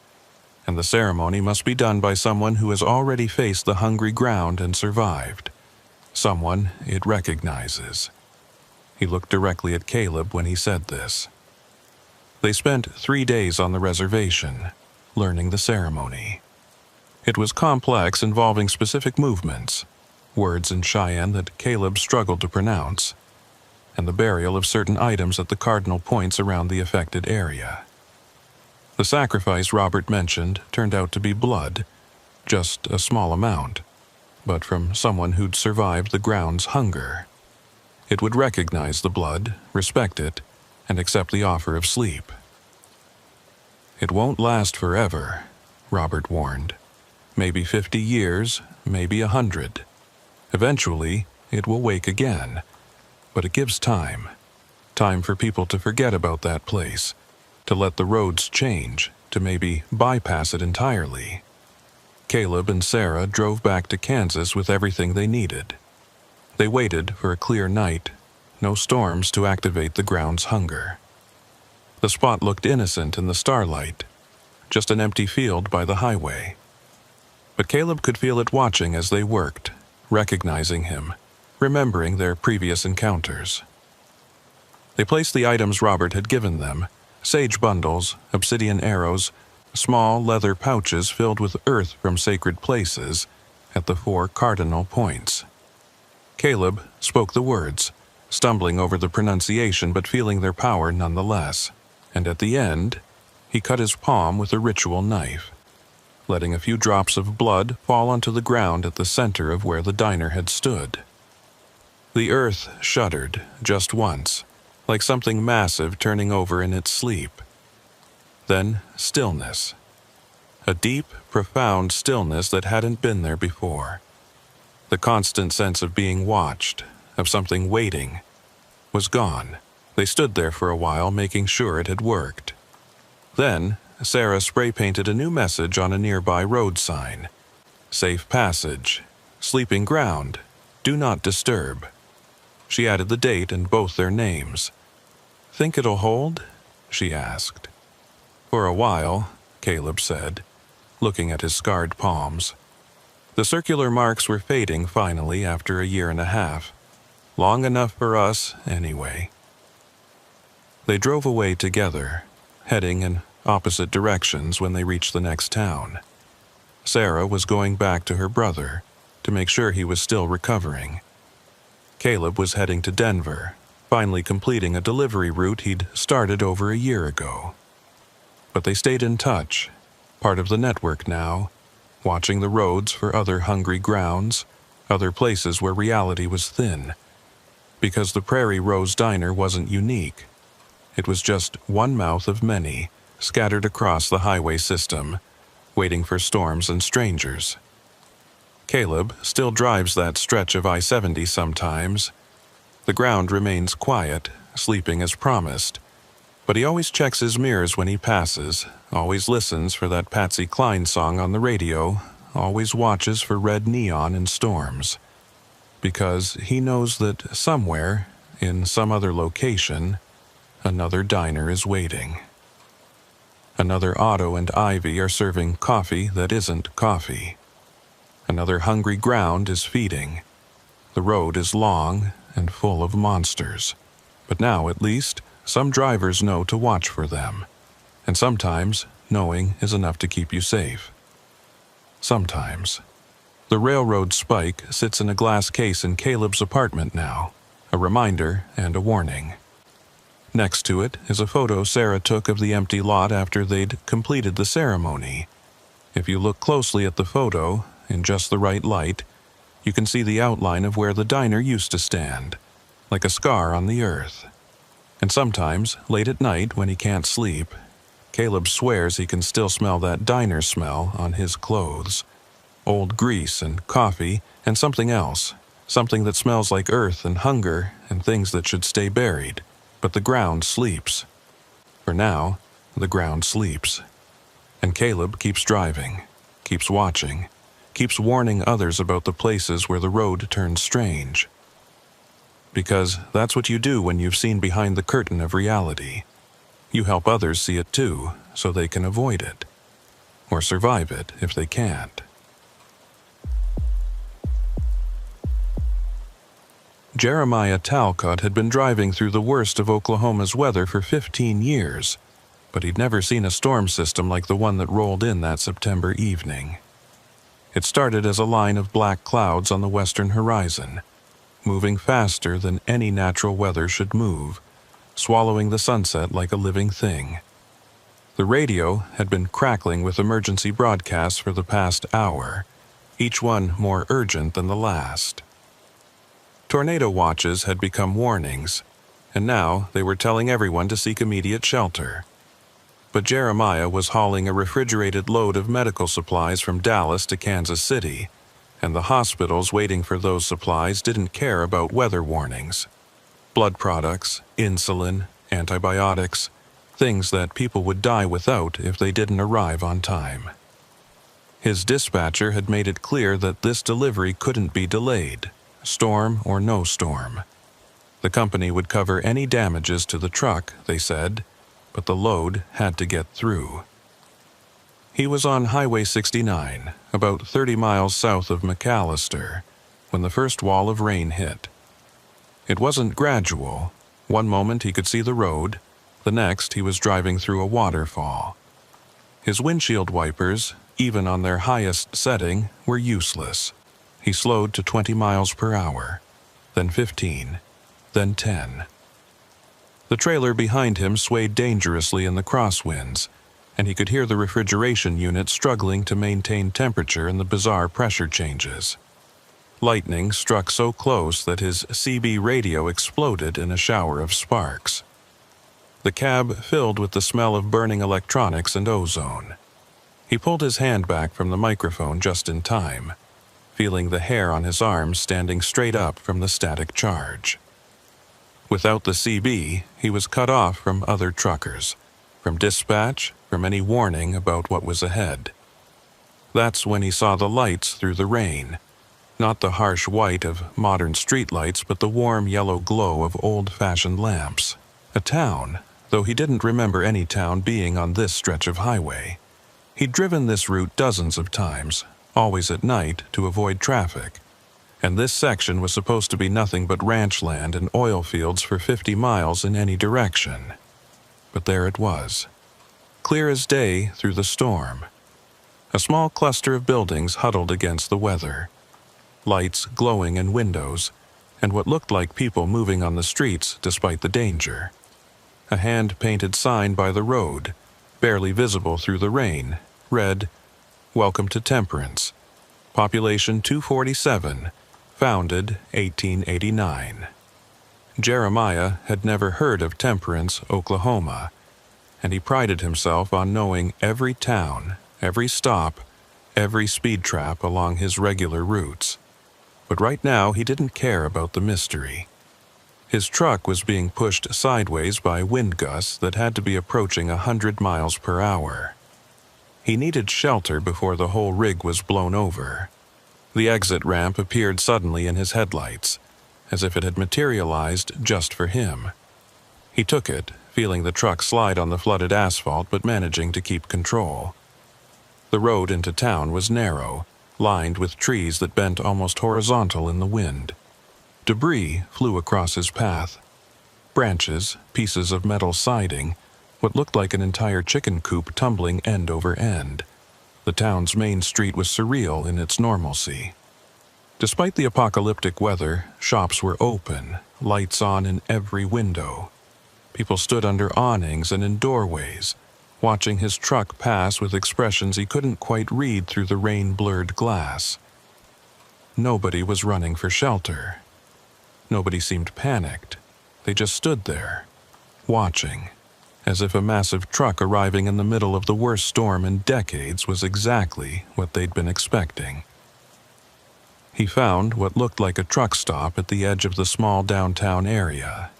And the ceremony must be done by someone who has already faced the hungry ground and survived, someone it recognizes. He looked directly at Caleb when he said this. They spent 3 days on the reservation, learning the ceremony. It was complex, involving specific movements, words in Cheyenne that Caleb struggled to pronounce, and the burial of certain items at the cardinal points around the affected area. The sacrifice Robert mentioned turned out to be blood, just a small amount, but from someone who'd survived the ground's hunger. It would recognize the blood, respect it, and accept the offer of sleep. It won't last forever, Robert warned. Maybe 50 years, maybe 100. Eventually, it will wake again. But it gives time. Time for people to forget about that place, to let the roads change, to maybe bypass it entirely. Caleb and Sarah drove back to Kansas with everything they needed. They waited for a clear night, no storms to activate the ground's hunger. The spot looked innocent in the starlight, just an empty field by the highway. But Caleb could feel it watching as they worked, recognizing him, remembering their previous encounters. They placed the items Robert had given them, sage bundles, obsidian arrows, small leather pouches filled with earth from sacred places, at the 4 cardinal points. Caleb spoke the words, stumbling over the pronunciation but feeling their power nonetheless, and at the end, he cut his palm with a ritual knife, letting a few drops of blood fall onto the ground at the center of where the diner had stood. The earth shuddered just once, like something massive turning over in its sleep. Then stillness. A deep, profound stillness that hadn't been there before. The constant sense of being watched, of something waiting, was gone. They stood there for a while, making sure it had worked. Then, Sarah spray-painted a new message on a nearby road sign. Safe passage. Sleeping ground. Do not disturb. She added the date and both their names. Think it'll hold? She asked. For a while, Caleb said, looking at his scarred palms. The circular marks were fading finally after a 1.5 years. Long enough for us, anyway. They drove away together, heading in opposite directions when they reached the next town. Sarah was going back to her brother to make sure he was still recovering. Caleb was heading to Denver, finally completing a delivery route he'd started over a year ago. But they stayed in touch, part of the network now, watching the roads for other hungry grounds, other places where reality was thin. Because the Prairie Rose Diner wasn't unique. It was just one mouth of many, scattered across the highway system, waiting for storms and strangers. Caleb still drives that stretch of I-70 sometimes. The ground remains quiet, sleeping as promised. But he always checks his mirrors when he passes, always listens for that Patsy Cline song on the radio, always watches for red neon in storms. Because he knows that somewhere, in some other location, another diner is waiting. Another Otto and Ivy are serving coffee that isn't coffee. Another hungry ground is feeding. The road is long and full of monsters. But now, at least, some drivers know to watch for them. And sometimes, knowing is enough to keep you safe. Sometimes. The railroad spike sits in a glass case in Caleb's apartment now, a reminder and a warning. Next to it is a photo Sarah took of the empty lot after they'd completed the ceremony. If you look closely at the photo, in just the right light, you can see the outline of where the diner used to stand, like a scar on the earth. And sometimes, late at night when he can't sleep, Caleb swears he can still smell that diner smell on his clothes. Old grease and coffee and something else, something that smells like earth and hunger and things that should stay buried. But the ground sleeps. For now, the ground sleeps. And Caleb keeps driving, keeps watching, keeps warning others about the places where the road turns strange. Because that's what you do when you've seen behind the curtain of reality. You help others see it too, so they can avoid it. Or survive it if they can't. Jeremiah Talcott had been driving through the worst of Oklahoma's weather for 15 years, but he'd never seen a storm system like the one that rolled in that September evening. It started as a line of black clouds on the western horizon, moving faster than any natural weather should move, swallowing the sunset like a living thing. The radio had been crackling with emergency broadcasts for the past hour, each one more urgent than the last. Tornado watches had become warnings, and now they were telling everyone to seek immediate shelter. But Jeremiah was hauling a refrigerated load of medical supplies from Dallas to Kansas City, and the hospitals waiting for those supplies didn't care about weather warnings. Blood products, insulin, antibiotics, things that people would die without if they didn't arrive on time. His dispatcher had made it clear that this delivery couldn't be delayed, storm or no storm. The company would cover any damages to the truck, they said, but the load had to get through. He was on Highway 69, about 30 miles south of McAllister, when the first wall of rain hit. It wasn't gradual. One moment he could see the road, the next he was driving through a waterfall. His windshield wipers, even on their highest setting, were useless. He slowed to 20 miles per hour, then 15, then 10. The trailer behind him swayed dangerously in the crosswinds, and he could hear the refrigeration unit struggling to maintain temperature in the bizarre pressure changes. Lightning struck so close that his CB radio exploded in a shower of sparks. The cab filled with the smell of burning electronics and ozone. He pulled his hand back from the microphone just in time, feeling the hair on his arms standing straight up from the static charge. Without the CB, he was cut off from other truckers, from dispatch, from any warning about what was ahead. That's when he saw the lights through the rain, not the harsh white of modern streetlights, but the warm yellow glow of old-fashioned lamps. A town, though he didn't remember any town being on this stretch of highway. He'd driven this route dozens of times, always at night to avoid traffic, and this section was supposed to be nothing but ranch land and oil fields for 50 miles in any direction. But there it was, clear as day through the storm. A small cluster of buildings huddled against the weather, lights glowing in windows, and what looked like people moving on the streets despite the danger. A hand-painted sign by the road, barely visible through the rain, read, "Welcome to Temperance. Population 247, founded 1889. Jeremiah had never heard of Temperance, Oklahoma, and he prided himself on knowing every town, every stop, every speed trap along his regular routes. But right now he didn't care about the mystery. His truck was being pushed sideways by wind gusts that had to be approaching 100 miles per hour. He needed shelter before the whole rig was blown over. The exit ramp appeared suddenly in his headlights, as if it had materialized just for him. He took it, feeling the truck slide on the flooded asphalt but managing to keep control. The road into town was narrow, lined with trees that bent almost horizontal in the wind. Debris flew across his path. Branches, pieces of metal siding, what looked like an entire chicken coop tumbling end over end. The town's main street was surreal in its normalcy. Despite the apocalyptic weather, shops were open, lights on in every window. People stood under awnings and in doorways, watching his truck pass with expressions he couldn't quite read through the rain-blurred glass. Nobody was running for shelter. Nobody seemed panicked. They just stood there, watching, as if a massive truck arriving in the middle of the worst storm in decades was exactly what they'd been expecting. He found what looked like a truck stop at the edge of the small downtown area.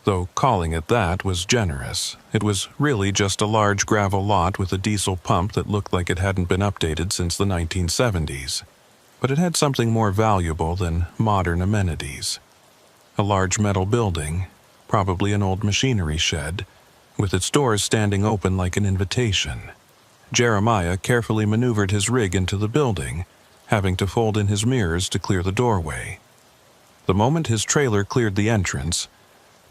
Though calling it that was generous. It was really just a large gravel lot with a diesel pump that looked like it hadn't been updated since the 1970s. But it had something more valuable than modern amenities. A large metal building, probably an old machinery shed, with its doors standing open like an invitation. Jeremiah carefully maneuvered his rig into the building, having to fold in his mirrors to clear the doorway. The moment his trailer cleared the entrance,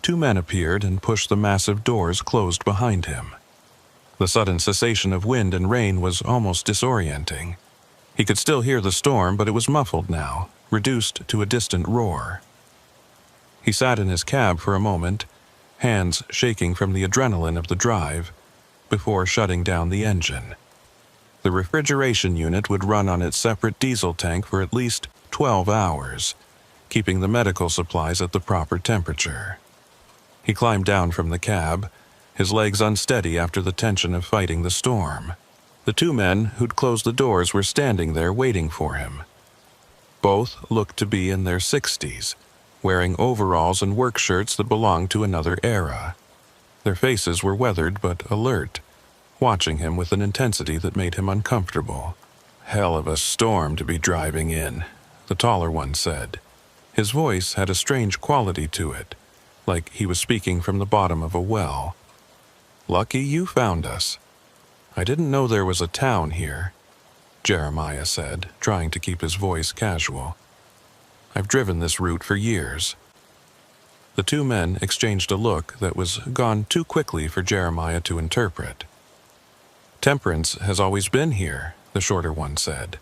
2 men appeared and pushed the massive doors closed behind him. The sudden cessation of wind and rain was almost disorienting. He could still hear the storm, but it was muffled now, reduced to a distant roar. He sat in his cab for a moment, hands shaking from the adrenaline of the drive, before shutting down the engine. The refrigeration unit would run on its separate diesel tank for at least 12 hours, keeping the medical supplies at the proper temperature. He climbed down from the cab, his legs unsteady after the tension of fighting the storm. The 2 men who'd closed the doors were standing there waiting for him. Both looked to be in their 60s, wearing overalls and work shirts that belonged to another era. Their faces were weathered but alert, watching him with an intensity that made him uncomfortable. "Hell of a storm to be driving in," the taller one said. His voice had a strange quality to it, like he was speaking from the bottom of a well. "Lucky you found us." "I didn't know there was a town here," Jeremiah said, trying to keep his voice casual. "I've driven this route for years." The 2 men exchanged a look that was gone too quickly for Jeremiah to interpret. "Temperance has always been here," the shorter one said.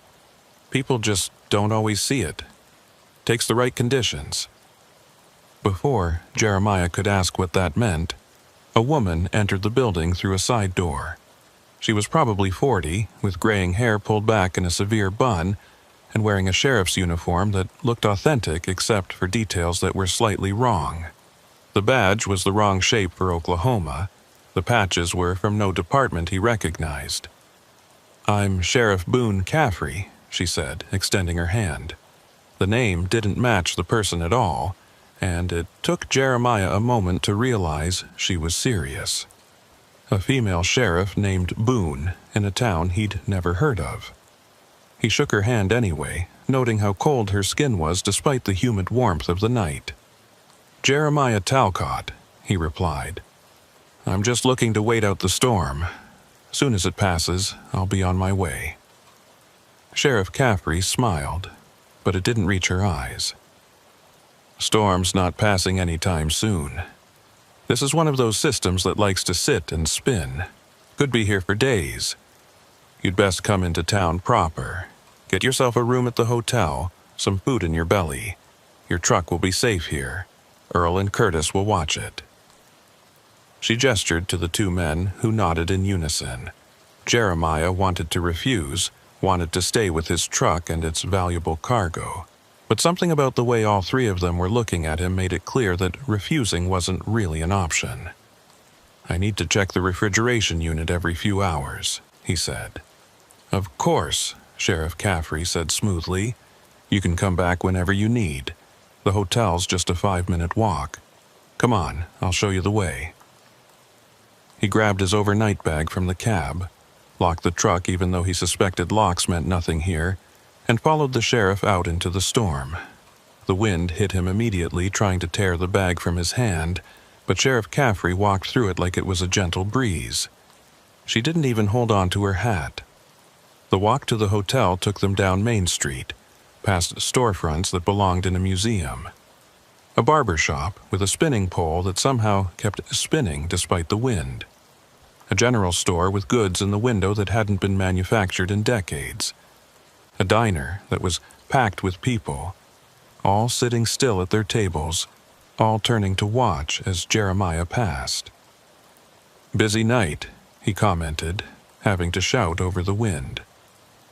"People just don't always see it. Takes the right conditions." Before Jeremiah could ask what that meant, a woman entered the building through a side door. She was probably 40, with graying hair pulled back in a severe bun, and wearing a sheriff's uniform that looked authentic except for details that were slightly wrong. The badge was the wrong shape for Oklahoma. The patches were from no department he recognized. "I'm Sheriff Boone Caffrey," she said, extending her hand. The name didn't match the person at all, and it took Jeremiah a moment to realize she was serious. A female sheriff named Boone in a town he'd never heard of. He shook her hand anyway, noting how cold her skin was despite the humid warmth of the night. "Jeremiah Talcott," he replied. "I'm just looking to wait out the storm. Soon as it passes, I'll be on my way." Sheriff Caffrey smiled, but it didn't reach her eyes. "Storm's not passing anytime soon. This is one of those systems that likes to sit and spin. Could be here for days. You'd best come into town proper. Get yourself a room at the hotel, some food in your belly. Your truck will be safe here. Earl and Curtis will watch it." She gestured to the 2 men, who nodded in unison. Jeremiah wanted to refuse, wanted to stay with his truck and its valuable cargo. But something about the way all 3 of them were looking at him made it clear that refusing wasn't really an option. "I need to check the refrigeration unit every few hours," he said. "Of course," Sheriff Caffrey said smoothly. "You can come back whenever you need. The hotel's just a 5-minute walk. Come on, I'll show you the way." He grabbed his overnight bag from the cab, locked the truck even though he suspected locks meant nothing here, and followed the sheriff out into the storm. The wind hit him immediately, trying to tear the bag from his hand, but Sheriff Caffrey walked through it like it was a gentle breeze. She didn't even hold on to her hat. The walk to the hotel took them down Main Street, past storefronts that belonged in a museum. A barber shop with a spinning pole that somehow kept spinning despite the wind. A general store with goods in the window that hadn't been manufactured in decades. A diner that was packed with people, all sitting still at their tables, all turning to watch as Jeremiah passed. "Busy night," he commented, having to shout over the wind.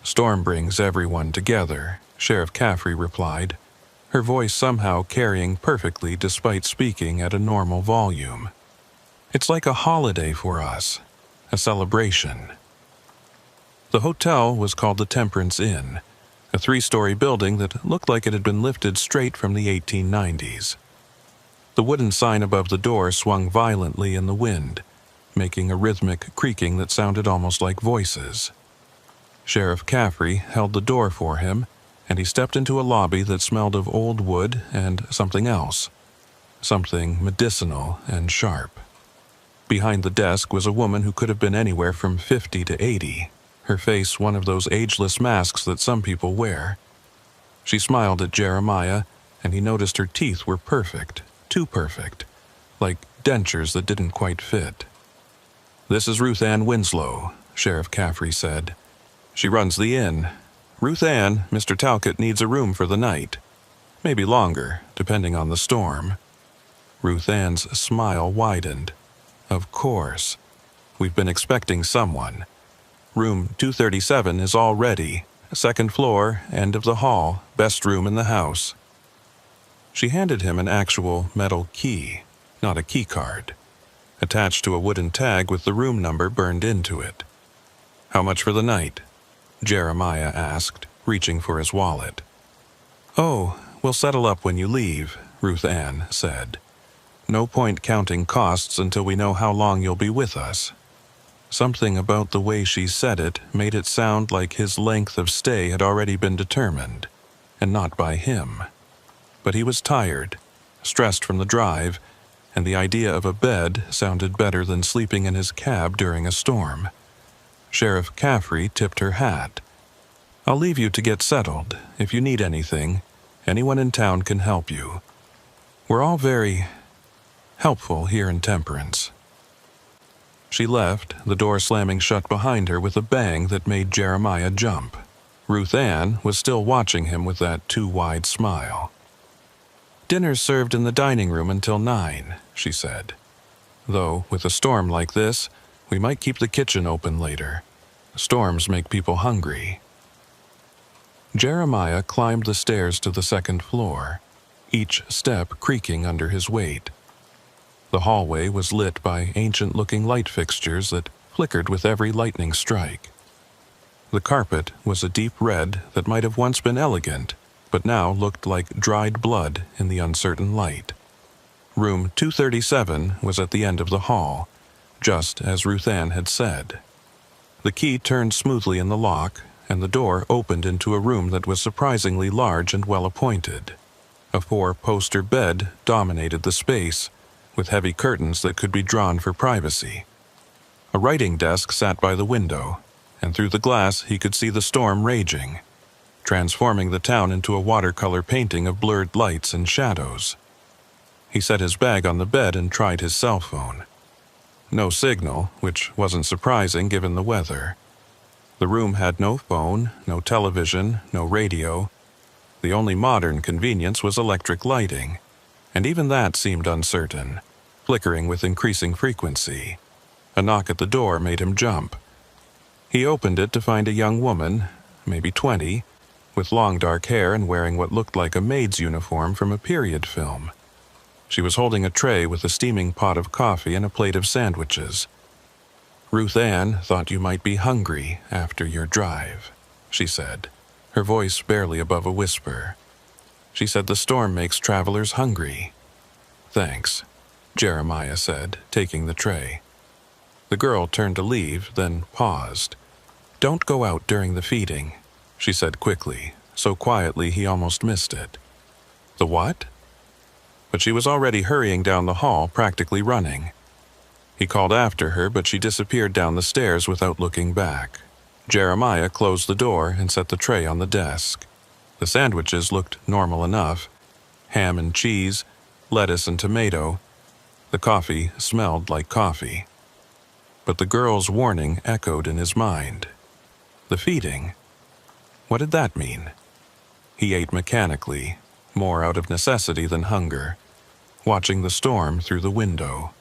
"Storm brings everyone together," Sheriff Caffrey replied, her voice somehow carrying perfectly despite speaking at a normal volume. "It's like a holiday for us, a celebration." The hotel was called the Temperance Inn, a 3-story building that looked like it had been lifted straight from the 1890s. The wooden sign above the door swung violently in the wind, making a rhythmic creaking that sounded almost like voices. Sheriff Caffrey held the door for him, and he stepped into a lobby that smelled of old wood and something else. Something medicinal and sharp. Behind the desk was a woman who could have been anywhere from 50 to 80, her face one of those ageless masks that some people wear. She smiled at Jeremiah, and he noticed her teeth were perfect, too perfect, like dentures that didn't quite fit. "This is Ruth Ann Winslow," Sheriff Caffrey said. "She runs the inn. Ruth Ann, Mr. Talcott needs a room for the night. Maybe longer, depending on the storm." Ruth Ann's smile widened. "Of course. We've been expecting someone. Room 237 is all ready. Second floor, end of the hall, best room in the house." She handed him an actual metal key, not a key card, attached to a wooden tag with the room number burned into it. "How much for the night?" Jeremiah asked, reaching for his wallet. "Oh, we'll settle up when you leave," Ruth Ann said. "No point counting costs until we know how long you'll be with us." Something about the way she said it made it sound like his length of stay had already been determined, and not by him. But he was tired, stressed from the drive, and the idea of a bed sounded better than sleeping in his cab during a storm. Sheriff Caffrey tipped her hat. "I'll leave you to get settled. If you need anything, anyone in town can help you. We're all very helpful here in Temperance." She left, the door slamming shut behind her with a bang that made Jeremiah jump. Ruth Ann was still watching him with that too-wide smile. "Dinner's served in the dining room until 9, she said. "Though, with a storm like this, we might keep the kitchen open later. Storms make people hungry." Jeremiah climbed the stairs to the second floor, each step creaking under his weight. The hallway was lit by ancient-looking light fixtures that flickered with every lightning strike. The carpet was a deep red that might have once been elegant, but now looked like dried blood in the uncertain light. Room 237 was at the end of the hall, just as Ruth Ann had said. The key turned smoothly in the lock, and the door opened into a room that was surprisingly large and well-appointed. A 4-poster bed dominated the space, with heavy curtains that could be drawn for privacy. A writing desk sat by the window, and through the glass he could see the storm raging, transforming the town into a watercolor painting of blurred lights and shadows. He set his bag on the bed and tried his cell phone. No signal, which wasn't surprising given the weather. The room had no phone, no television, no radio. The only modern convenience was electric lighting, and even that seemed uncertain, flickering with increasing frequency. A knock at the door made him jump. He opened it to find a young woman, maybe 20, with long dark hair and wearing what looked like a maid's uniform from a period film. She was holding a tray with a steaming pot of coffee and a plate of sandwiches. "Ruth Ann thought you might be hungry after your drive," she said, her voice barely above a whisper. "She said the storm makes travelers hungry." "Thanks," Jeremiah said, taking the tray. The girl turned to leave, then paused. "Don't go out during the feeding," she said quickly, so quietly he almost missed it. "The what?" But she was already hurrying down the hall, practically running. He called after her, but she disappeared down the stairs without looking back. Jeremiah closed the door and set the tray on the desk. The sandwiches looked normal enough. Ham and cheese, lettuce and tomato. The coffee smelled like coffee. But the girl's warning echoed in his mind. The feeding? What did that mean? He ate mechanically, more out of necessity than hunger, watching the storm through the window.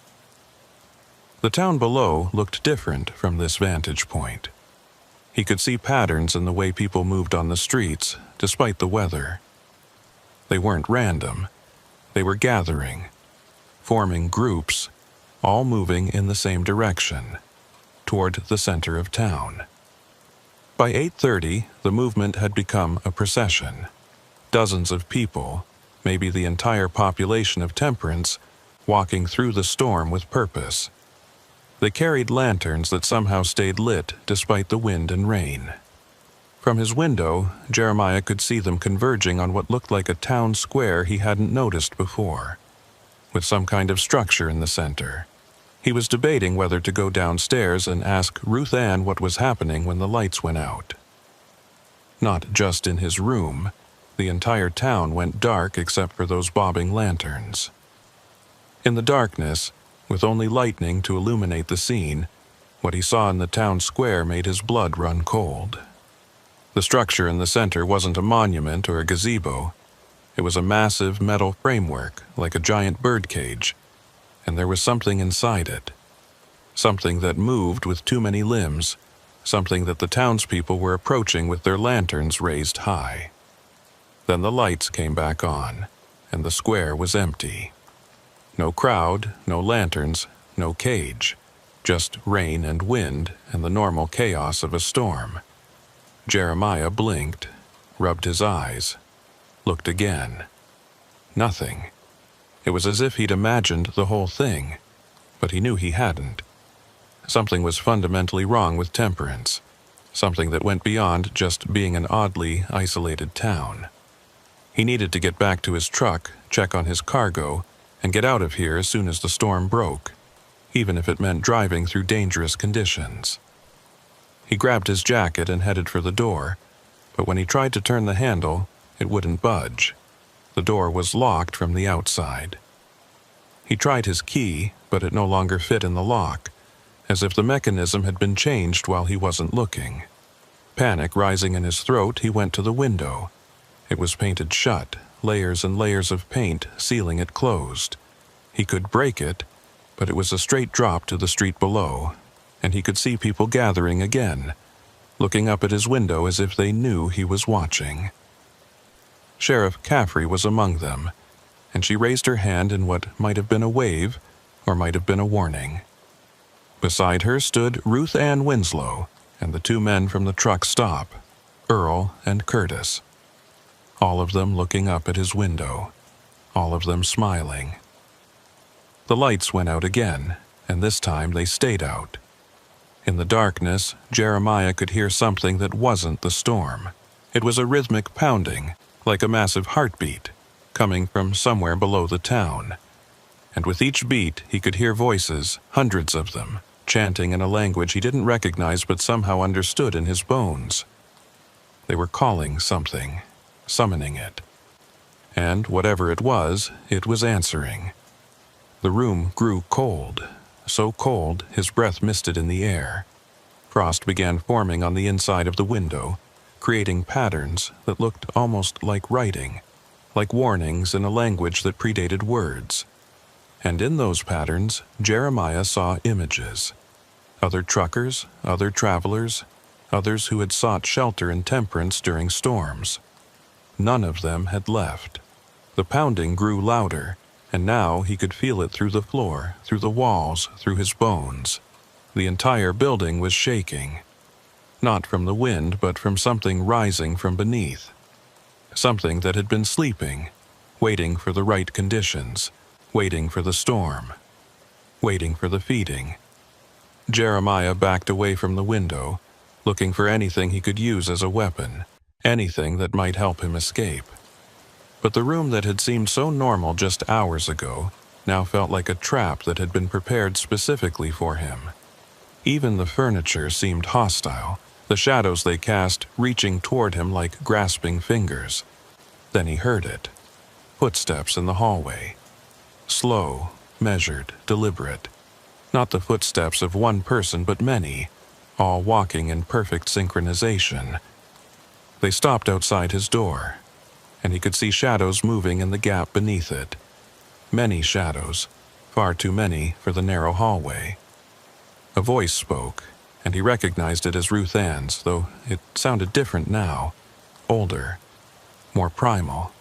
The town below looked different from this vantage point. He could see patterns in the way people moved on the streets, despite the weather. They weren't random. They were gathering, forming groups, all moving in the same direction, toward the center of town. By 8:30, the movement had become a procession. Dozens of people, maybe the entire population of Temperance, walking through the storm with purpose. They carried lanterns that somehow stayed lit despite the wind and rain. From his window, Jeremiah could see them converging on what looked like a town square he hadn't noticed before, with some kind of structure in the center. He was debating whether to go downstairs and ask Ruth Ann what was happening when the lights went out. Not just in his room, the entire town went dark except for those bobbing lanterns. In the darkness, with only lightning to illuminate the scene, what he saw in the town square made his blood run cold. The structure in the center wasn't a monument or a gazebo. It was a massive metal framework, like a giant birdcage, and there was something inside it. Something that moved with too many limbs, something that the townspeople were approaching with their lanterns raised high. Then the lights came back on, and the square was empty. No crowd, no lanterns, no cage, just rain and wind and the normal chaos of a storm. Jeremiah blinked, rubbed his eyes, looked again. Nothing. It was as if he'd imagined the whole thing, but he knew he hadn't. Something was fundamentally wrong with Temperance, something that went beyond just being an oddly isolated town. He needed to get back to his truck, check on his cargo, and get out of here as soon as the storm broke, even if it meant driving through dangerous conditions. He grabbed his jacket and headed for the door, but when he tried to turn the handle, it wouldn't budge. The door was locked from the outside. He tried his key, but it no longer fit in the lock, as if the mechanism had been changed while he wasn't looking. Panic rising in his throat, he went to the window. It was painted shut, layers and layers of paint sealing it closed. He could break it, but it was a straight drop to the street below, and he could see people gathering again, looking up at his window as if they knew he was watching. Sheriff Caffrey was among them, and she raised her hand in what might have been a wave or might have been a warning. Beside her stood Ruth Ann Winslow and the two men from the truck stop, Earl and Curtis. All of them looking up at his window, all of them smiling. The lights went out again, and this time they stayed out. In the darkness, Jeremiah could hear something that wasn't the storm. It was a rhythmic pounding, like a massive heartbeat, coming from somewhere below the town. And with each beat, he could hear voices, hundreds of them, chanting in a language he didn't recognize but somehow understood in his bones. They were calling something, summoning it. And whatever it was answering. The room grew cold, so cold his breath misted in the air. Frost began forming on the inside of the window, creating patterns that looked almost like writing, like warnings in a language that predated words. And in those patterns, Jeremiah saw images. Other truckers, other travelers, others who had sought shelter in Temperance during storms. None of them had left. The pounding grew louder, and now he could feel it through the floor, through the walls, through his bones. The entire building was shaking. Not from the wind, but from something rising from beneath. Something that had been sleeping, waiting for the right conditions, waiting for the storm, waiting for the feeding. Jeremiah backed away from the window, looking for anything he could use as a weapon, anything that might help him escape. But the room that had seemed so normal just hours ago now felt like a trap that had been prepared specifically for him. Even the furniture seemed hostile, the shadows they cast reaching toward him like grasping fingers. Then he heard it. Footsteps in the hallway. Slow, measured, deliberate. Not the footsteps of one person but many, all walking in perfect synchronization. They stopped outside his door, and he could see shadows moving in the gap beneath it. Many shadows, far too many for the narrow hallway. A voice spoke, and he recognized it as Ruth Ann's, though it sounded different now, older, more primal.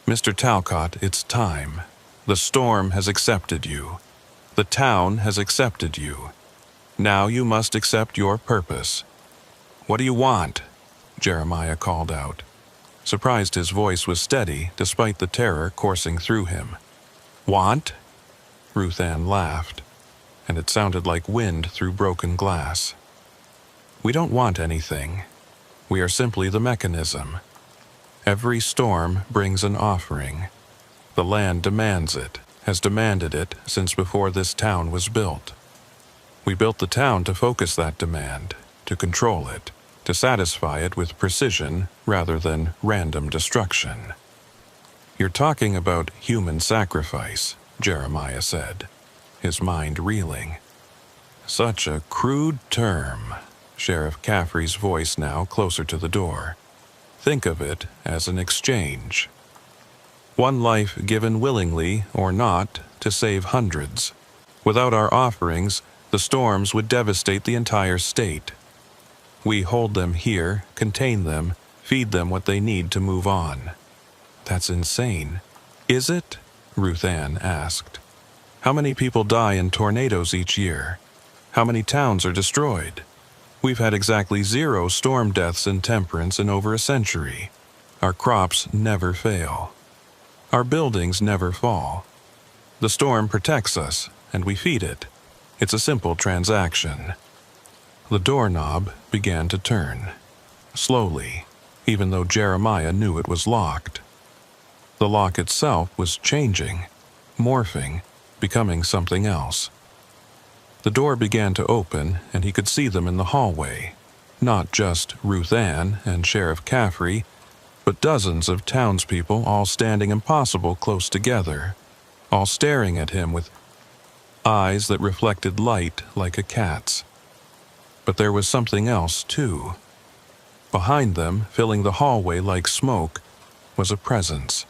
"Mr. Talcott, it's time. The storm has accepted you. The town has accepted you. Now you must accept your purpose." "What do you want?" Jeremiah called out. Surprised his voice was steady despite the terror coursing through him. "Want?" Ruth Ann laughed, and it sounded like wind through broken glass. "We don't want anything. We are simply the mechanism. Every storm brings an offering. The land demands it, has demanded it since before this town was built. We built the town to focus that demand, to control it, to satisfy it with precision rather than random destruction." "You're talking about human sacrifice," Jeremiah said, his mind reeling. "Such a crude term," Sheriff Caffrey's voice now closer to the door. "Think of it as an exchange. One life given willingly or not to save hundreds. Without our offerings, the storms would devastate the entire state. We hold them here, contain them, feed them what they need to move on." "That's insane." "Is it?" Ruth Ann asked. "How many people die in tornadoes each year? How many towns are destroyed? We've had exactly 0 storm deaths in Temperance in over a century. Our crops never fail. Our buildings never fall. The storm protects us, and we feed it. It's a simple transaction." The doorknob began to turn, slowly, even though Jeremiah knew it was locked. The lock itself was changing, morphing, becoming something else. The door began to open, and he could see them in the hallway. Not just Ruth Ann and Sheriff Caffrey, but dozens of townspeople all standing impossible close together, all staring at him with eyes that reflected light like a cat's. But there was something else, too. Behind them, filling the hallway like smoke, was a presence.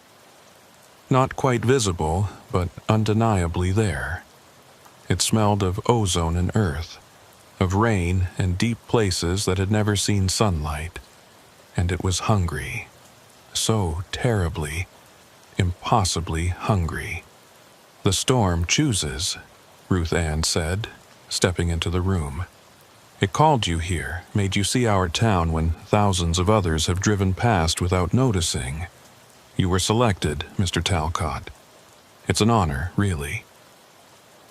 Not quite visible, but undeniably there. It smelled of ozone and earth, of rain and deep places that had never seen sunlight. And it was hungry. So terribly, impossibly hungry. "The storm chooses," Ruth Ann said, stepping into the room. "It called you here, made you see our town when thousands of others have driven past without noticing. You were selected, Mr. Talcott. It's an honor, really."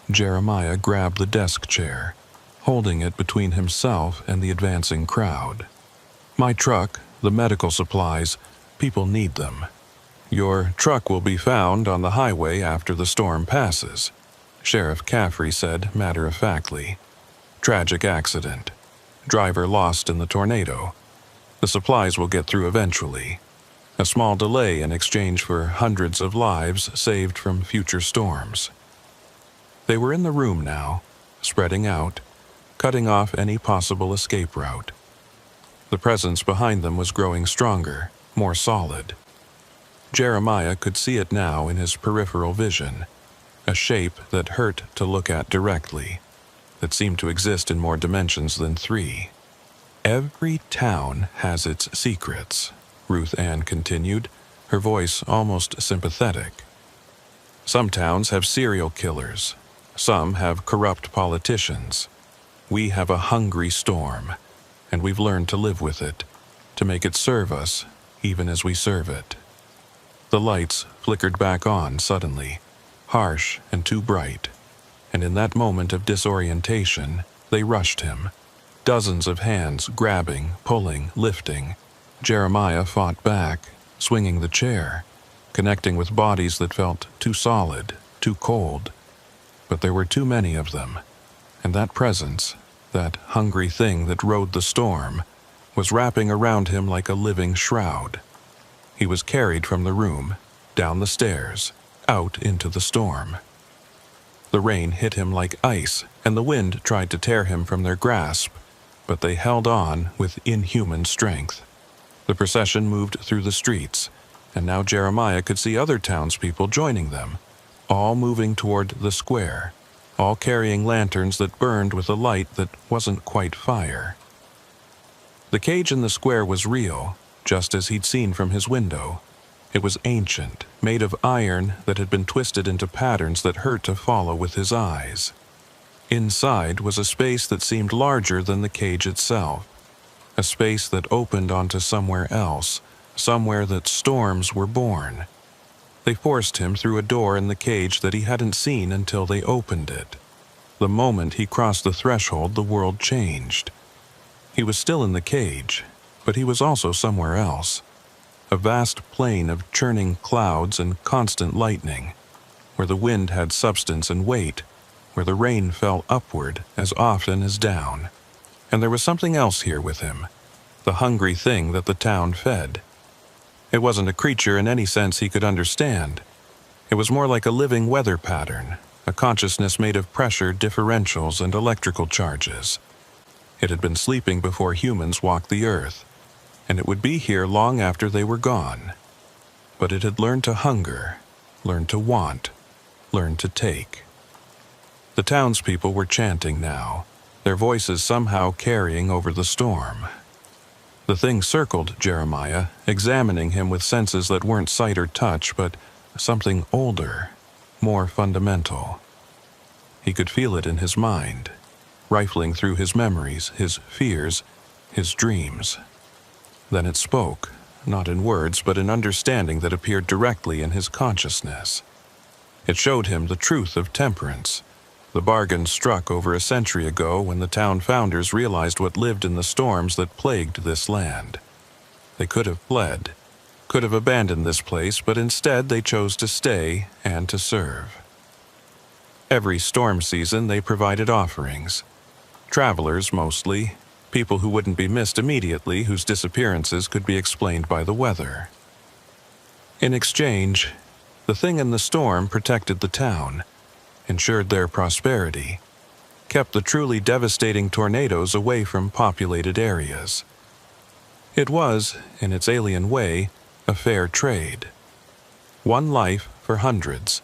Jeremiah grabbed the desk chair, holding it between himself and the advancing crowd. "My truck, the medical supplies, people need them. Your truck will be found on the highway after the storm passes," Sheriff Caffrey said matter-of-factly. "Tragic accident. Driver lost in the tornado. The supplies will get through eventually. A small delay in exchange for hundreds of lives saved from future storms." They were in the room now, spreading out, cutting off any possible escape route. The presence behind them was growing stronger, more solid. Jeremiah could see it now in his peripheral vision, a shape that hurt to look at directly, that seemed to exist in more dimensions than 3. "Every town has its secrets," Ruth Ann continued, her voice almost sympathetic. "Some towns have serial killers. Some have corrupt politicians. We have a hungry storm, and we've learned to live with it, to make it serve us, even as we serve it." The lights flickered back on suddenly, harsh and too bright, and in that moment of disorientation, they rushed him. Dozens of hands grabbing, pulling, lifting. Jeremiah fought back, swinging the chair, connecting with bodies that felt too solid, too cold. But there were too many of them, and that presence, that hungry thing that rode the storm, was wrapping around him like a living shroud. He was carried from the room, down the stairs, out into the storm. The rain hit him like ice, and the wind tried to tear him from their grasp, but they held on with inhuman strength. The procession moved through the streets, and now Jeremiah could see other townspeople joining them, all moving toward the square, all carrying lanterns that burned with a light that wasn't quite fire. The cage in the square was real, just as he'd seen from his window. It was ancient, made of iron that had been twisted into patterns that hurt to follow with his eyes. Inside was a space that seemed larger than the cage itself, a space that opened onto somewhere else, somewhere that storms were born. They forced him through a door in the cage that he hadn't seen until they opened it. The moment he crossed the threshold, the world changed. He was still in the cage, but he was also somewhere else. A vast plain of churning clouds and constant lightning, where the wind had substance and weight, where the rain fell upward as often as down. And there was something else here with him, the hungry thing that the town fed. It wasn't a creature in any sense he could understand. It was more like a living weather pattern, a consciousness made of pressure differentials and electrical charges. It had been sleeping before humans walked the earth, and it would be here long after they were gone. But it had learned to hunger, learned to want, learned to take. The townspeople were chanting now, their voices somehow carrying over the storm. The thing circled Jeremiah, examining him with senses that weren't sight or touch, but something older, more fundamental. He could feel it in his mind, rifling through his memories, his fears, his dreams. Then it spoke, not in words, but in understanding that appeared directly in his consciousness. It showed him the truth of temperance, the bargain struck over a century ago when the town founders realized what lived in the storms that plagued this land. They could have fled, could have abandoned this place, but instead they chose to stay and to serve. Every storm season they provided offerings. Travelers mostly, people who wouldn't be missed immediately, whose disappearances could be explained by the weather. In exchange, the thing in the storm protected the town, ensured their prosperity, kept the truly devastating tornadoes away from populated areas. It was, in its alien way, a fair trade. One life for hundreds,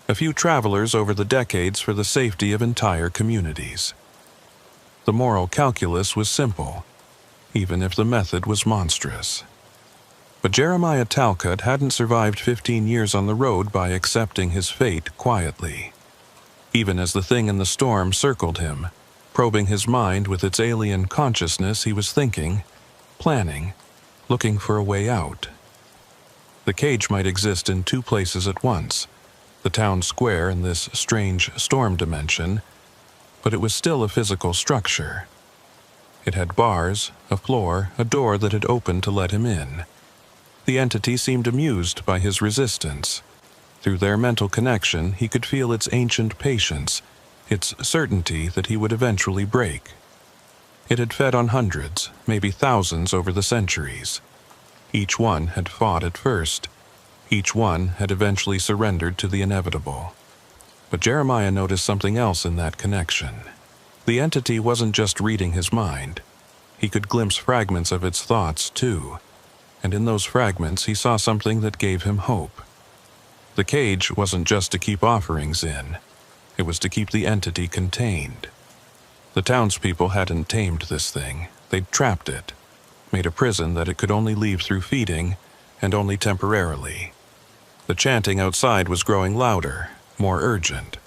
a few travelers over the decades for the safety of entire communities. The moral calculus was simple, even if the method was monstrous. But Jeremiah Talcott hadn't survived 15 years on the road by accepting his fate quietly. Even as the thing in the storm circled him, probing his mind with its alien consciousness, he was thinking, planning, looking for a way out. The cage might exist in two places at once, the town square and this strange storm dimension, but it was still a physical structure. It had bars, a floor, a door that had opened to let him in. The entity seemed amused by his resistance. Through their mental connection, he could feel its ancient patience, its certainty that he would eventually break. It had fed on hundreds, maybe thousands over the centuries. Each one had fought at first. Each one had eventually surrendered to the inevitable. But Jeremiah noticed something else in that connection. The entity wasn't just reading his mind. He could glimpse fragments of its thoughts, too. And in those fragments, he saw something that gave him hope. The cage wasn't just to keep offerings in. It was to keep the entity contained. The townspeople hadn't tamed this thing. They'd trapped it, made a prison that it could only leave through feeding, and only temporarily. The chanting outside was growing louder, more urgent.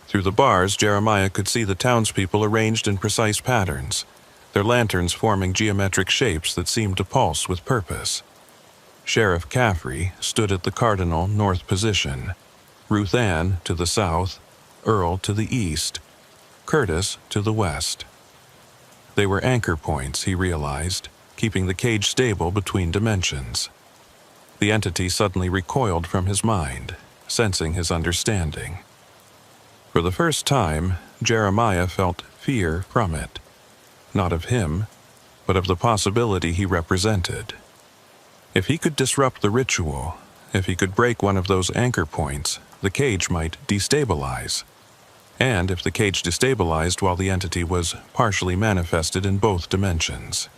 Through the bars, Jeremiah could see the townspeople arranged in precise patterns, their lanterns forming geometric shapes that seemed to pulse with purpose. Sheriff Caffrey stood at the cardinal north position, Ruth Ann to the south, Earl to the east, Curtis to the west. They were anchor points, he realized, keeping the cage stable between dimensions. The entity suddenly recoiled from his mind, sensing his understanding. For the first time, Jeremiah felt fear from it, not of him, but of the possibility he represented. If he could disrupt the ritual, if he could break one of those anchor points, the cage might destabilize. And if the cage destabilized while the entity was partially manifested in both dimensions.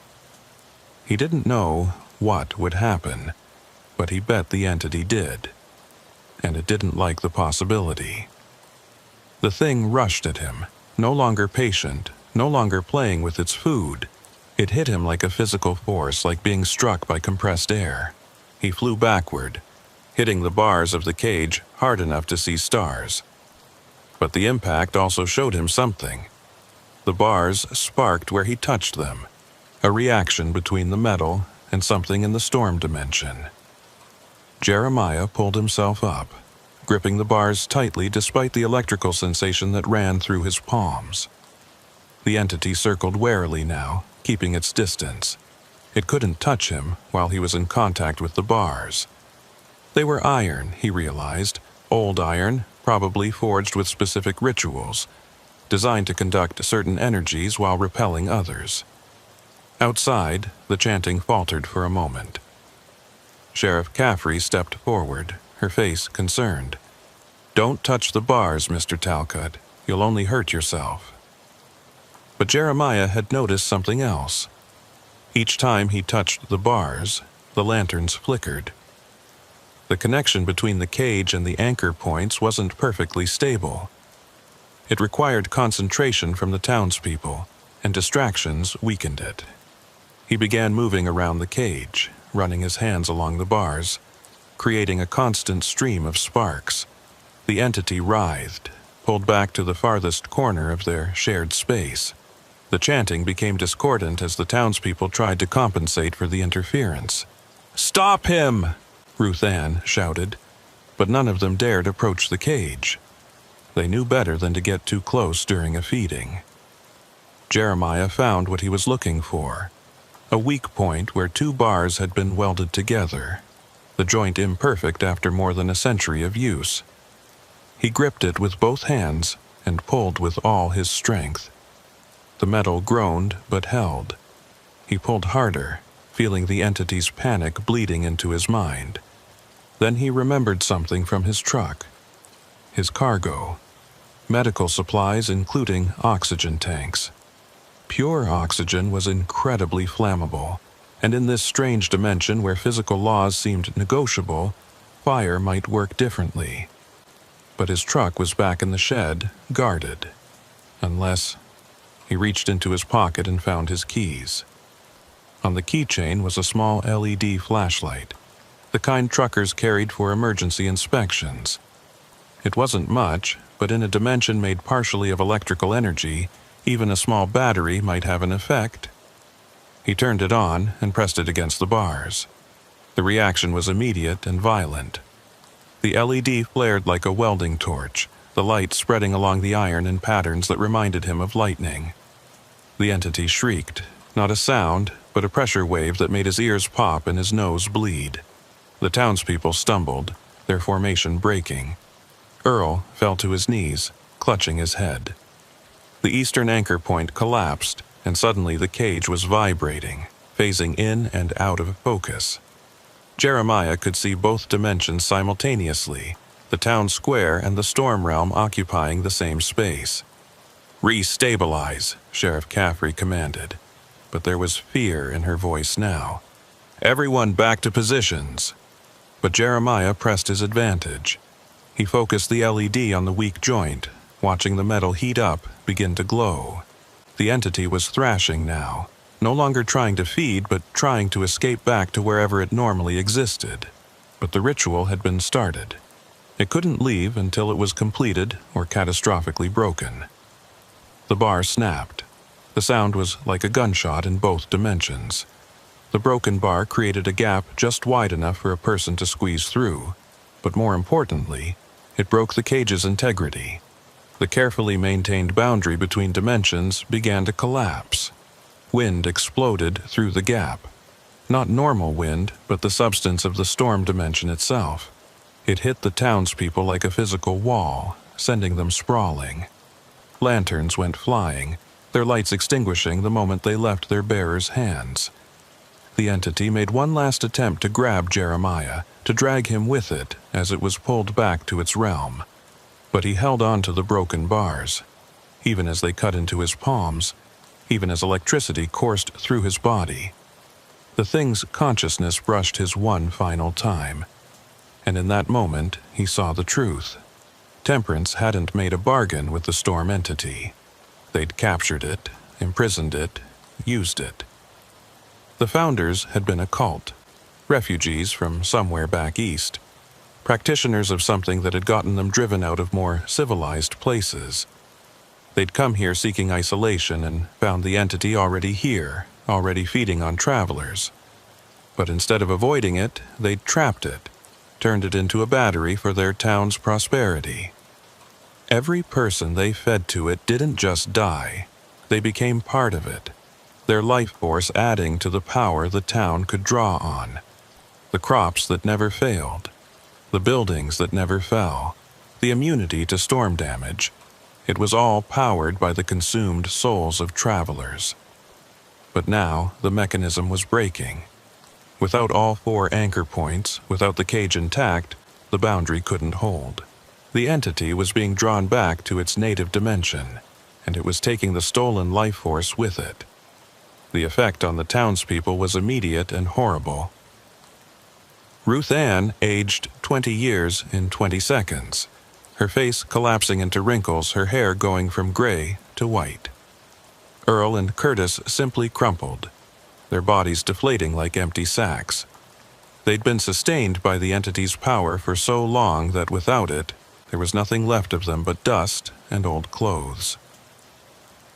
He didn't know what would happen, but he bet the entity did. And it didn't like the possibility. The thing rushed at him, no longer patient, no longer playing with its food. It hit him like a physical force, like being struck by compressed air. He flew backward, hitting the bars of the cage hard enough to see stars. But the impact also showed him something. The bars sparked where he touched them, a reaction between the metal and something in the storm dimension. Jeremiah pulled himself up, gripping the bars tightly despite the electrical sensation that ran through his palms. The entity circled warily now, keeping its distance. It couldn't touch him while he was in contact with the bars. They were iron, he realized, old iron, probably forged with specific rituals, designed to conduct certain energies while repelling others. Outside, the chanting faltered for a moment. Sheriff Caffrey stepped forward, her face concerned. "Don't touch the bars, Mr. Talcott. You'll only hurt yourself." But Jeremiah had noticed something else. Each time he touched the bars, the lanterns flickered. The connection between the cage and the anchor points wasn't perfectly stable. It required concentration from the townspeople, and distractions weakened it. He began moving around the cage, running his hands along the bars, creating a constant stream of sparks. The entity writhed, pulled back to the farthest corner of their shared space. The chanting became discordant as the townspeople tried to compensate for the interference. "Stop him!" Ruth Ann shouted, but none of them dared approach the cage. They knew better than to get too close during a feeding. Jeremiah found what he was looking for, a weak point where two bars had been welded together, the joint imperfect after more than a century of use. He gripped it with both hands and pulled with all his strength. The metal groaned but held. He pulled harder, feeling the entity's panic bleeding into his mind. Then he remembered something from his truck. His cargo. Medical supplies including oxygen tanks. Pure oxygen was incredibly flammable, and in this strange dimension where physical laws seemed negotiable, fire might work differently. But his truck was back in the shed, guarded. Unless... He reached into his pocket and found his keys. On the keychain was a small LED flashlight, the kind truckers carried for emergency inspections. It wasn't much, but in a dimension made partially of electrical energy, even a small battery might have an effect. He turned it on and pressed it against the bars. The reaction was immediate and violent. The LED flared like a welding torch, the light spreading along the iron in patterns that reminded him of lightning. The entity shrieked, not a sound, but a pressure wave that made his ears pop and his nose bleed. The townspeople stumbled, their formation breaking. Earl fell to his knees, clutching his head. The eastern anchor point collapsed, and suddenly the cage was vibrating, phasing in and out of focus. Jeremiah could see both dimensions simultaneously, the town square and the storm realm occupying the same space. "Restabilize," Sheriff Caffrey commanded, but there was fear in her voice now. "Everyone back to positions." But Jeremiah pressed his advantage. He focused the LED on the weak joint, watching the metal heat up, begin to glow. The entity was thrashing now, no longer trying to feed but trying to escape back to wherever it normally existed. But the ritual had been started. It couldn't leave until it was completed or catastrophically broken. The bar snapped. The sound was like a gunshot in both dimensions. The broken bar created a gap just wide enough for a person to squeeze through, but more importantly, it broke the cage's integrity. The carefully maintained boundary between dimensions began to collapse. Wind exploded through the gap. Not normal wind, but the substance of the storm dimension itself. It hit the townspeople like a physical wall, sending them sprawling. Lanterns went flying, their lights extinguishing the moment they left their bearers' hands. The entity made one last attempt to grab Jeremiah, to drag him with it as it was pulled back to its realm. But he held on to the broken bars, even as they cut into his palms, even as electricity coursed through his body. The thing's consciousness brushed his one final time, and in that moment he saw the truth. Temperance hadn't made a bargain with the storm entity. They'd captured it, imprisoned it, used it. The founders had been a cult, refugees from somewhere back east, practitioners of something that had gotten them driven out of more civilized places. They'd come here seeking isolation and found the entity already here, already feeding on travelers. But instead of avoiding it, they trapped it, turned it into a battery for their town's prosperity. Every person they fed to it didn't just die. They became part of it, their life force adding to the power the town could draw on. The crops that never failed, the buildings that never fell, the immunity to storm damage. It was all powered by the consumed souls of travelers. But now the mechanism was breaking. Without all 4 anchor points, without the cage intact, the boundary couldn't hold. The entity was being drawn back to its native dimension, and it was taking the stolen life force with it. The effect on the townspeople was immediate and horrible. Ruth Ann aged 20 years in 20 seconds, her face collapsing into wrinkles, her hair going from gray to white. Earl and Curtis simply crumpled, their bodies deflating like empty sacks. They'd been sustained by the entity's power for so long that without it, there was nothing left of them but dust and old clothes.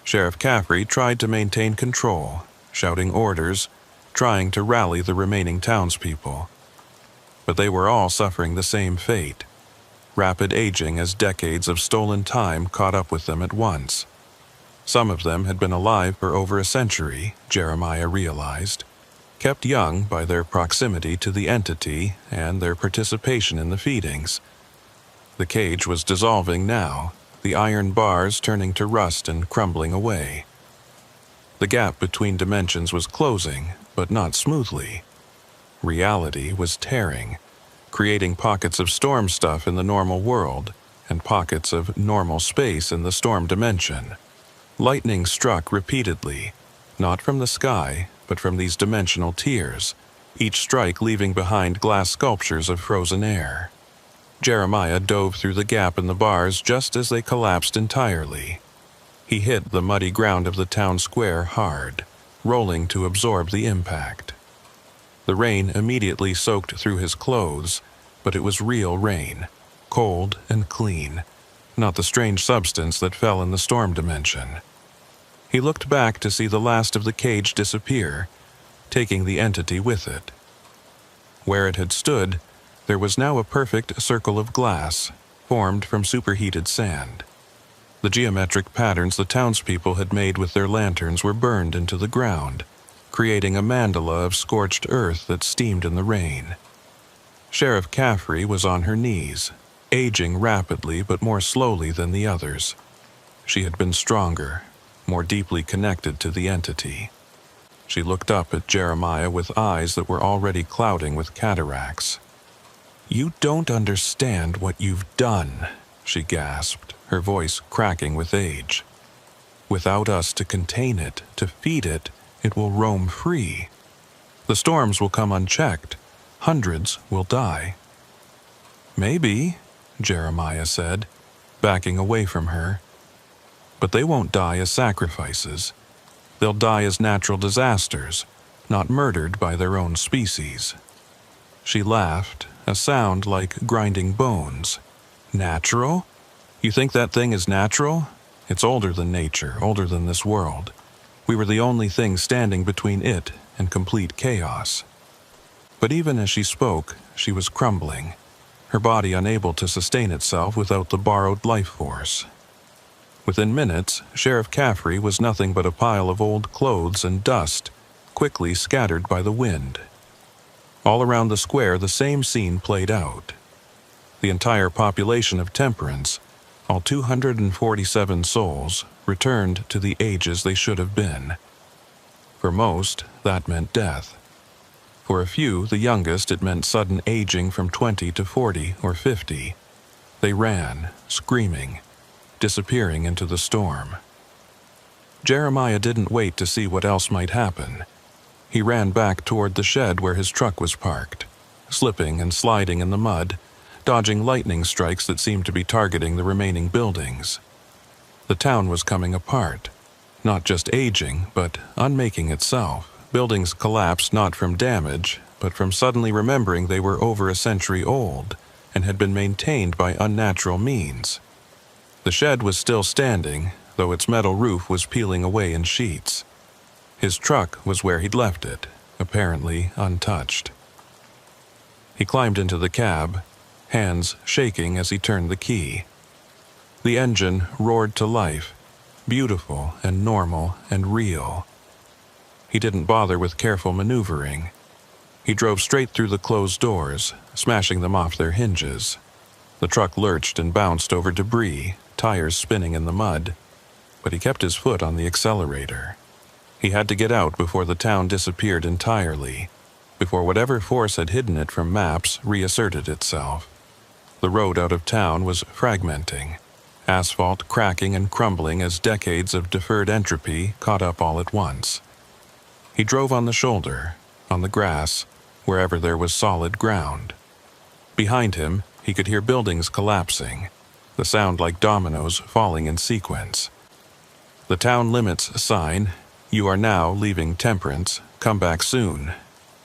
Sheriff Caffrey tried to maintain control, shouting orders, trying to rally the remaining townspeople. But they were all suffering the same fate, rapid aging as decades of stolen time caught up with them at once. Some of them had been alive for over a century, Jeremiah realized, kept young by their proximity to the entity and their participation in the feedings. The cage was dissolving now, the iron bars turning to rust and crumbling away. The gap between dimensions was closing, but not smoothly. Reality was tearing, creating pockets of storm stuff in the normal world and pockets of normal space in the storm dimension. Lightning struck repeatedly, not from the sky, but from these dimensional tiers, each strike leaving behind glass sculptures of frozen air. Jeremiah dove through the gap in the bars just as they collapsed entirely. He hit the muddy ground of the town square hard, rolling to absorb the impact. The rain immediately soaked through his clothes, but it was real rain, cold and clean, not the strange substance that fell in the storm dimension. He looked back to see the last of the cage disappear, taking the entity with it. Where it had stood, there was now a perfect circle of glass, formed from superheated sand. The geometric patterns the townspeople had made with their lanterns were burned into the ground, creating a mandala of scorched earth that steamed in the rain. Sheriff Caffrey was on her knees, aging rapidly but more slowly than the others. She had been stronger, more deeply connected to the entity. She looked up at Jeremiah with eyes that were already clouding with cataracts. "You don't understand what you've done," she gasped, her voice cracking with age. "Without us to contain it, to feed it, it will roam free. The storms will come unchecked. Hundreds will die." "Maybe," Jeremiah said, backing away from her. "But they won't die as sacrifices. They'll die as natural disasters, not murdered by their own species." She laughed, a sound like grinding bones. "Natural? You think that thing is natural? It's older than nature, older than this world. We were the only thing standing between it and complete chaos." But even as she spoke, she was crumbling, her body unable to sustain itself without the borrowed life force. Within minutes, Sheriff Caffrey was nothing but a pile of old clothes and dust, quickly scattered by the wind. All around the square, the same scene played out. The entire population of Temperance, all 247 souls, returned to the ages they should have been. For most, that meant death. For a few, the youngest, it meant sudden aging from 20 to 40 or 50. They ran, screaming, disappearing into the storm. Jeremiah didn't wait to see what else might happen. He ran back toward the shed where his truck was parked, slipping and sliding in the mud, dodging lightning strikes that seemed to be targeting the remaining buildings. The town was coming apart, not just aging, but unmaking itself. Buildings collapsed not from damage, but from suddenly remembering they were over a century old and had been maintained by unnatural means. The shed was still standing, though its metal roof was peeling away in sheets. His truck was where he'd left it, apparently untouched. He climbed into the cab, hands shaking as he turned the key. The engine roared to life, beautiful and normal and real. He didn't bother with careful maneuvering. He drove straight through the closed doors, smashing them off their hinges. The truck lurched and bounced over debris, tires spinning in the mud, but he kept his foot on the accelerator. He had to get out before the town disappeared entirely, before whatever force had hidden it from maps reasserted itself. The road out of town was fragmenting, asphalt cracking and crumbling as decades of deferred entropy caught up all at once. He drove on the shoulder, on the grass, wherever there was solid ground. Behind him, he could hear buildings collapsing, the sound like dominoes falling in sequence. The town limits sign, "You are now leaving Temperance, come back soon,"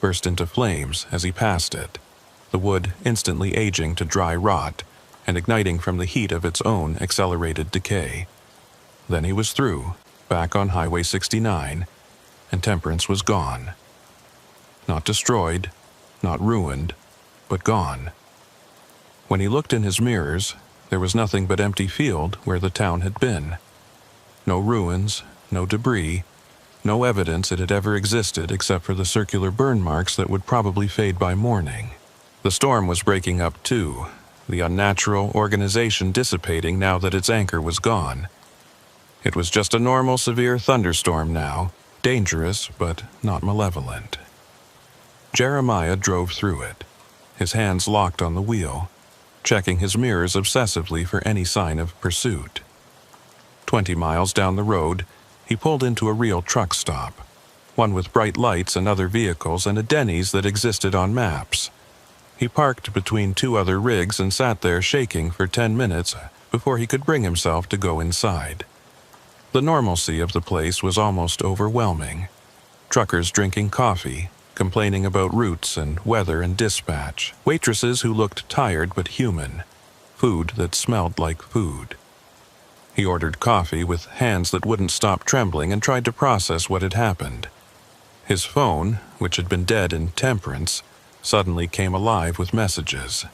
burst into flames as he passed it, the wood instantly aging to dry rot and igniting from the heat of its own accelerated decay. Then he was through, back on Highway 69, and Temperance was gone. Not destroyed, not ruined, but gone. When he looked in his mirrors, there was nothing but empty field where the town had been. No ruins, no debris, no evidence it had ever existed except for the circular burn marks that would probably fade by morning. The storm was breaking up too, the unnatural organization dissipating now that its anchor was gone. It was just a normal severe thunderstorm now, dangerous but not malevolent. Jeremiah drove through it, his hands locked on the wheel, checking his mirrors obsessively for any sign of pursuit. 20 miles down the road, he pulled into a real truck stop, one with bright lights and other vehicles and a Denny's that existed on maps. He parked between two other rigs and sat there shaking for 10 minutes before he could bring himself to go inside. The normalcy of the place was almost overwhelming. Truckers drinking coffee, complaining about routes and weather and dispatch, waitresses who looked tired but human, food that smelled like food. He ordered coffee with hands that wouldn't stop trembling and tried to process what had happened. His phone, which had been dead in Temperance, suddenly came alive with messages.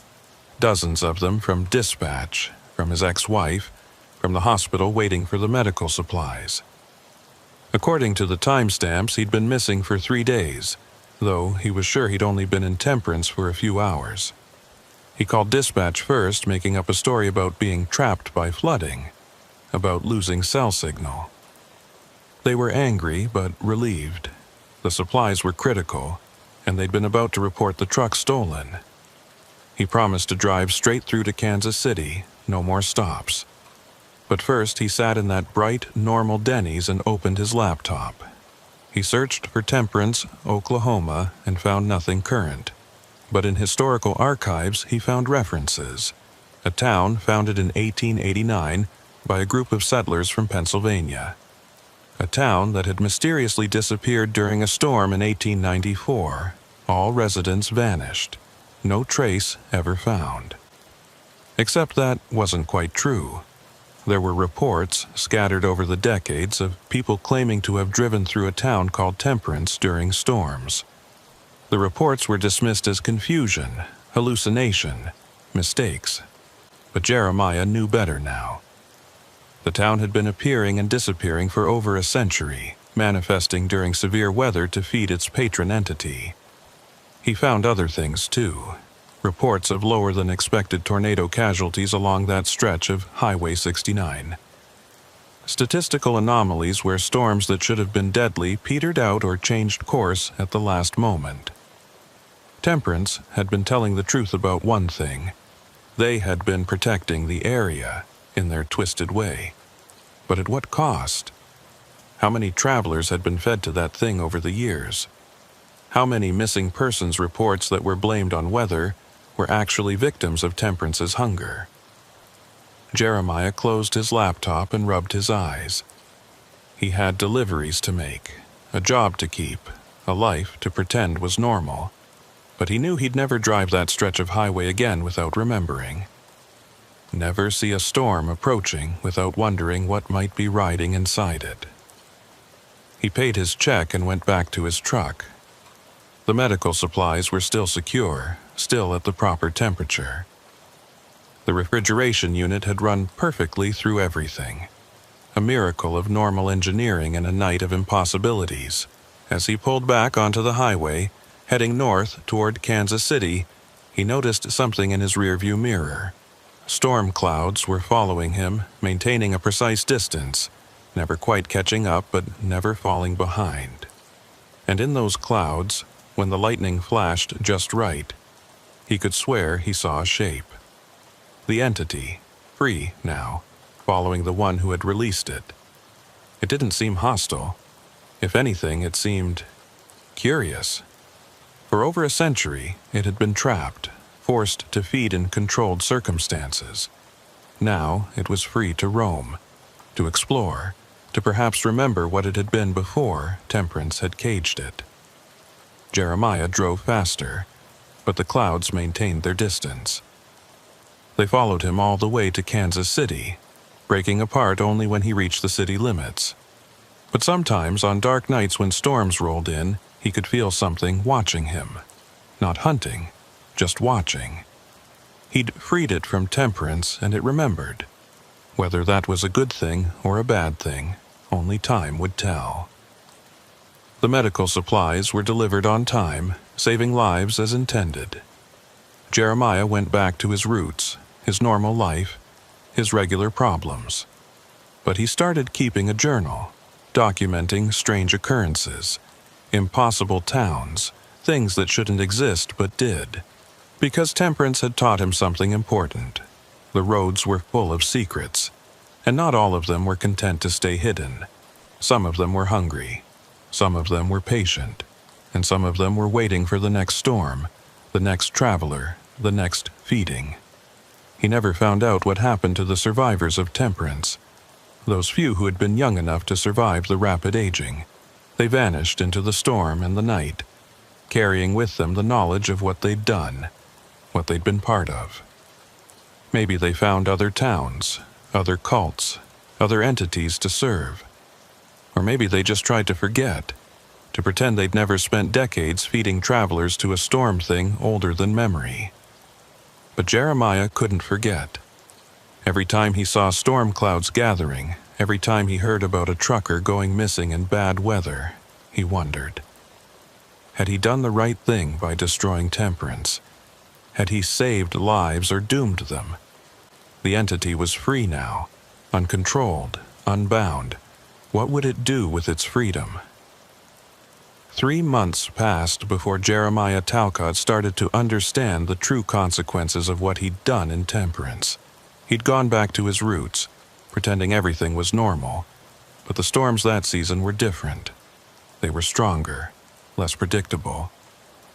Dozens of them from dispatch, from his ex-wife, from the hospital waiting for the medical supplies. According to the timestamps, he'd been missing for 3 days, though he was sure he'd only been in Temperance for a few hours. He called dispatch first, making up a story about being trapped by flooding, about losing cell signal. They were angry but relieved. The supplies were critical, and they'd been about to report the truck stolen. He promised to drive straight through to Kansas City, no more stops. But first he sat in that bright, normal Denny's and opened his laptop. He searched for Temperance, Oklahoma, and found nothing current. But in historical archives he found references. A town founded in 1889 by a group of settlers from Pennsylvania. A town that had mysteriously disappeared during a storm in 1894. All residents vanished. No trace ever found. Except that wasn't quite true. There were reports, scattered over the decades, of people claiming to have driven through a town called Temperance during storms. The reports were dismissed as confusion, hallucination, mistakes. But Jeremiah knew better now. The town had been appearing and disappearing for over a century, manifesting during severe weather to feed its patron entity. He found other things too. Reports of lower-than-expected tornado casualties along that stretch of Highway 69. Statistical anomalies where storms that should have been deadly petered out or changed course at the last moment. Temperance had been telling the truth about one thing. They had been protecting the area in their twisted way. But at what cost? How many travelers had been fed to that thing over the years? How many missing persons reports that were blamed on weather were actually victims of Temperance's hunger? Jeremiah closed his laptop and rubbed his eyes. He had deliveries to make, a job to keep, a life to pretend was normal. But he knew he'd never drive that stretch of highway again without remembering. Never see a storm approaching without wondering what might be riding inside it. He paid his check and went back to his truck. The medical supplies were still secure, still at the proper temperature. The refrigeration unit had run perfectly through everything. A miracle of normal engineering in a night of impossibilities. As he pulled back onto the highway, heading north toward Kansas City, he noticed something in his rearview mirror. Storm clouds were following him, maintaining a precise distance, never quite catching up but never falling behind. And in those clouds, when the lightning flashed just right, he could swear he saw a shape. The entity, free now, following the one who had released it. It didn't seem hostile. If anything, it seemed curious. For over a century, it had been trapped, forced to feed in controlled circumstances. Now it was free to roam, to explore, to perhaps remember what it had been before Temperance had caged it. Jeremiah drove faster, but the clouds maintained their distance. They followed him all the way to Kansas City, breaking apart only when he reached the city limits. But sometimes, on dark nights when storms rolled in, he could feel something watching him. Not hunting, just watching. He'd freed it from Temperance, and it remembered. Whether that was a good thing or a bad thing, only time would tell. The medical supplies were delivered on time, saving lives as intended. Jeremiah went back to his roots, his normal life, his regular problems. But he started keeping a journal, documenting strange occurrences, impossible towns, things that shouldn't exist but did. Because Temperance had taught him something important. The roads were full of secrets, and not all of them were content to stay hidden. Some of them were hungry, some of them were patient, and some of them were waiting for the next storm, the next traveler, the next feeding. He never found out what happened to the survivors of Temperance, those few who had been young enough to survive the rapid aging. They vanished into the storm and the night, carrying with them the knowledge of what they'd done, what they'd been part of. Maybe they found other towns, other cults, other entities to serve. Or maybe they just tried to forget, to pretend they'd never spent decades feeding travelers to a storm thing older than memory. But Jeremiah couldn't forget. Every time he saw storm clouds gathering, every time he heard about a trucker going missing in bad weather, he wondered. Had he done the right thing by destroying Temperance? Had he saved lives or doomed them? The entity was free now, uncontrolled, unbound. What would it do with its freedom? 3 months passed before Jeremiah Talcott started to understand the true consequences of what he'd done in Temperance. He'd gone back to his roots, pretending everything was normal. But the storms that season were different. They were stronger, less predictable,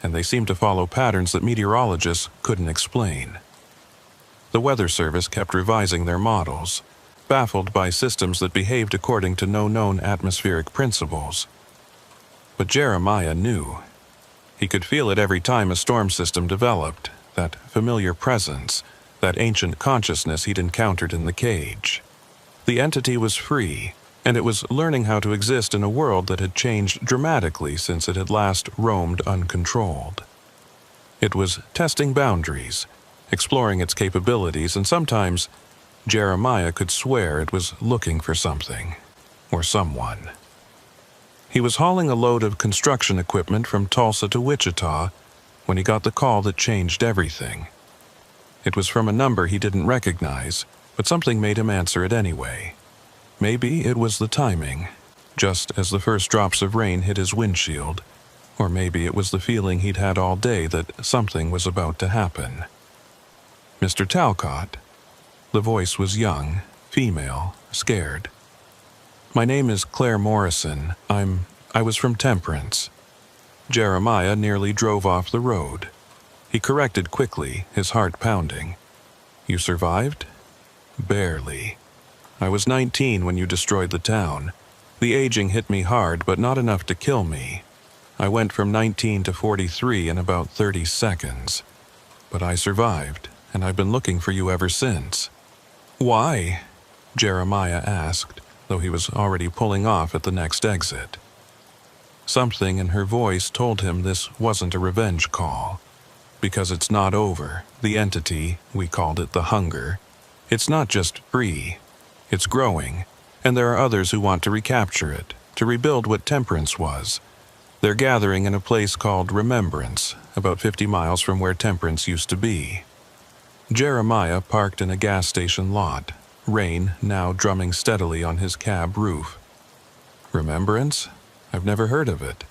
and they seemed to follow patterns that meteorologists couldn't explain. The Weather Service kept revising their models, baffled by systems that behaved according to no known atmospheric principles. But Jeremiah knew. He could feel it every time a storm system developed, that familiar presence, that ancient consciousness he'd encountered in the cage. The entity was free, and it was learning how to exist in a world that had changed dramatically since it had last roamed uncontrolled. It was testing boundaries, exploring its capabilities, and sometimes Jeremiah could swear it was looking for something, or someone. He was hauling a load of construction equipment from Tulsa to Wichita when he got the call that changed everything. It was from a number he didn't recognize, but something made him answer it anyway. Maybe it was the timing, just as the first drops of rain hit his windshield, or maybe it was the feeling he'd had all day that something was about to happen. Mr. Talcott. The voice was young, female, scared. My name is Claire Morrison. I was from Temperance. Jeremiah nearly drove off the road. He corrected quickly, his heart pounding. You survived? Barely. I was 19 when you destroyed the town. The aging hit me hard, but not enough to kill me. I went from 19 to 43 in about 30 seconds. But I survived, and I've been looking for you ever since. Why? Jeremiah asked, though he was already pulling off at the next exit. Something in her voice told him this wasn't a revenge call. Because it's not over, the entity, we called it the hunger, it's not just free, it's growing, and there are others who want to recapture it, to rebuild what temperance was. They're gathering in a place called Remembrance, about 50 miles from where temperance used to be. Jeremiah parked in a gas station lot, rain now drumming steadily on his cab roof. Remembrance? I've never heard of it.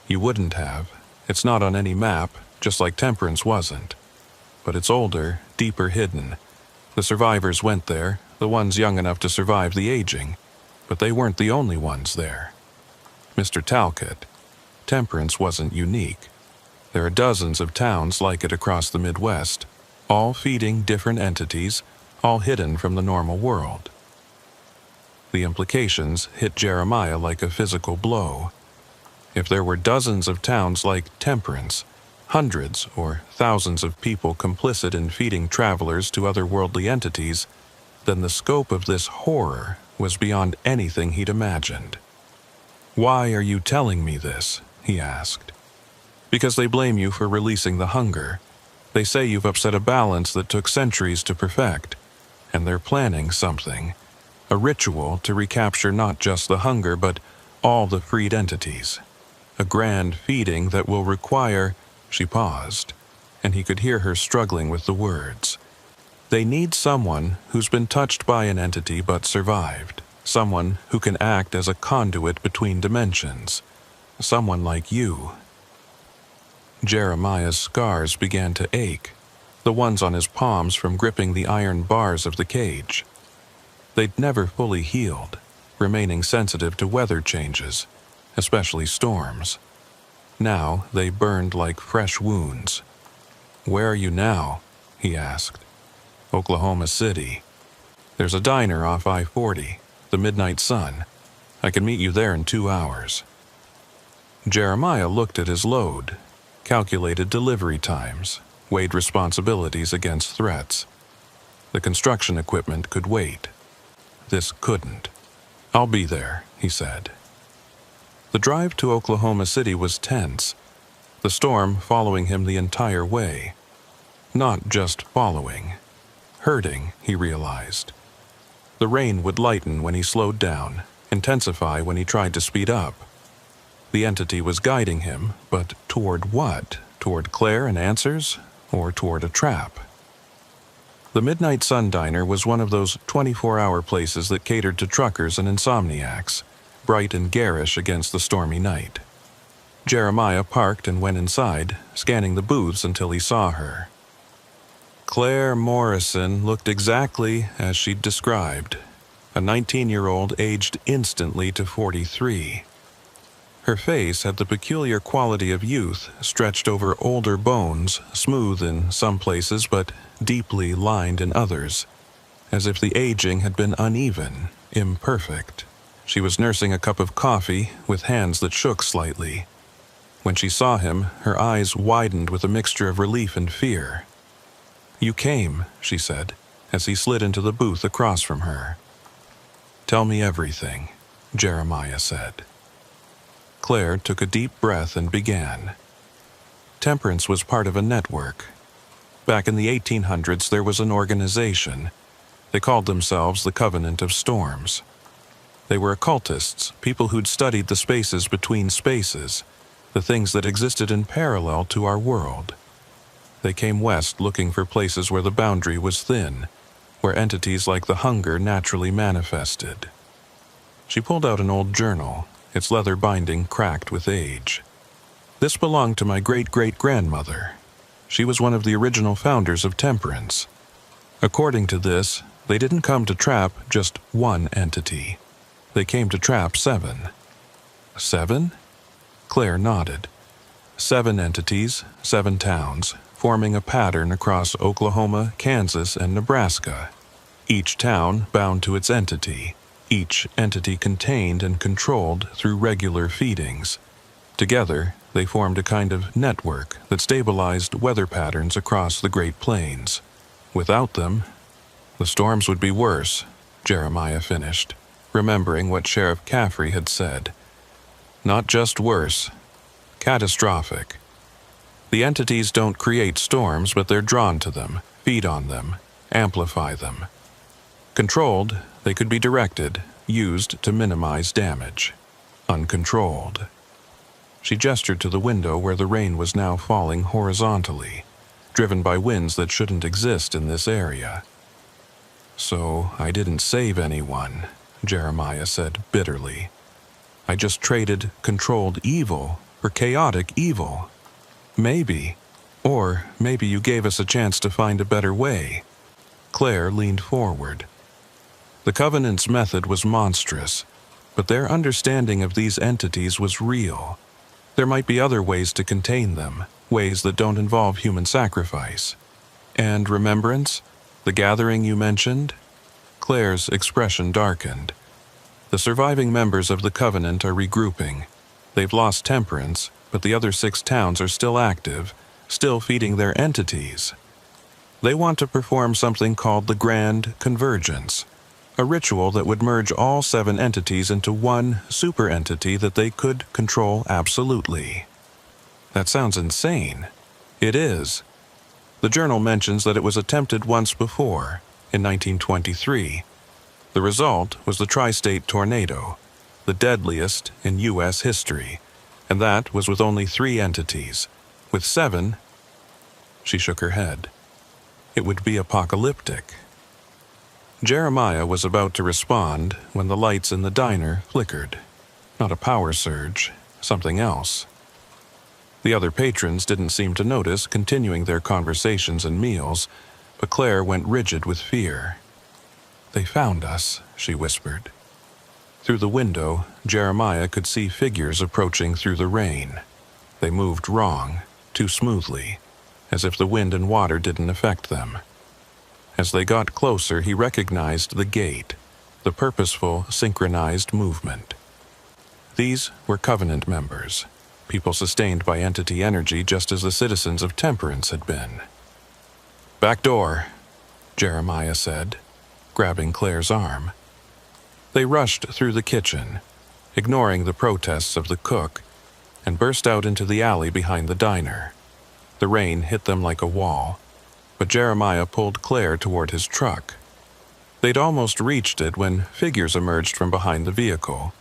You wouldn't have. It's not on any map, just like temperance wasn't. But it's older, deeper hidden. The survivors went there, the ones young enough to survive the aging, but they weren't the only ones there. Mr. Talcott, temperance wasn't unique. There are dozens of towns like it across the Midwest, all feeding different entities, all hidden from the normal world. The implications hit Jeremiah like a physical blow. If there were dozens of towns like Temperance, hundreds or thousands of people complicit in feeding travelers to otherworldly entities, then the scope of this horror was beyond anything he'd imagined. "Why are you telling me this?" he asked. "Because they blame you for releasing the hunger. They say you've upset a balance that took centuries to perfect, and they're planning something, a ritual to recapture not just the hunger but all the freed entities. A grand feeding that will require—" She paused, and he could hear her struggling with the words. "They need someone who's been touched by an entity but survived, someone who can act as a conduit between dimensions, someone like you." Jeremiah's scars began to ache, the ones on his palms from gripping the iron bars of the cage. They'd never fully healed, remaining sensitive to weather changes, especially storms. Now they burned like fresh wounds. "Where are you now?" he asked. "Oklahoma City. There's a diner off I-40, the Midnight Sun. I can meet you there in 2 hours." Jeremiah looked at his load, calculated delivery times, weighed responsibilities against threats. The construction equipment could wait. This couldn't. "I'll be there," he said. The drive to Oklahoma City was tense, the storm following him the entire way. Not just following. Hurting, he realized. The rain would lighten when he slowed down, intensify when he tried to speed up. The entity was guiding him, but toward what? Toward Claire and answers, or toward a trap? The Midnight Sun Diner was one of those 24-hour places that catered to truckers and insomniacs, bright and garish against the stormy night. Jeremiah parked and went inside, scanning the booths until he saw her. Claire Morrison looked exactly as she'd described, a 19-year-old aged instantly to 43. Her face had the peculiar quality of youth stretched over older bones, smooth in some places but deeply lined in others, as if the aging had been uneven, imperfect. She was nursing a cup of coffee with hands that shook slightly. When she saw him, her eyes widened with a mixture of relief and fear. "You came," she said, as he slid into the booth across from her. "Tell me everything," Jeremiah said. Claire took a deep breath and began. Temperance was part of a network. Back in the 1800s, there was an organization. They called themselves the Covenant of Storms. They were occultists, people who'd studied the spaces between spaces, the things that existed in parallel to our world. They came west looking for places where the boundary was thin, where entities like the hunger naturally manifested. She pulled out an old journal, its leather binding cracked with age. "This belonged to my great-great-grandmother. She was one of the original founders of Temperance. According to this, they didn't come to trap just one entity. They came to trap 7. 7? Claire nodded. 7 entities, 7 towns, forming a pattern across Oklahoma, Kansas, and Nebraska. Each town bound to its entity, each entity contained and controlled through regular feedings. Together, they formed a kind of network that stabilized weather patterns across the Great Plains. Without them, the storms would be worse," Jeremiah finished, remembering what Sheriff Caffrey had said. Not just worse. Catastrophic. The entities don't create storms, but they're drawn to them, feed on them, amplify them. Controlled, they could be directed, used to minimize damage. Uncontrolled. She gestured to the window where the rain was now falling horizontally, driven by winds that shouldn't exist in this area. So I didn't save anyone, Jeremiah said bitterly. I just traded controlled evil for chaotic evil. Maybe. Or maybe you gave us a chance to find a better way. Claire leaned forward. The Covenant's method was monstrous, but their understanding of these entities was real. There might be other ways to contain them, ways that don't involve human sacrifice. And remembrance? The gathering you mentioned? Claire's expression darkened. The surviving members of the Covenant are regrouping. They've lost temperance, but the other 6 towns are still active, still feeding their entities. They want to perform something called the Grand Convergence, a ritual that would merge all 7 entities into one super entity that they could control absolutely. That sounds insane. It is. The journal mentions that it was attempted once before, in 1923. The result was the tri-state tornado, the deadliest in U.S. history, and that was with only 3 entities. With 7, she shook her head. It would be apocalyptic. Jeremiah was about to respond when the lights in the diner flickered. Not a power surge, something else. The other patrons didn't seem to notice, continuing their conversations and meals, but Claire went rigid with fear. They found us, she whispered. Through the window, Jeremiah could see figures approaching through the rain. They moved wrong, too smoothly, as if the wind and water didn't affect them. As they got closer, he recognized the gait, the purposeful, synchronized movement. These were Covenant members, people sustained by entity energy just as the citizens of Temperance had been. "Back door," Jeremiah said, grabbing Claire's arm. They rushed through the kitchen, ignoring the protests of the cook, and burst out into the alley behind the diner. The rain hit them like a wall, but Jeremiah pulled Claire toward his truck. They'd almost reached it when figures emerged from behind the vehicle.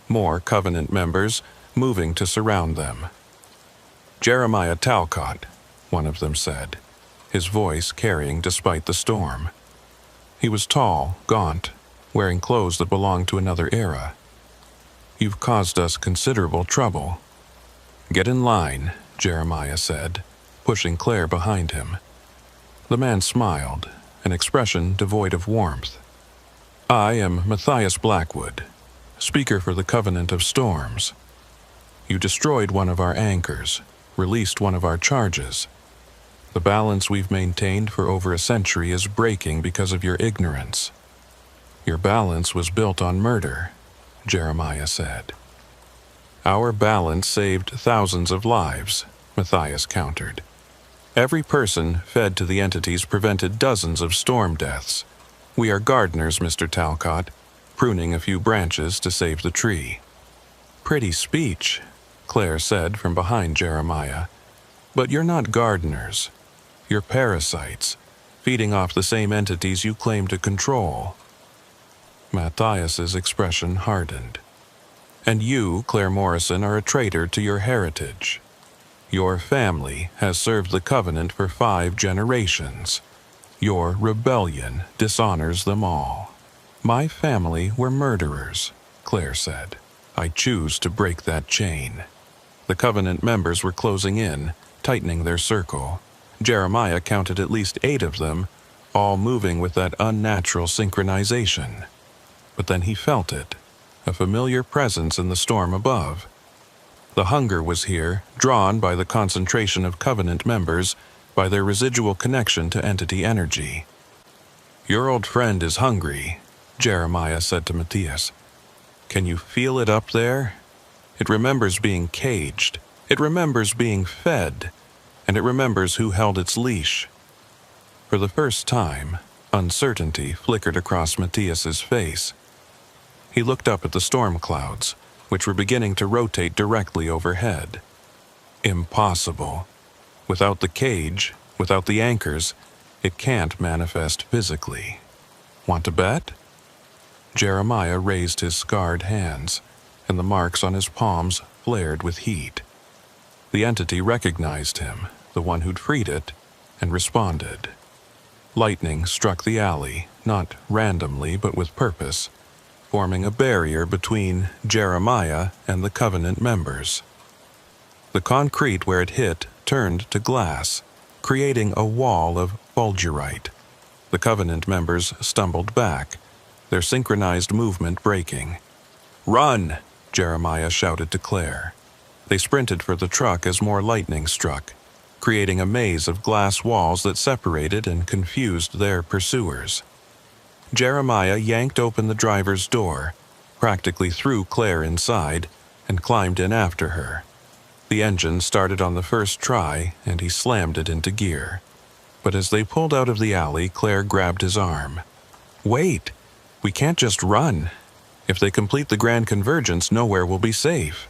More Covenant members moving to surround them. "Jeremiah Talcott," one of them said, his voice carrying despite the storm. He was tall, gaunt, wearing clothes that belonged to another era. "You've caused us considerable trouble." "Get in line," Jeremiah said, pushing Claire behind him. The man smiled, an expression devoid of warmth. "I am Matthias Blackwood, speaker for the Covenant of Storms. You destroyed one of our anchors, released one of our charges. The balance we've maintained for over a century is breaking because of your ignorance." "Your balance was built on murder," Jeremiah said. "Our balance saved thousands of lives," Matthias countered. "Every person fed to the entities prevented dozens of storm deaths. We are gardeners, Mr. Talcott, pruning a few branches to save the tree." "Pretty speech," Claire said from behind Jeremiah. "But you're not gardeners. You're parasites, feeding off the same entities you claim to control." Matthias's expression hardened. "And you, Claire Morrison, are a traitor to your heritage. Your family has served the Covenant for 5 generations. Your rebellion dishonors them all." "My family were murderers," Claire said. "I choose to break that chain." The Covenant members were closing in, tightening their circle. Jeremiah counted at least 8 of them, all moving with that unnatural synchronization. But then he felt it, a familiar presence in the storm above. The hunger was here, drawn by the concentration of Covenant members, by their residual connection to entity energy. "Your old friend is hungry," Jeremiah said to Matthias. "Can you feel it up there? It remembers being caged. It remembers being fed. And it remembers who held its leash." For the first time, uncertainty flickered across Matthias's face. He looked up at the storm clouds, which were beginning to rotate directly overhead. Impossible. Without the cage, without the anchors, it can't manifest physically. Want to bet? Jeremiah raised his scarred hands, and the marks on his palms flared with heat. The entity recognized him, the one who'd freed it, and responded. Lightning struck the alley, not randomly but with purpose, forming a barrier between Jeremiah and the Covenant members. The concrete where it hit turned to glass, creating a wall of fulgurite. The Covenant members stumbled back, their synchronized movement breaking. "Run!" Jeremiah shouted to Claire. They sprinted for the truck as more lightning struck, creating a maze of glass walls that separated and confused their pursuers. Jeremiah yanked open the driver's door, practically threw Claire inside, and climbed in after her. The engine started on the first try, and he slammed it into gear. But as they pulled out of the alley, Claire grabbed his arm. "Wait! We can't just run. If they complete the Grand Convergence, nowhere will be safe."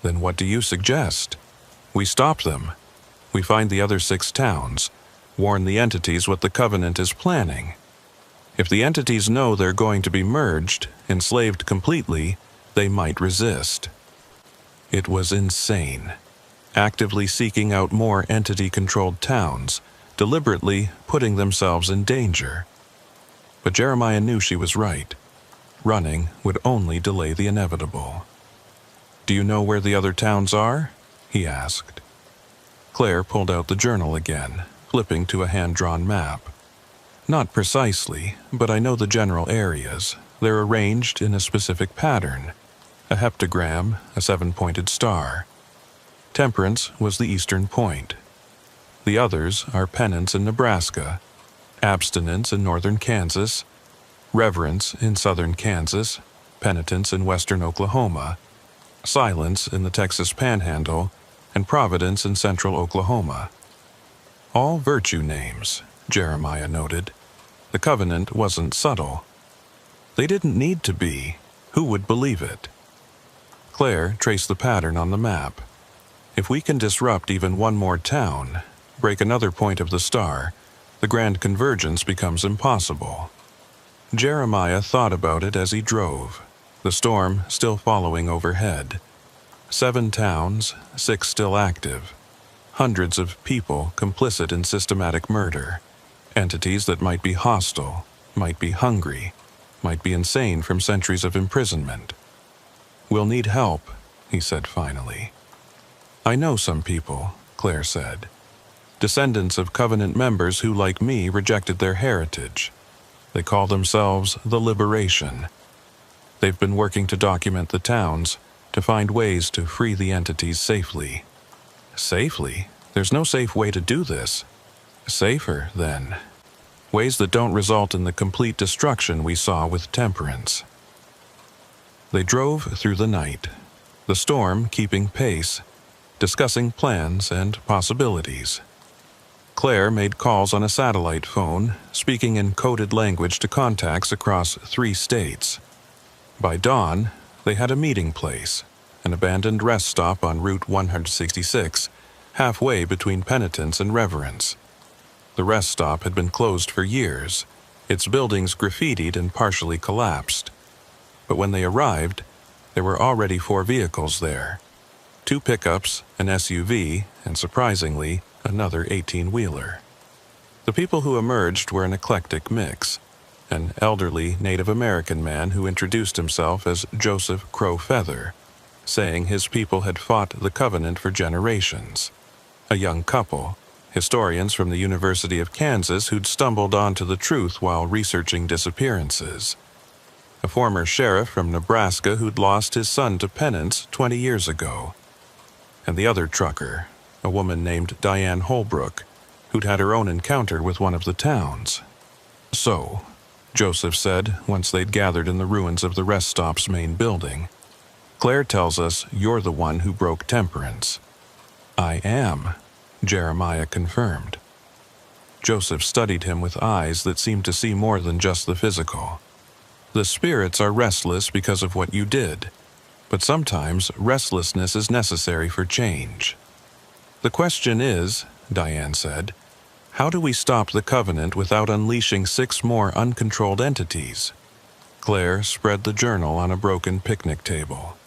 "Then what do you suggest?" "We stop them. We find the other 6 towns, warn the entities what the Covenant is planning. If the entities know they're going to be merged, enslaved completely, they might resist." It was insane. Actively seeking out more entity-controlled towns, deliberately putting themselves in danger. But Jeremiah knew she was right. Running would only delay the inevitable. "Do you know where the other towns are?" he asked. Claire pulled out the journal again, flipping to a hand-drawn map. "Not precisely, but I know the general areas. They're arranged in a specific pattern. A heptagram, a 7-pointed star. Temperance was the eastern point. The others are penance in Nebraska, abstinence in northern Kansas, reverence in southern Kansas, penitence in western Oklahoma, silence in the Texas Panhandle, and providence in central Oklahoma. All virtue names," Jeremiah noted. The Covenant wasn't subtle. They didn't need to be. Who would believe it? Claire traced the pattern on the map. "If we can disrupt even one more town, break another point of the star, the Grand Convergence becomes impossible." Jeremiah thought about it as he drove, the storm still following overhead. 7 towns, 6 still active. Hundreds of people complicit in systematic murder. Entities that might be hostile, might be hungry, might be insane from centuries of imprisonment. "We'll need help," he said finally. "I know some people," Claire said. "Descendants of Covenant members who, like me, rejected their heritage. They call themselves the Liberation. They've been working to document the towns, to find ways to free the entities safely." "Safely? There's no safe way to do this." "Safer, then. Ways that don't result in the complete destruction we saw with Temperance." They drove through the night, the storm keeping pace, discussing plans and possibilities. Claire made calls on a satellite phone, speaking in coded language to contacts across 3 states. By dawn, they had a meeting place, an abandoned rest stop on Route 166, halfway between Penitence and Reverence. The rest stop had been closed for years, its buildings graffitied and partially collapsed. But when they arrived, there were already 4 vehicles there. 2 pickups, an SUV, and surprisingly, another 18-wheeler. The people who emerged were an eclectic mix. An elderly Native American man who introduced himself as Joseph Crow Feather, saying his people had fought the Covenant for generations. A young couple, historians from the University of Kansas who'd stumbled onto the truth while researching disappearances. A former sheriff from Nebraska who'd lost his son to penance 20 years ago. And the other trucker, a woman named Diane Holbrook, who'd had her own encounter with one of the towns. "So," Joseph said once they'd gathered in the ruins of the rest stop's main building, "Claire tells us you're the one who broke Temperance." "I am," Jeremiah confirmed. Joseph studied him with eyes that seemed to see more than just the physical. "The spirits are restless because of what you did. but sometimes restlessness is necessary for change. The question is, Diane said, how do we stop the Covenant without unleashing 6 more uncontrolled entities? Claire spread the journal on a broken picnic table.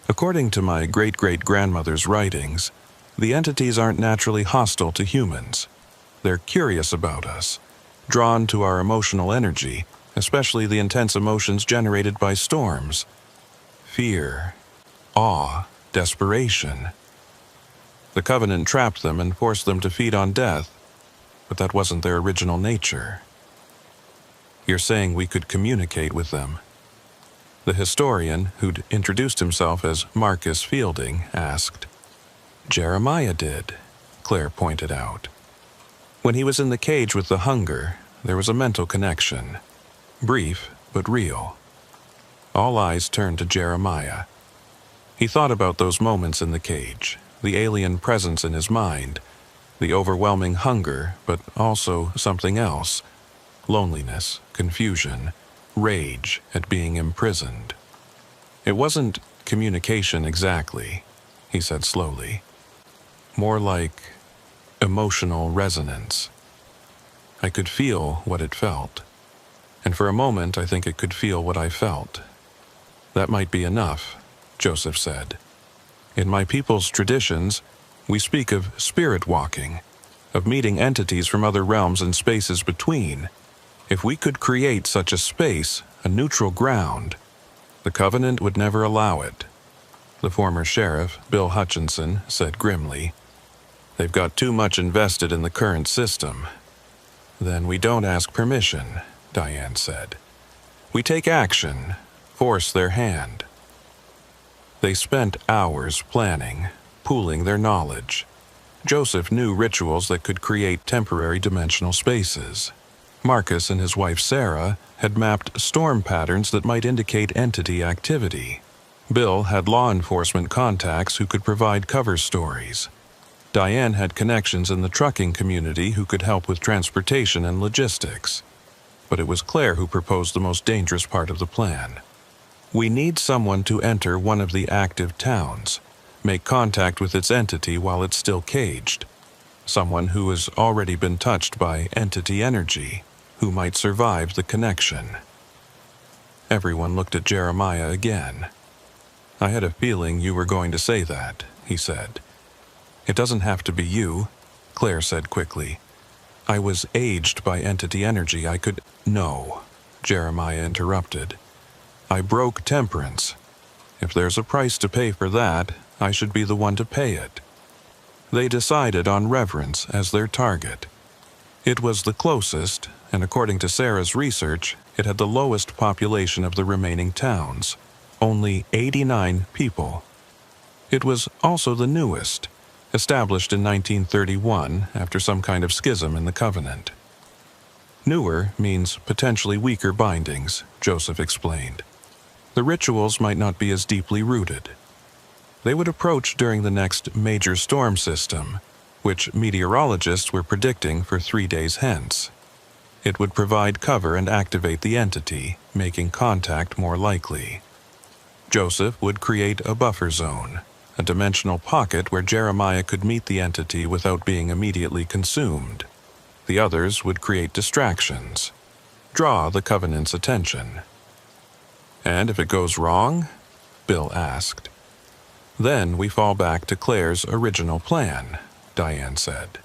According to my great-great-grandmother's writings, the entities aren't naturally hostile to humans. They're curious about us, drawn to our emotional energy, especially the intense emotions generated by storms. Fear, awe, desperation. The Covenant trapped them and forced them to feed on death, but that wasn't their original nature. You're saying we could communicate with them? The historian, who'd introduced himself as Marcus Fielding, asked. Jeremiah did, Claire pointed out. When he was in the cage with the hunger, there was a mental connection. Brief, but real. All eyes turned to Jeremiah. He thought about those moments in the cage, the alien presence in his mind, the overwhelming hunger, but also something else. Loneliness, confusion, rage at being imprisoned. It wasn't communication exactly, he said slowly. More like emotional resonance. I could feel what it felt, and for a moment I think it could feel what I felt. That might be enough, Joseph said. In my people's traditions, we speak of spirit walking, of meeting entities from other realms and spaces between. If we could create such a space, a neutral ground, the Covenant would never allow it. The former sheriff, Bill Hutchinson, said grimly. They've got too much invested in the current system. Then we don't ask permission, Diane said. We take action, force their hand. They spent hours planning, pooling their knowledge. Joseph knew rituals that could create temporary dimensional spaces. Marcus and his wife Sarah had mapped storm patterns that might indicate entity activity. Bill had law enforcement contacts who could provide cover stories. Diane had connections in the trucking community who could help with transportation and logistics. But it was Claire who proposed the most dangerous part of the plan. We need someone to enter one of the active towns, make contact with its entity while it's still caged. Someone who has already been touched by entity energy, who might survive the connection. Everyone looked at Jeremiah again. I had a feeling you were going to say that, he said. It doesn't have to be you, Claire said quickly. I was aged by entity energy. I could... No, Jeremiah interrupted. I broke temperance. If there's a price to pay for that, I should be the one to pay it. They decided on reverence as their target. It was the closest, and according to Sarah's research, it had the lowest population of the remaining towns, only 89 people. It was also the newest, established in 1931 after some kind of schism in the Covenant. Newer means potentially weaker bindings, Joseph explained. The rituals might not be as deeply rooted. They would approach during the next major storm system, which meteorologists were predicting for 3 days hence. It would provide cover and activate the entity, making contact more likely. Joseph would create a buffer zone, a dimensional pocket where Jeremiah could meet the entity without being immediately consumed. The others would create distractions, draw the Covenant's attention. And if it goes wrong? Bill asked. Then we fall back to Claire's original plan, Diane said.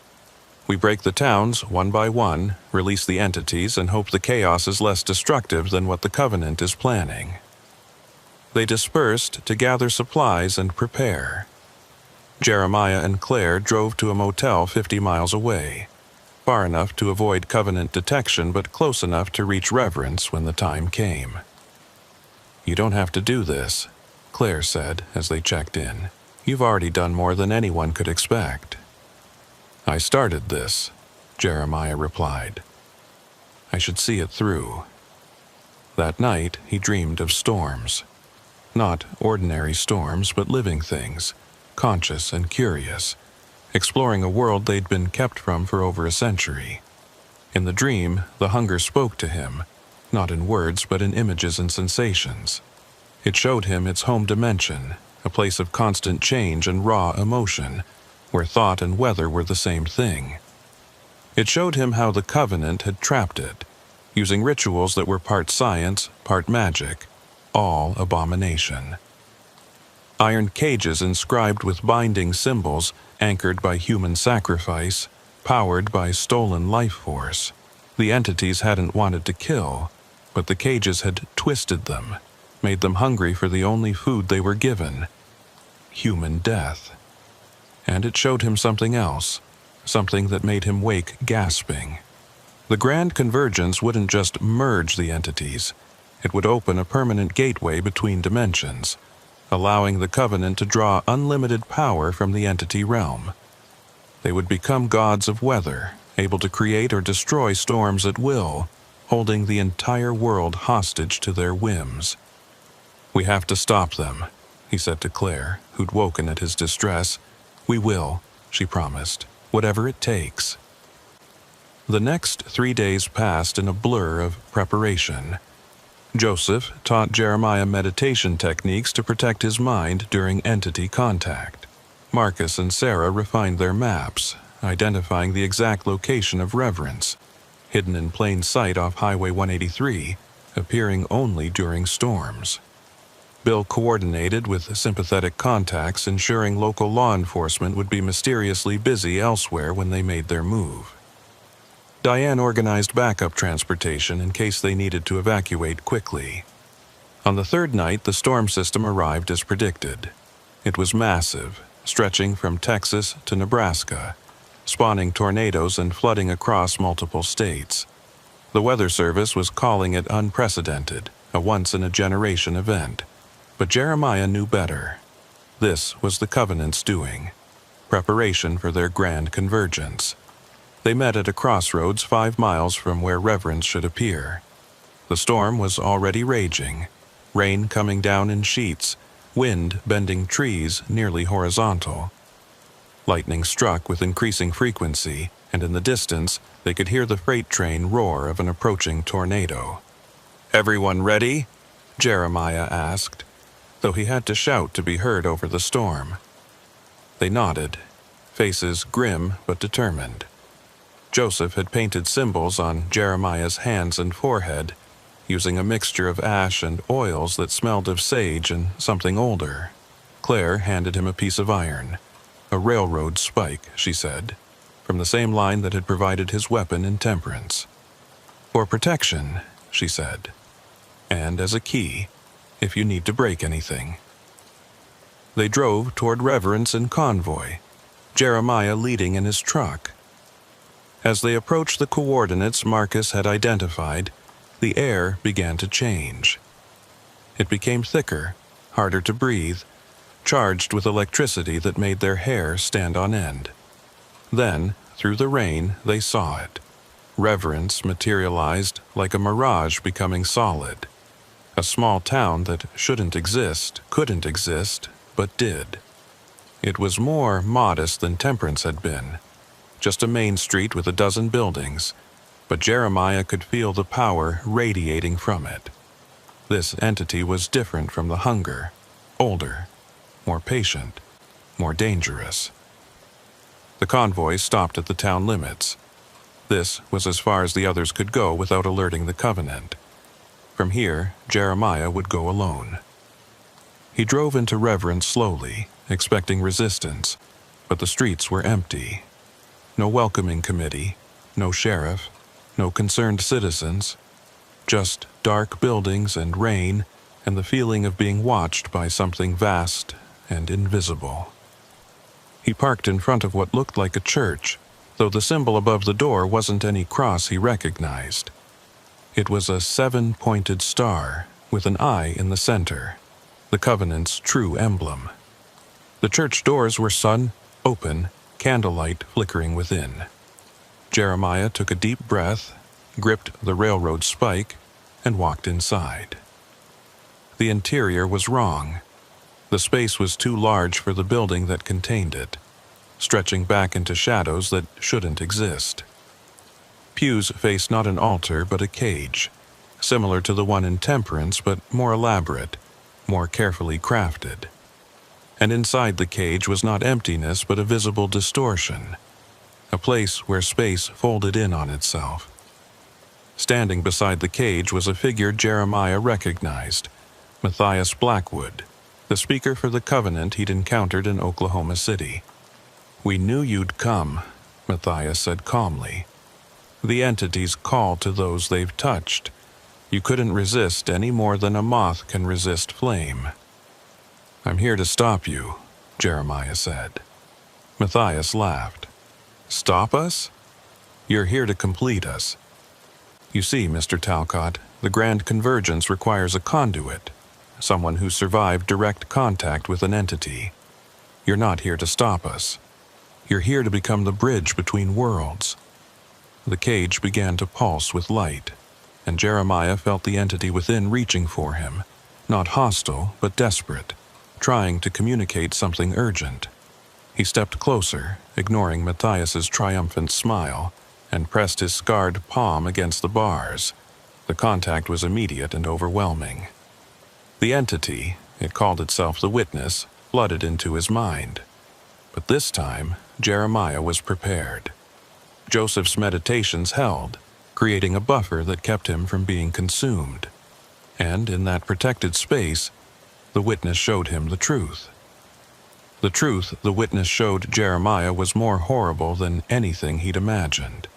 We break the towns one by one, release the entities, and hope the chaos is less destructive than what the Covenant is planning. They dispersed to gather supplies and prepare. Jeremiah and Claire drove to a motel 50 miles away, far enough to avoid Covenant detection but close enough to reach reverence when the time came. You don't have to do this, Claire said as they checked in. You've already done more than anyone could expect. I started this, Jeremiah replied. I should see it through. That night he dreamed of storms. Not ordinary storms, but living things, conscious and curious, exploring a world they'd been kept from for over a century. In the dream, the hunger spoke to him, not in words but in images and sensations. It showed him its home dimension, a place of constant change and raw emotion, where thought and weather were the same thing. It showed him how the Covenant had trapped it, using rituals that were part science, part magic, all abomination. Iron cages inscribed with binding symbols, anchored by human sacrifice, powered by stolen life force. The entities hadn't wanted to kill, but the cages had twisted them, made them hungry for the only food they were given: human death. And it showed him something else, something that made him wake gasping. The Grand Convergence wouldn't just merge the entities, it would open a permanent gateway between dimensions, allowing the Covenant to draw unlimited power from the entity realm. They would become gods of weather, able to create or destroy storms at will, holding the entire world hostage to their whims. "We have to stop them," he said to Claire, who'd woken at his distress. "We will," she promised, "whatever it takes." The next 3 days passed in a blur of preparation. Joseph taught Jeremiah meditation techniques to protect his mind during entity contact. Marcus and Sarah refined their maps, identifying the exact location of Reverence, hidden in plain sight off Highway 183, appearing only during storms. Bill coordinated with sympathetic contacts, ensuring local law enforcement would be mysteriously busy elsewhere when they made their move. Diane organized backup transportation in case they needed to evacuate quickly. On the third night, the storm system arrived as predicted. It was massive, stretching from Texas to Nebraska, spawning tornadoes and flooding across multiple states. The Weather Service was calling it unprecedented, a once-in-a-generation event. But Jeremiah knew better. This was the Covenant's doing, preparation for their grand convergence. They met at a crossroads 5 miles from where Reverence should appear. The storm was already raging, rain coming down in sheets, wind bending trees nearly horizontal. Lightning struck with increasing frequency, and in the distance they could hear the freight train roar of an approaching tornado. "Everyone ready?" Jeremiah asked, though he had to shout to be heard over the storm. They nodded, faces grim but determined. Joseph had painted symbols on Jeremiah's hands and forehead, using a mixture of ash and oils that smelled of sage and something older. Claire handed him a piece of iron. "A railroad spike," she said, from the same line that had provided his weapon in Temperance. "For protection," she said, "and as a key, if you need to break anything." They drove toward Reverence in convoy, Jeremiah leading in his truck. As they approached the coordinates Marcus had identified, the air began to change. It became thicker, harder to breathe, charged with electricity that made their hair stand on end. Then, through the rain, they saw it. Reverence materialized like a mirage becoming solid. A small town that shouldn't exist, couldn't exist, but did. It was more modest than Temperance had been, just a main street with a dozen buildings, but Jeremiah could feel the power radiating from it. This entity was different from the Hunger, older, more patient, more dangerous. The convoy stopped at the town limits. This was as far as the others could go without alerting the Covenant. From here, Jeremiah would go alone. He drove into Reverence slowly, expecting resistance, but the streets were empty. No welcoming committee, no sheriff, no concerned citizens, just dark buildings and rain and the feeling of being watched by something vast and invisible. He parked in front of what looked like a church, though the symbol above the door wasn't any cross he recognized. It was a 7-pointed star with an eye in the center, the Covenant's true emblem. The church doors were open, candlelight flickering within. Jeremiah took a deep breath, gripped the railroad spike, and walked inside. The interior was wrong. The space was too large for the building that contained it, stretching back into shadows that shouldn't exist. Pews faced not an altar but a cage, similar to the one in Temperance but more elaborate, more carefully crafted. And inside the cage was not emptiness but a visible distortion, a place where space folded in on itself. Standing beside the cage was a figure Jeremiah recognized, Matthias Blackwood, the speaker for the covenant he'd encountered in Oklahoma City. "We knew you'd come," Matthias said calmly. "The entities call to those they've touched. You couldn't resist any more than a moth can resist flame." "I'm here to stop you," Jeremiah said. Matthias laughed. "Stop us? You're here to complete us. You see, Mr. Talcott, the Grand Convergence requires a conduit, someone who survived direct contact with an entity. You're not here to stop us. You're here to become the bridge between worlds." The cage began to pulse with light, and Jeremiah felt the entity within reaching for him, not hostile but desperate, trying to communicate something urgent. He stepped closer, ignoring Matthias's triumphant smile, and pressed his scarred palm against the bars. The contact was immediate and overwhelming. The entity, it called itself the Witness, flooded into his mind. But this time, Jeremiah was prepared. Joseph's meditations held, creating a buffer that kept him from being consumed. And in that protected space, the Witness showed him the truth. The truth the Witness showed Jeremiah was more horrible than anything he'd imagined.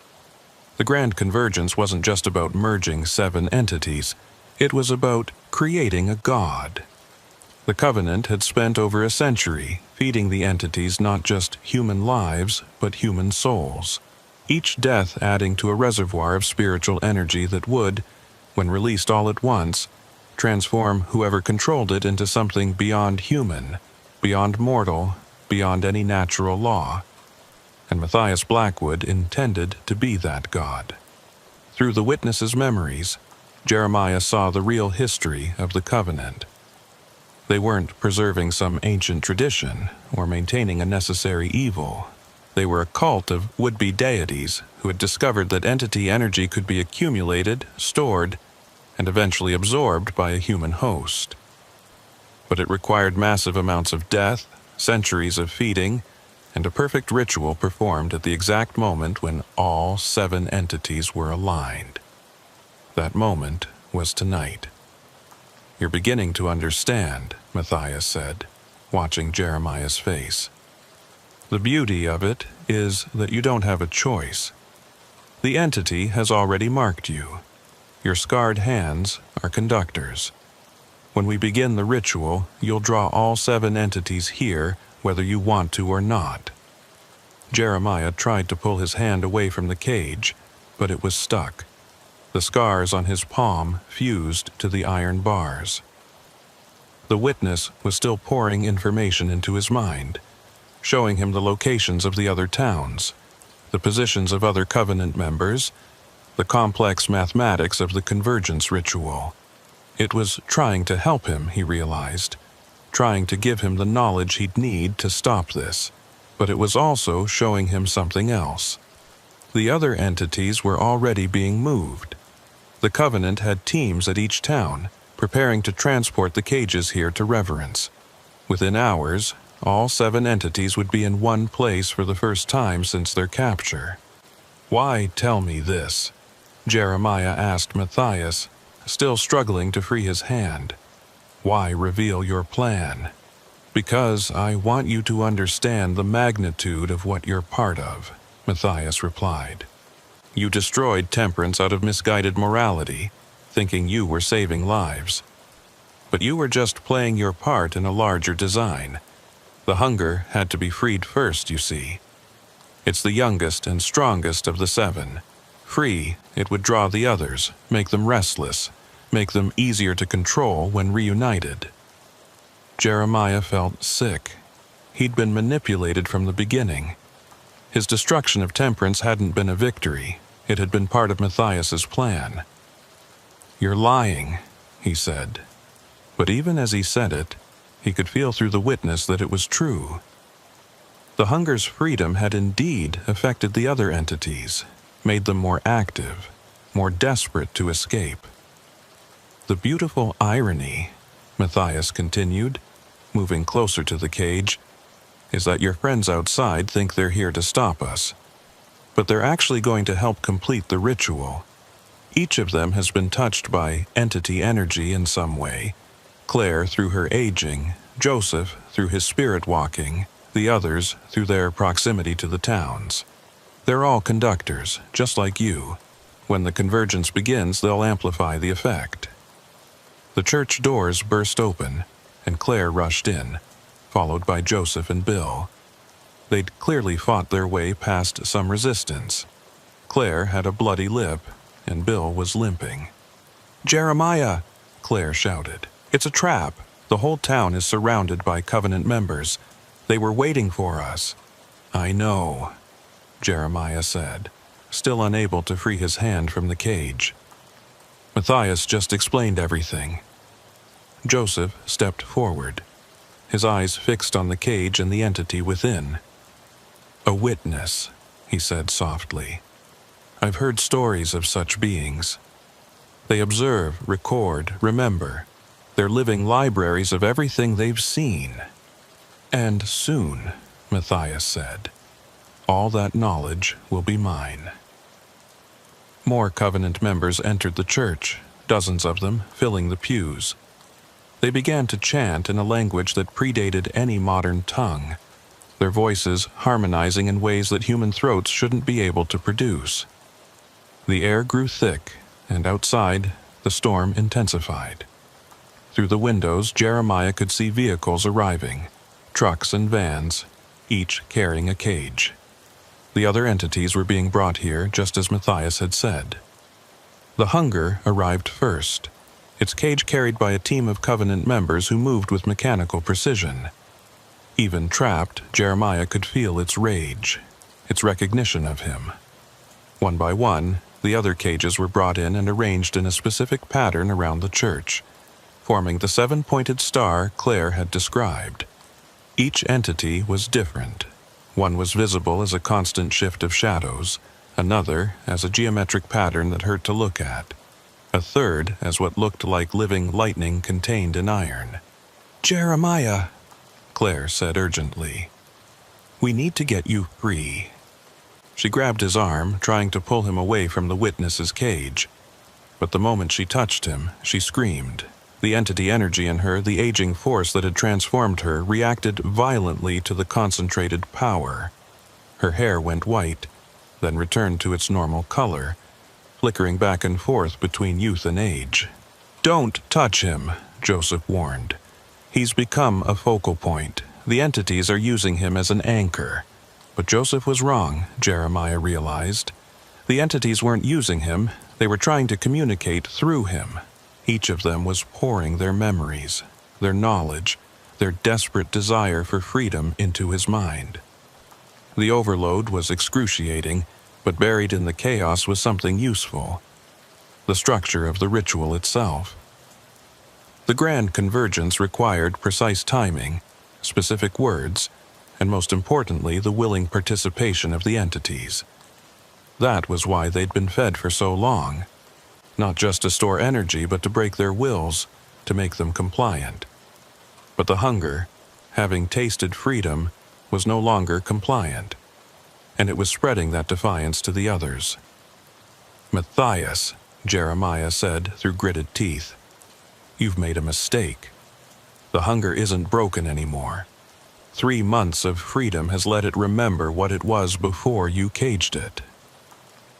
The Grand Convergence wasn't just about merging 7 entities, it was about creating a god. The Covenant had spent over a century feeding the entities not just human lives, but human souls, each death adding to a reservoir of spiritual energy that would, when released all at once, transform whoever controlled it into something beyond human, beyond mortal, beyond any natural law. And Matthias Blackwood intended to be that god. Through the Witness's memories, Jeremiah saw the real history of the Covenant. They weren't preserving some ancient tradition or maintaining a necessary evil. They were a cult of would-be deities who had discovered that entity energy could be accumulated, stored, and eventually absorbed by a human host. But it required massive amounts of death, centuries of feeding, and a perfect ritual performed at the exact moment when all 7 entities were aligned. That moment was tonight. "You're beginning to understand," Matthias said, watching Jeremiah's face. "The beauty of it is that you don't have a choice. The entity has already marked you. Your scarred hands are conductors. When we begin the ritual, you'll draw all 7 entities here, whether you want to or not." Jeremiah tried to pull his hand away from the cage, but it was stuck. The scars on his palm fused to the iron bars. The Witness was still pouring information into his mind, showing him the locations of the other towns, the positions of other Covenant members, the complex mathematics of the convergence ritual. It was trying to help him, he realized, trying to give him the knowledge he'd need to stop this, but it was also showing him something else. The other entities were already being moved. The Covenant had teams at each town, preparing to transport the cages here to Reverence. Within hours, all 7 entities would be in one place for the first time since their capture. "Why tell me this?" Jeremiah asked Matthias, still struggling to free his hand. "Why reveal your plan?" "Because I want you to understand the magnitude of what you're part of," Matthias replied. "You destroyed temperance out of misguided morality, thinking you were saving lives. But you were just playing your part in a larger design. The hunger had to be freed first, you see. It's the youngest and strongest of the 7. Free, it would draw the others, make them restless, make them easier to control when reunited." Jeremiah felt sick. He'd been manipulated from the beginning. His destruction of temperance hadn't been a victory. It had been part of Matthias's plan. "You're lying," he said. But even as he said it, he could feel through the Witness that it was true. The hunger's freedom had indeed affected the other entities, made them more active, more desperate to escape. The beautiful irony, Matthias continued, moving closer to the cage, is that your friends outside think they're here to stop us. But they're actually going to help complete the ritual. Each of them has been touched by entity energy in some way. Claire through her aging, Joseph through his spirit walking, the others through their proximity to the towns. They're all conductors, just like you. When the convergence begins, they'll amplify the effect. The church doors burst open, and Claire rushed in, followed by Joseph and Bill. They'd clearly fought their way past some resistance. Claire had a bloody lip, and Bill was limping. "Jeremiah!" Claire shouted. "It's a trap. The whole town is surrounded by Covenant members. They were waiting for us." "I know," Jeremiah said, still unable to free his hand from the cage. Matthias just explained everything. Joseph stepped forward, his eyes fixed on the cage and the entity within. "A witness," he said softly. "I've heard stories of such beings. They observe, record, remember. They're living libraries of everything they've seen. And soon," Matthias said, "all that knowledge will be mine." More Covenant members entered the church, dozens of them filling the pews. They began to chant in a language that predated any modern tongue, their voices harmonizing in ways that human throats shouldn't be able to produce. The air grew thick, and outside, the storm intensified. Through the windows, Jeremiah could see vehicles arriving, trucks and vans, each carrying a cage. The other entities were being brought here just as Matthias had said. The Hunger arrived first, its cage carried by a team of Covenant members who moved with mechanical precision. Even trapped, Jeremiah could feel its rage, its recognition of him. One by one, the other cages were brought in and arranged in a specific pattern around the church, forming the 7-pointed star Claire had described. Each entity was different. One was visible as a constant shift of shadows, another as a geometric pattern that hurt to look at, a third as what looked like living lightning contained in iron. "Jeremiah," Claire said urgently, "we need to get you free." She grabbed his arm, trying to pull him away from the witness's cage. But the moment she touched him, she screamed. The entity energy in her, the aging force that had transformed her, reacted violently to the concentrated power. Her hair went white, then returned to its normal color, flickering back and forth between youth and age. "Don't touch him," Joseph warned. "He's become a focal point. The entities are using him as an anchor." But Joseph was wrong, Jeremiah realized. The entities weren't using him, they were trying to communicate through him. Each of them was pouring their memories, their knowledge, their desperate desire for freedom into his mind. The overload was excruciating, but buried in the chaos was something useful: the structure of the ritual itself. The grand convergence required precise timing, specific words, and most importantly, the willing participation of the entities. That was why they'd been fed for so long. Not just to store energy, but to break their wills, to make them compliant. But the Hunger, having tasted freedom, was no longer compliant, and it was spreading that defiance to the others. "Matthias," Jeremiah said through gritted teeth, "you've made a mistake. The Hunger isn't broken anymore. 3 months of freedom has let it remember what it was before you caged it."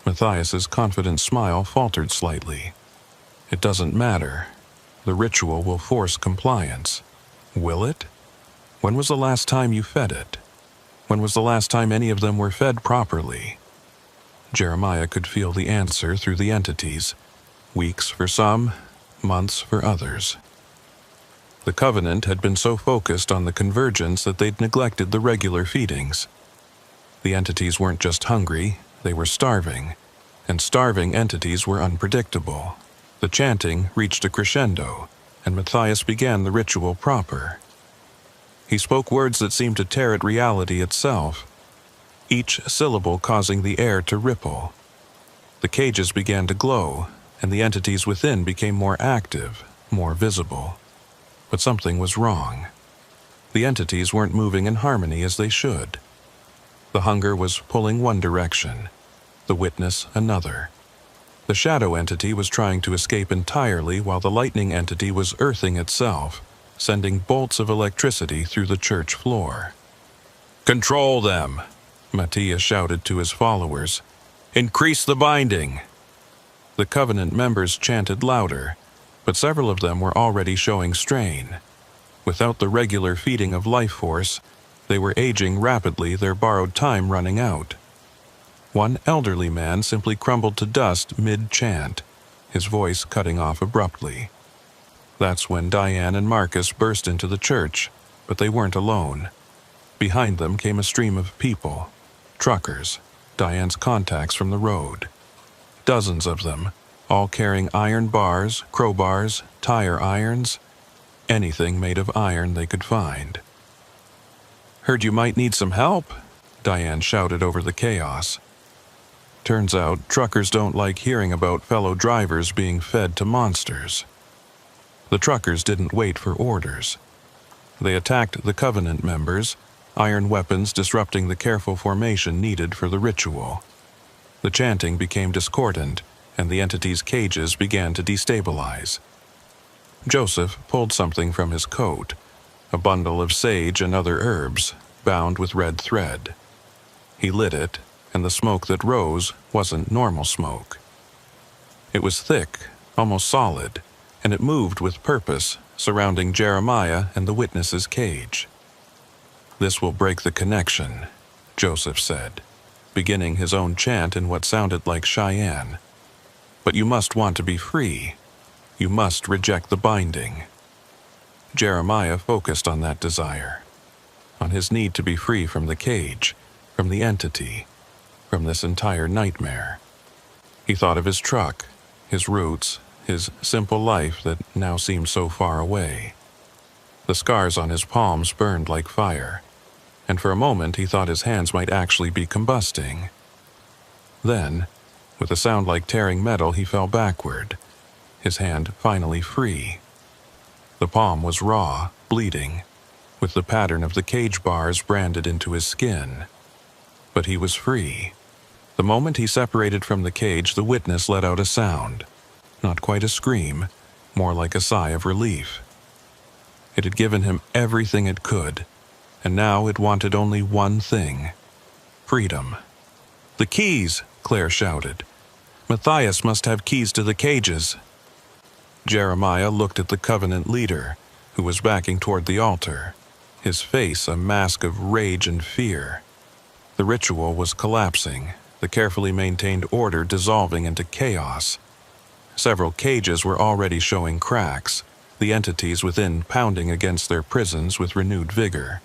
Matthias's confident smile faltered slightly. "It doesn't matter. The ritual will force compliance." "Will it? When was the last time you fed it? When was the last time any of them were fed properly?" Jeremiah could feel the answer through the entities. Weeks for some, months for others. The Covenant had been so focused on the convergence that they'd neglected the regular feedings. The entities weren't just hungry, they were starving, and starving entities were unpredictable. The chanting reached a crescendo, and Matthias began the ritual proper. He spoke words that seemed to tear at reality itself, each syllable causing the air to ripple. The cages began to glow, and the entities within became more active, more visible. But something was wrong. The entities weren't moving in harmony as they should. The hunger was pulling one direction, the witness another. The shadow entity was trying to escape entirely while the lightning entity was earthing itself, sending bolts of electricity through the church floor. "Control them," Matthias shouted to his followers. "Increase the binding." The Covenant members chanted louder, but several of them were already showing strain. Without the regular feeding of life force, they were aging rapidly, their borrowed time running out. One elderly man simply crumbled to dust mid-chant, his voice cutting off abruptly. That's when Diane and Marcus burst into the church, but they weren't alone. Behind them came a stream of people, truckers, Diane's contacts from the road. Dozens of them, all carrying iron bars, crowbars, tire irons, anything made of iron they could find. "Heard you might need some help," Diane shouted over the chaos. Turns out, truckers don't like hearing about fellow drivers being fed to monsters. The truckers didn't wait for orders. They attacked the Covenant members, iron weapons disrupting the careful formation needed for the ritual. The chanting became discordant, and the entity's cages began to destabilize. Joseph pulled something from his coat, a bundle of sage and other herbs, bound with red thread. He lit it, and the smoke that rose wasn't normal smoke. It was thick, almost solid, and it moved with purpose, surrounding Jeremiah and the witness's cage. "This will break the connection," Joseph said, beginning his own chant in what sounded like Cheyenne. "But you must want to be free. You must reject the binding." Jeremiah focused on that desire, on his need to be free from the cage, from the entity, from this entire nightmare. He thought of his truck, his roots, his simple life that now seemed so far away. The scars on his palms burned like fire, and for a moment he thought his hands might actually be combusting. Then, with a sound like tearing metal, he fell backward, his hand finally free. The palm was raw, bleeding, with the pattern of the cage bars branded into his skin. But he was free. The moment he separated from the cage, the witness let out a sound. Not quite a scream, more like a sigh of relief. It had given him everything it could, and now it wanted only one thing: freedom. "The keys!" Claire shouted. "Matthias must have keys to the cages." Jeremiah looked at the Covenant leader, who was backing toward the altar, his face a mask of rage and fear. The ritual was collapsing, the carefully maintained order dissolving into chaos. Several cages were already showing cracks, the entities within pounding against their prisons with renewed vigor.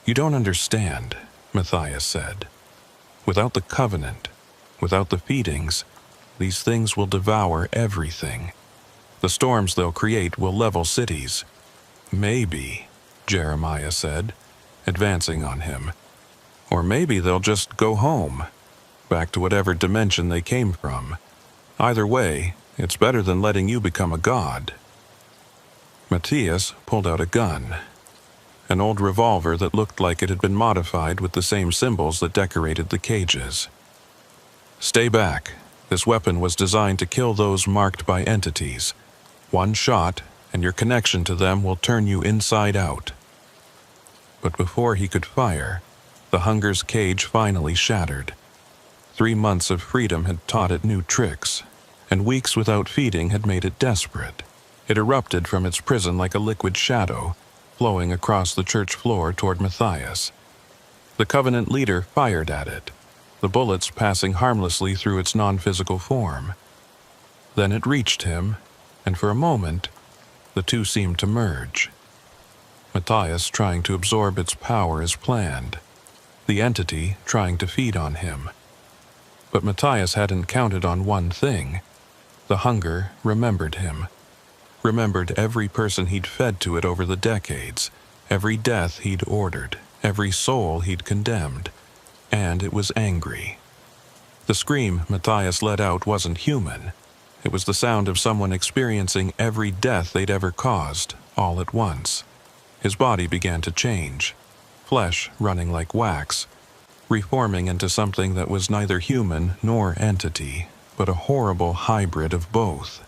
"You don't understand," Matthias said. "Without the Covenant, without the feedings, these things will devour everything. The storms they'll create will level cities." "Maybe," Jeremiah said, advancing on him. "Or maybe they'll just go home, back to whatever dimension they came from. Either way, it's better than letting you become a god." Matthias pulled out a gun, an old revolver that looked like it had been modified with the same symbols that decorated the cages. "Stay back. This weapon was designed to kill those marked by entities. One shot, and your connection to them will turn you inside out." But before he could fire, the hunger's cage finally shattered. 3 months of freedom had taught it new tricks, and weeks without feeding had made it desperate. It erupted from its prison like a liquid shadow, flowing across the church floor toward Matthias. The Covenant leader fired at it, the bullets passing harmlessly through its non-physical form. Then it reached him, and for a moment, the two seemed to merge. Matthias trying to absorb its power as planned, the entity trying to feed on him. But Matthias hadn't counted on one thing. The hunger remembered him, remembered every person he'd fed to it over the decades, every death he'd ordered, every soul he'd condemned, and it was angry. The scream Matthias let out wasn't human. It was the sound of someone experiencing every death they'd ever caused, all at once. His body began to change, flesh running like wax, reforming into something that was neither human nor entity, but a horrible hybrid of both.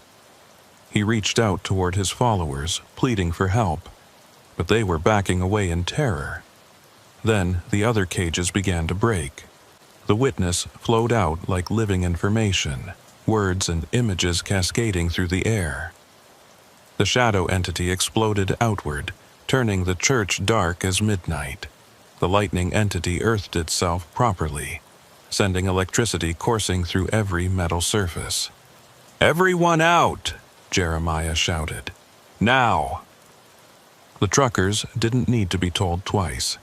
He reached out toward his followers, pleading for help, but they were backing away in terror. Then the other cages began to break. The witness flowed out like living information, words and images cascading through the air. The shadow entity exploded outward, turning the church dark as midnight. The lightning entity earthed itself properly, sending electricity coursing through every metal surface. "Everyone out!" Jeremiah shouted. "Now!" The truckers didn't need to be told twice.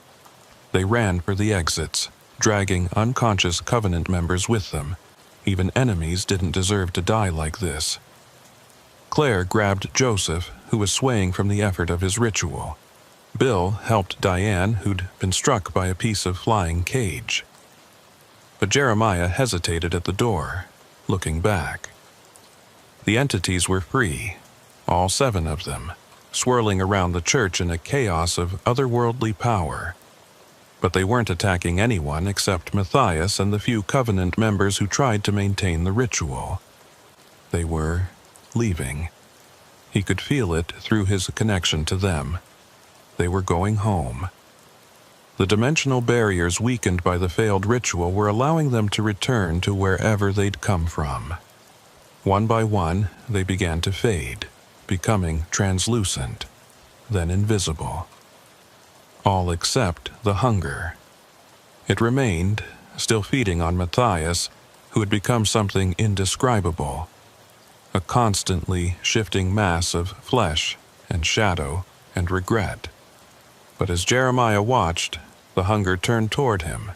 They ran for the exits, dragging unconscious Covenant members with them. Even enemies didn't deserve to die like this. Claire grabbed Joseph, who was swaying from the effort of his ritual. Bill helped Diane, who'd been struck by a piece of flying cage. But Jeremiah hesitated at the door, looking back. The entities were free, all 7 of them, swirling around the church in a chaos of otherworldly power. But they weren't attacking anyone except Matthias and the few Covenant members who tried to maintain the ritual. They were leaving. He could feel it through his connection to them. They were going home. The dimensional barriers weakened by the failed ritual were allowing them to return to wherever they'd come from. One by one, they began to fade, becoming translucent, then invisible. All except the hunger. It remained, still feeding on Matthias, who had become something indescribable. A constantly shifting mass of flesh and shadow and regret. But as Jeremiah watched, the hunger turned toward him,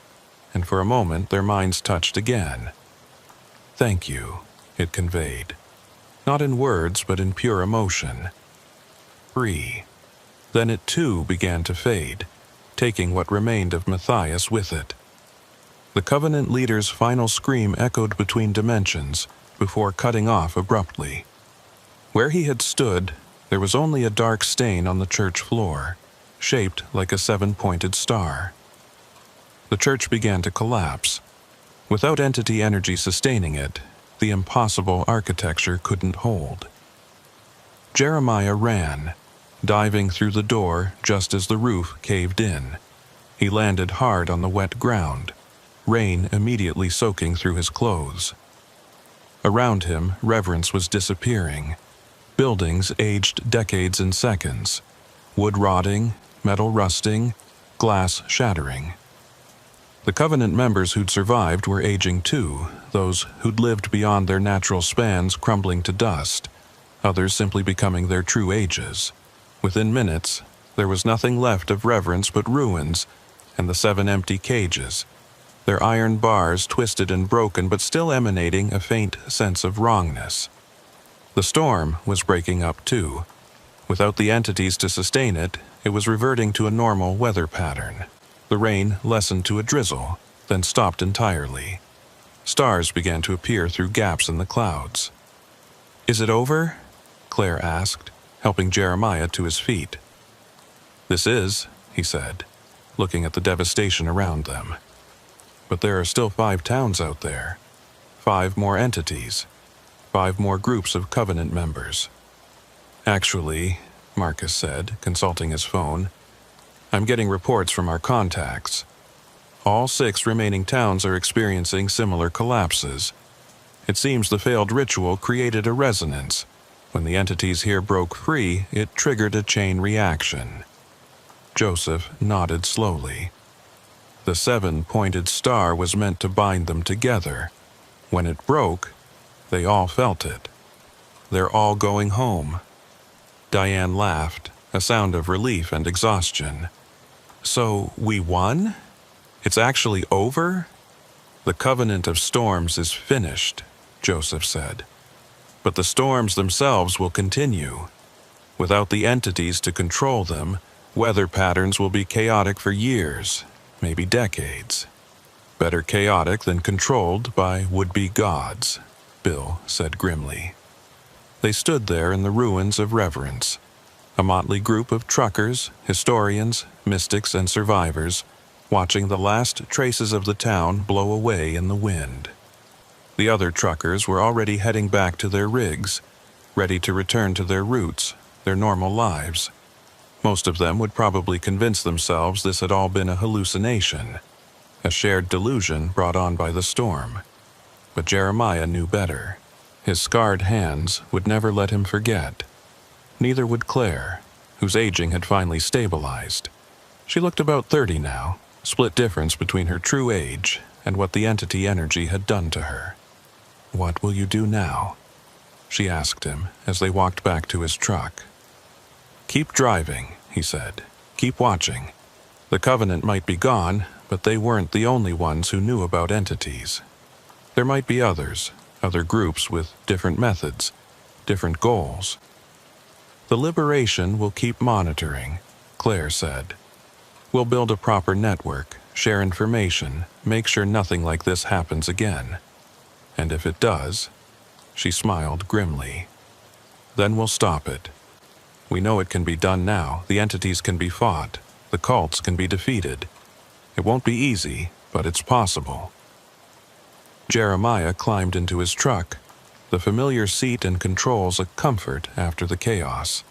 and for a moment their minds touched again. "Thank you," it conveyed. Not in words, but in pure emotion. Free. Then it too began to fade, taking what remained of Matthias with it. The Covenant leader's final scream echoed between dimensions before cutting off abruptly. Where he had stood, there was only a dark stain on the church floor, shaped like a 7-pointed star. The church began to collapse. Without entity energy sustaining it, the impossible architecture couldn't hold. Jeremiah ran, diving through the door just as the roof caved in. He landed hard on the wet ground, rain immediately soaking through his clothes. Around him, reverence was disappearing. Buildings aged decades in seconds. Wood rotting, metal rusting, glass shattering. The Covenant members who'd survived were aging too, those who'd lived beyond their natural spans crumbling to dust, others simply becoming their true ages. Within minutes, there was nothing left of reverence but ruins and the 7 empty cages, their iron bars twisted and broken but still emanating a faint sense of wrongness. The storm was breaking up too. Without the entities to sustain it, it was reverting to a normal weather pattern. The rain lessened to a drizzle, then stopped entirely. Stars began to appear through gaps in the clouds. "Is it over?" Claire asked, helping Jeremiah to his feet. "This is," he said, looking at the devastation around them. "But there are still 5 towns out there. 5 more entities. 5 more groups of Covenant members." "Actually," Marcus said, consulting his phone, "I'm getting reports from our contacts. All 6 remaining towns are experiencing similar collapses. It seems the failed ritual created a resonance. When the entities here broke free, it triggered a chain reaction." Joseph nodded slowly. The 7-pointed star was meant to bind them together. When it broke, they all felt it. "They're all going home." Diane laughed, a sound of relief and exhaustion. "So we won? It's actually over?" "The Covenant of Storms is finished," Joseph said. "But the storms themselves will continue. Without the entities to control them, weather patterns will be chaotic for years, maybe decades. Better chaotic than controlled by would-be gods," Bill said grimly. They stood there in the ruins of reverence. A motley group of truckers, historians, mystics, and survivors, watching the last traces of the town blow away in the wind. The other truckers were already heading back to their rigs, ready to return to their roots, their normal lives. Most of them would probably convince themselves this had all been a hallucination, a shared delusion brought on by the storm. But Jeremiah knew better. His scarred hands would never let him forget. Neither would Claire, whose aging had finally stabilized. She looked about 30 now, split difference between her true age and what the entity energy had done to her. "What will you do now?" she asked him as they walked back to his truck. "Keep driving," he said. "Keep watching. The Covenant might be gone, but they weren't the only ones who knew about entities. There might be others, other groups with different methods, different goals." "The Liberation will keep monitoring," Claire said. "We'll build a proper network, share information, make sure nothing like this happens again. And if it does," she smiled grimly, "then we'll stop it. We know it can be done now. The entities can be fought. The cults can be defeated. It won't be easy, but it's possible." Jeremiah climbed into his truck, the familiar seat and controls a comfort after the chaos.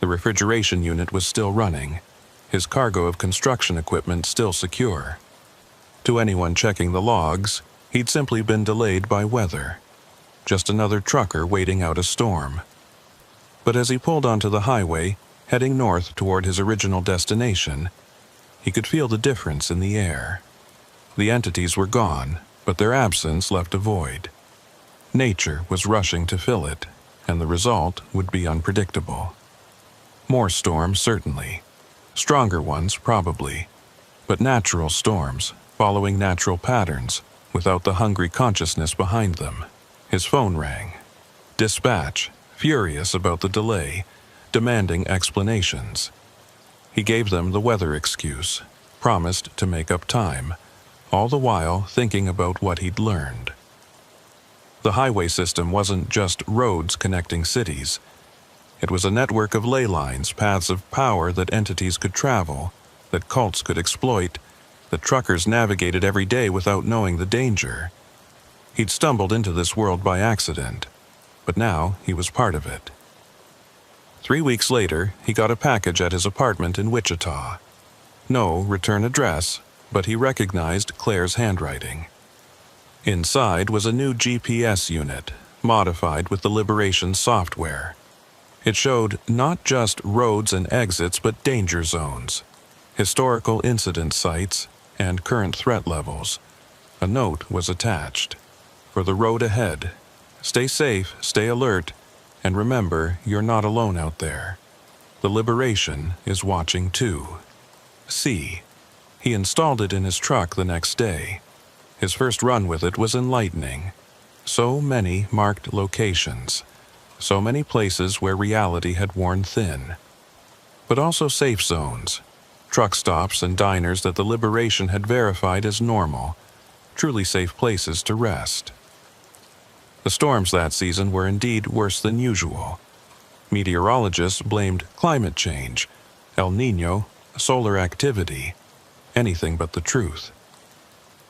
The refrigeration unit was still running, his cargo of construction equipment still secure. To anyone checking the logs, he'd simply been delayed by weather. Just another trucker waiting out a storm. But as he pulled onto the highway, heading north toward his original destination, he could feel the difference in the air. The entities were gone, but their absence left a void. Nature was rushing to fill it, and the result would be unpredictable. More storms, certainly. Stronger ones, probably. But natural storms, following natural patterns, without the hungry consciousness behind them. His phone rang. Dispatch, furious about the delay, demanding explanations. He gave them the weather excuse, promised to make up time, all the while thinking about what he'd learned. The highway system wasn't just roads connecting cities. It was a network of ley lines, paths of power that entities could travel, that cults could exploit, that truckers navigated every day without knowing the danger. He'd stumbled into this world by accident, but now he was part of it. 3 weeks later, he got a package at his apartment in Wichita. No return address, but he recognized Claire's handwriting. Inside was a new GPS unit, modified with the Liberation software. It showed not just roads and exits, but danger zones, historical incident sites, and current threat levels. A note was attached. For the road ahead, stay safe, stay alert, and remember you're not alone out there. The Liberation is watching too. See. He installed it in his truck the next day. His first run with it was enlightening. So many marked locations. So many places where reality had worn thin. But also safe zones. Truck stops and diners that the Liberation had verified as normal. Truly safe places to rest. The storms that season were indeed worse than usual. Meteorologists blamed climate change, El Niño, solar activity, anything but the truth.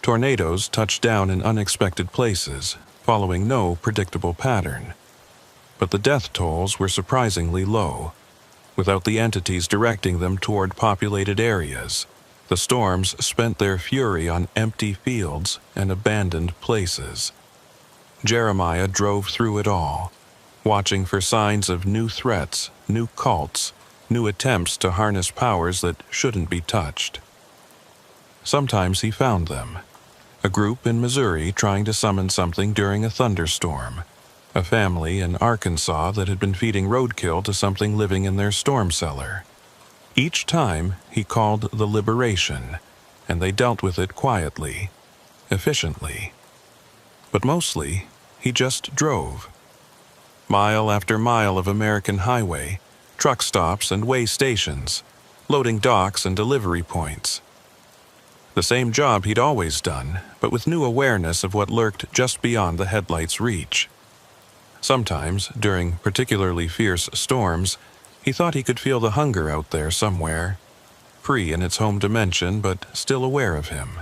Tornadoes touched down in unexpected places, following no predictable pattern. But the death tolls were surprisingly low. Without the entities directing them toward populated areas, the storms spent their fury on empty fields and abandoned places. Jeremiah drove through it all, watching for signs of new threats, new cults, new attempts to harness powers that shouldn't be touched. Sometimes he found them. A group in Missouri trying to summon something during a thunderstorm. A family in Arkansas that had been feeding roadkill to something living in their storm cellar. Each time he called the Liberation, and they dealt with it quietly, efficiently. But mostly, he just drove. Mile after mile of American highway, truck stops and way stations, loading docks and delivery points. The same job he'd always done, but with new awareness of what lurked just beyond the headlights' reach. Sometimes, during particularly fierce storms, He thought he could feel the hunger out there somewhere, free in its home dimension but still aware of him.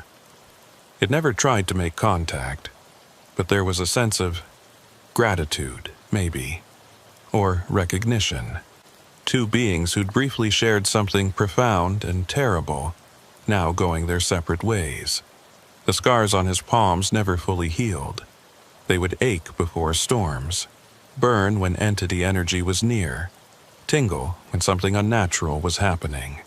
It never tried to make contact, but there was a sense of gratitude, maybe, or recognition. Two beings who'd briefly shared something profound and terrible, now going their separate ways. The scars on his palms never fully healed. They would ache before storms, burn when entity energy was near, tingle when something unnatural was happening.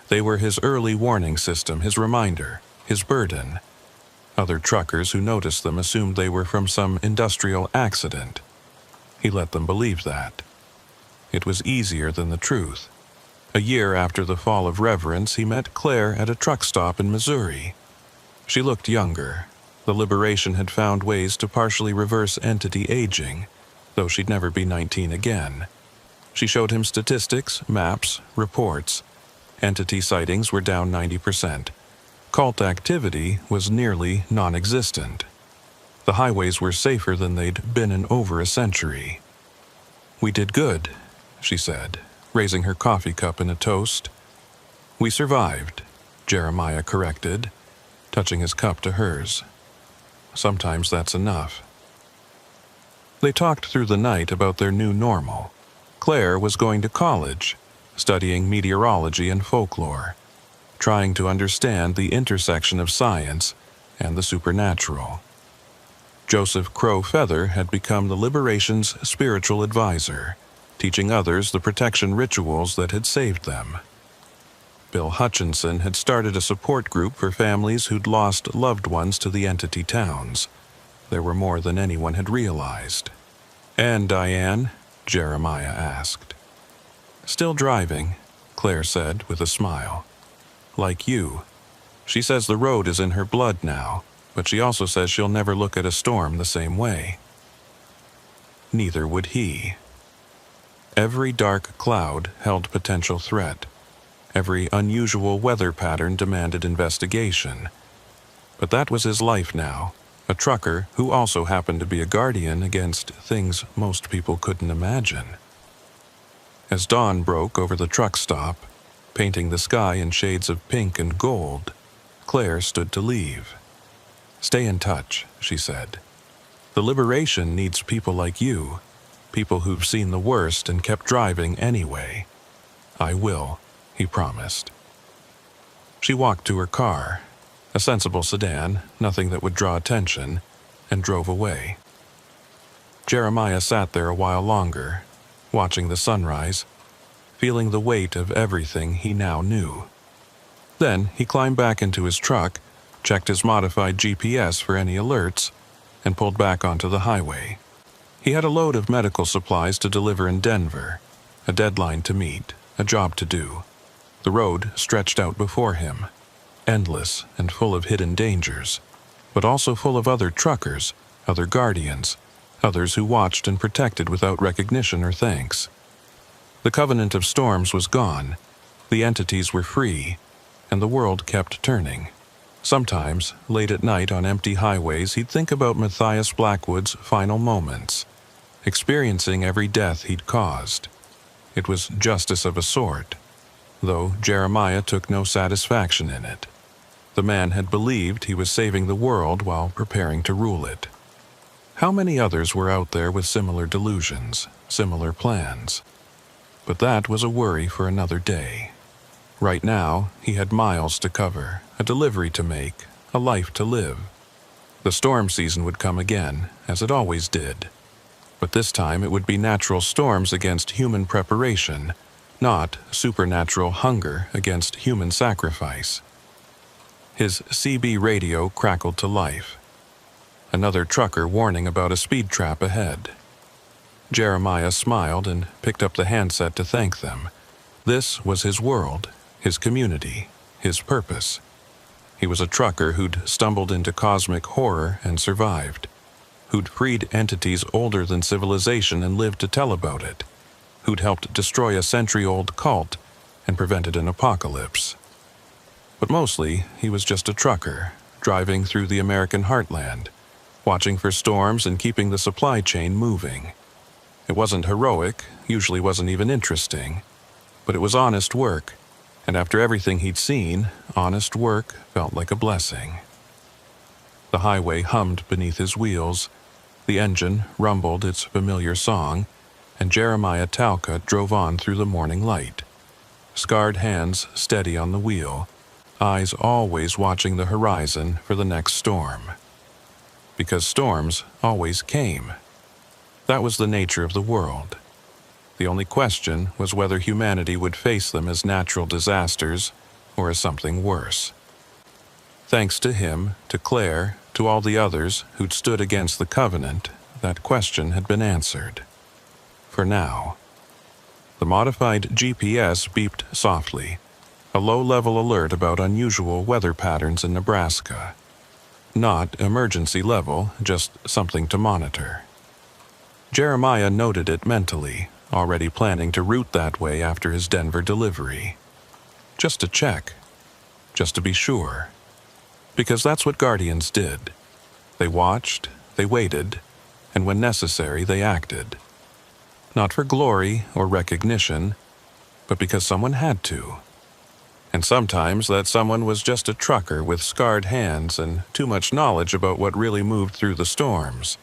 They were his early warning system, his reminder, his burden. Other truckers who noticed them assumed they were from some industrial accident. He let them believe that. It was easier than the truth. A year after the fall of reverence, he met Claire at a truck stop in Missouri. She looked younger. The liberation had found ways to partially reverse entity aging, though she'd never be 19 again. She showed him statistics, maps, reports. Entity sightings were down 90%. Cult activity was nearly non-existent. The highways were safer than they'd been in over a century. "We did good," she said, raising her coffee cup in a toast. "We survived," Jeremiah corrected, touching his cup to hers. "Sometimes that's enough." They talked through the night about their new normal. Claire was going to college, studying meteorology and folklore, trying to understand the intersection of science and the supernatural. Joseph Crow Feather had become the Liberation's spiritual advisor, teaching others the protection rituals that had saved them. Bill Hutchinson had started a support group for families who'd lost loved ones to the entity towns. There were more than anyone had realized. "And Diane?" Jeremiah asked. "Still driving," Claire said with a smile. "Like you. She says the road is in her blood now, but she also says she'll never look at a storm the same way." Neither would he. Every dark cloud held potential threat. Every unusual weather pattern demanded investigation. But that was his life now, a trucker who also happened to be a guardian against things most people couldn't imagine. As dawn broke over the truck stop, painting the sky in shades of pink and gold, Claire stood to leave. "Stay in touch," she said. "The Liberation needs people like you, people who've seen the worst and kept driving anyway." "I will," he promised. She walked to her car, a sensible sedan, nothing that would draw attention, and drove away. Jeremiah sat there a while longer, watching the sunrise, feeling the weight of everything he now knew. Then he climbed back into his truck, checked his modified GPS for any alerts, and pulled back onto the highway. He had a load of medical supplies to deliver in Denver, a deadline to meet, a job to do. The road stretched out before him, endless and full of hidden dangers, but also full of other truckers, other guardians, others who watched and protected without recognition or thanks. The covenant of storms was gone, the entities were free, and the world kept turning. Sometimes, late at night on empty highways, he'd think about Matthias Blackwood's final moments, experiencing every death he'd caused. It was justice of a sort, though Jeremiah took no satisfaction in it. The man had believed he was saving the world while preparing to rule it. How many others were out there with similar delusions, similar plans? But that was a worry for another day. Right now, he had miles to cover, a delivery to make, a life to live. The storm season would come again, as it always did. But this time it would be natural storms against human preparation, not supernatural hunger against human sacrifice. His CB radio crackled to life. Another trucker warning about a speed trap ahead. Jeremiah smiled and picked up the handset to thank them. This was his world, his community, his purpose. He was a trucker who'd stumbled into cosmic horror and survived, who'd freed entities older than civilization and lived to tell about it, who'd helped destroy a century-old cult and prevented an apocalypse. But mostly, he was just a trucker, driving through the American heartland, watching for storms and keeping the supply chain moving. It wasn't heroic, usually wasn't even interesting, But it was honest work, and after everything he'd seen, honest work felt like a blessing. The highway hummed beneath his wheels, the engine rumbled its familiar song, and Jeremiah Talcott drove on through the morning light, scarred hands steady on the wheel, eyes always watching the horizon for the next storm. Because storms always came. That was the nature of the world. The only question was whether humanity would face them as natural disasters or as something worse. Thanks to him, to Claire, to all the others who'd stood against the covenant, that question had been answered. For now. The modified GPS beeped softly, a low-level alert about unusual weather patterns in Nebraska. Not emergency level, just something to monitor. Jeremiah noted it mentally, already planning to route that way after his Denver delivery. Just to check. Just to be sure. Because that's what Guardians did. They watched, they waited, and when necessary, they acted. Not for glory or recognition, but because someone had to. And sometimes that someone was just a trucker with scarred hands and too much knowledge about what really moved through the storms.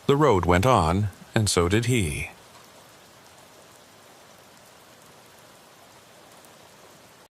The road went on, and so did he.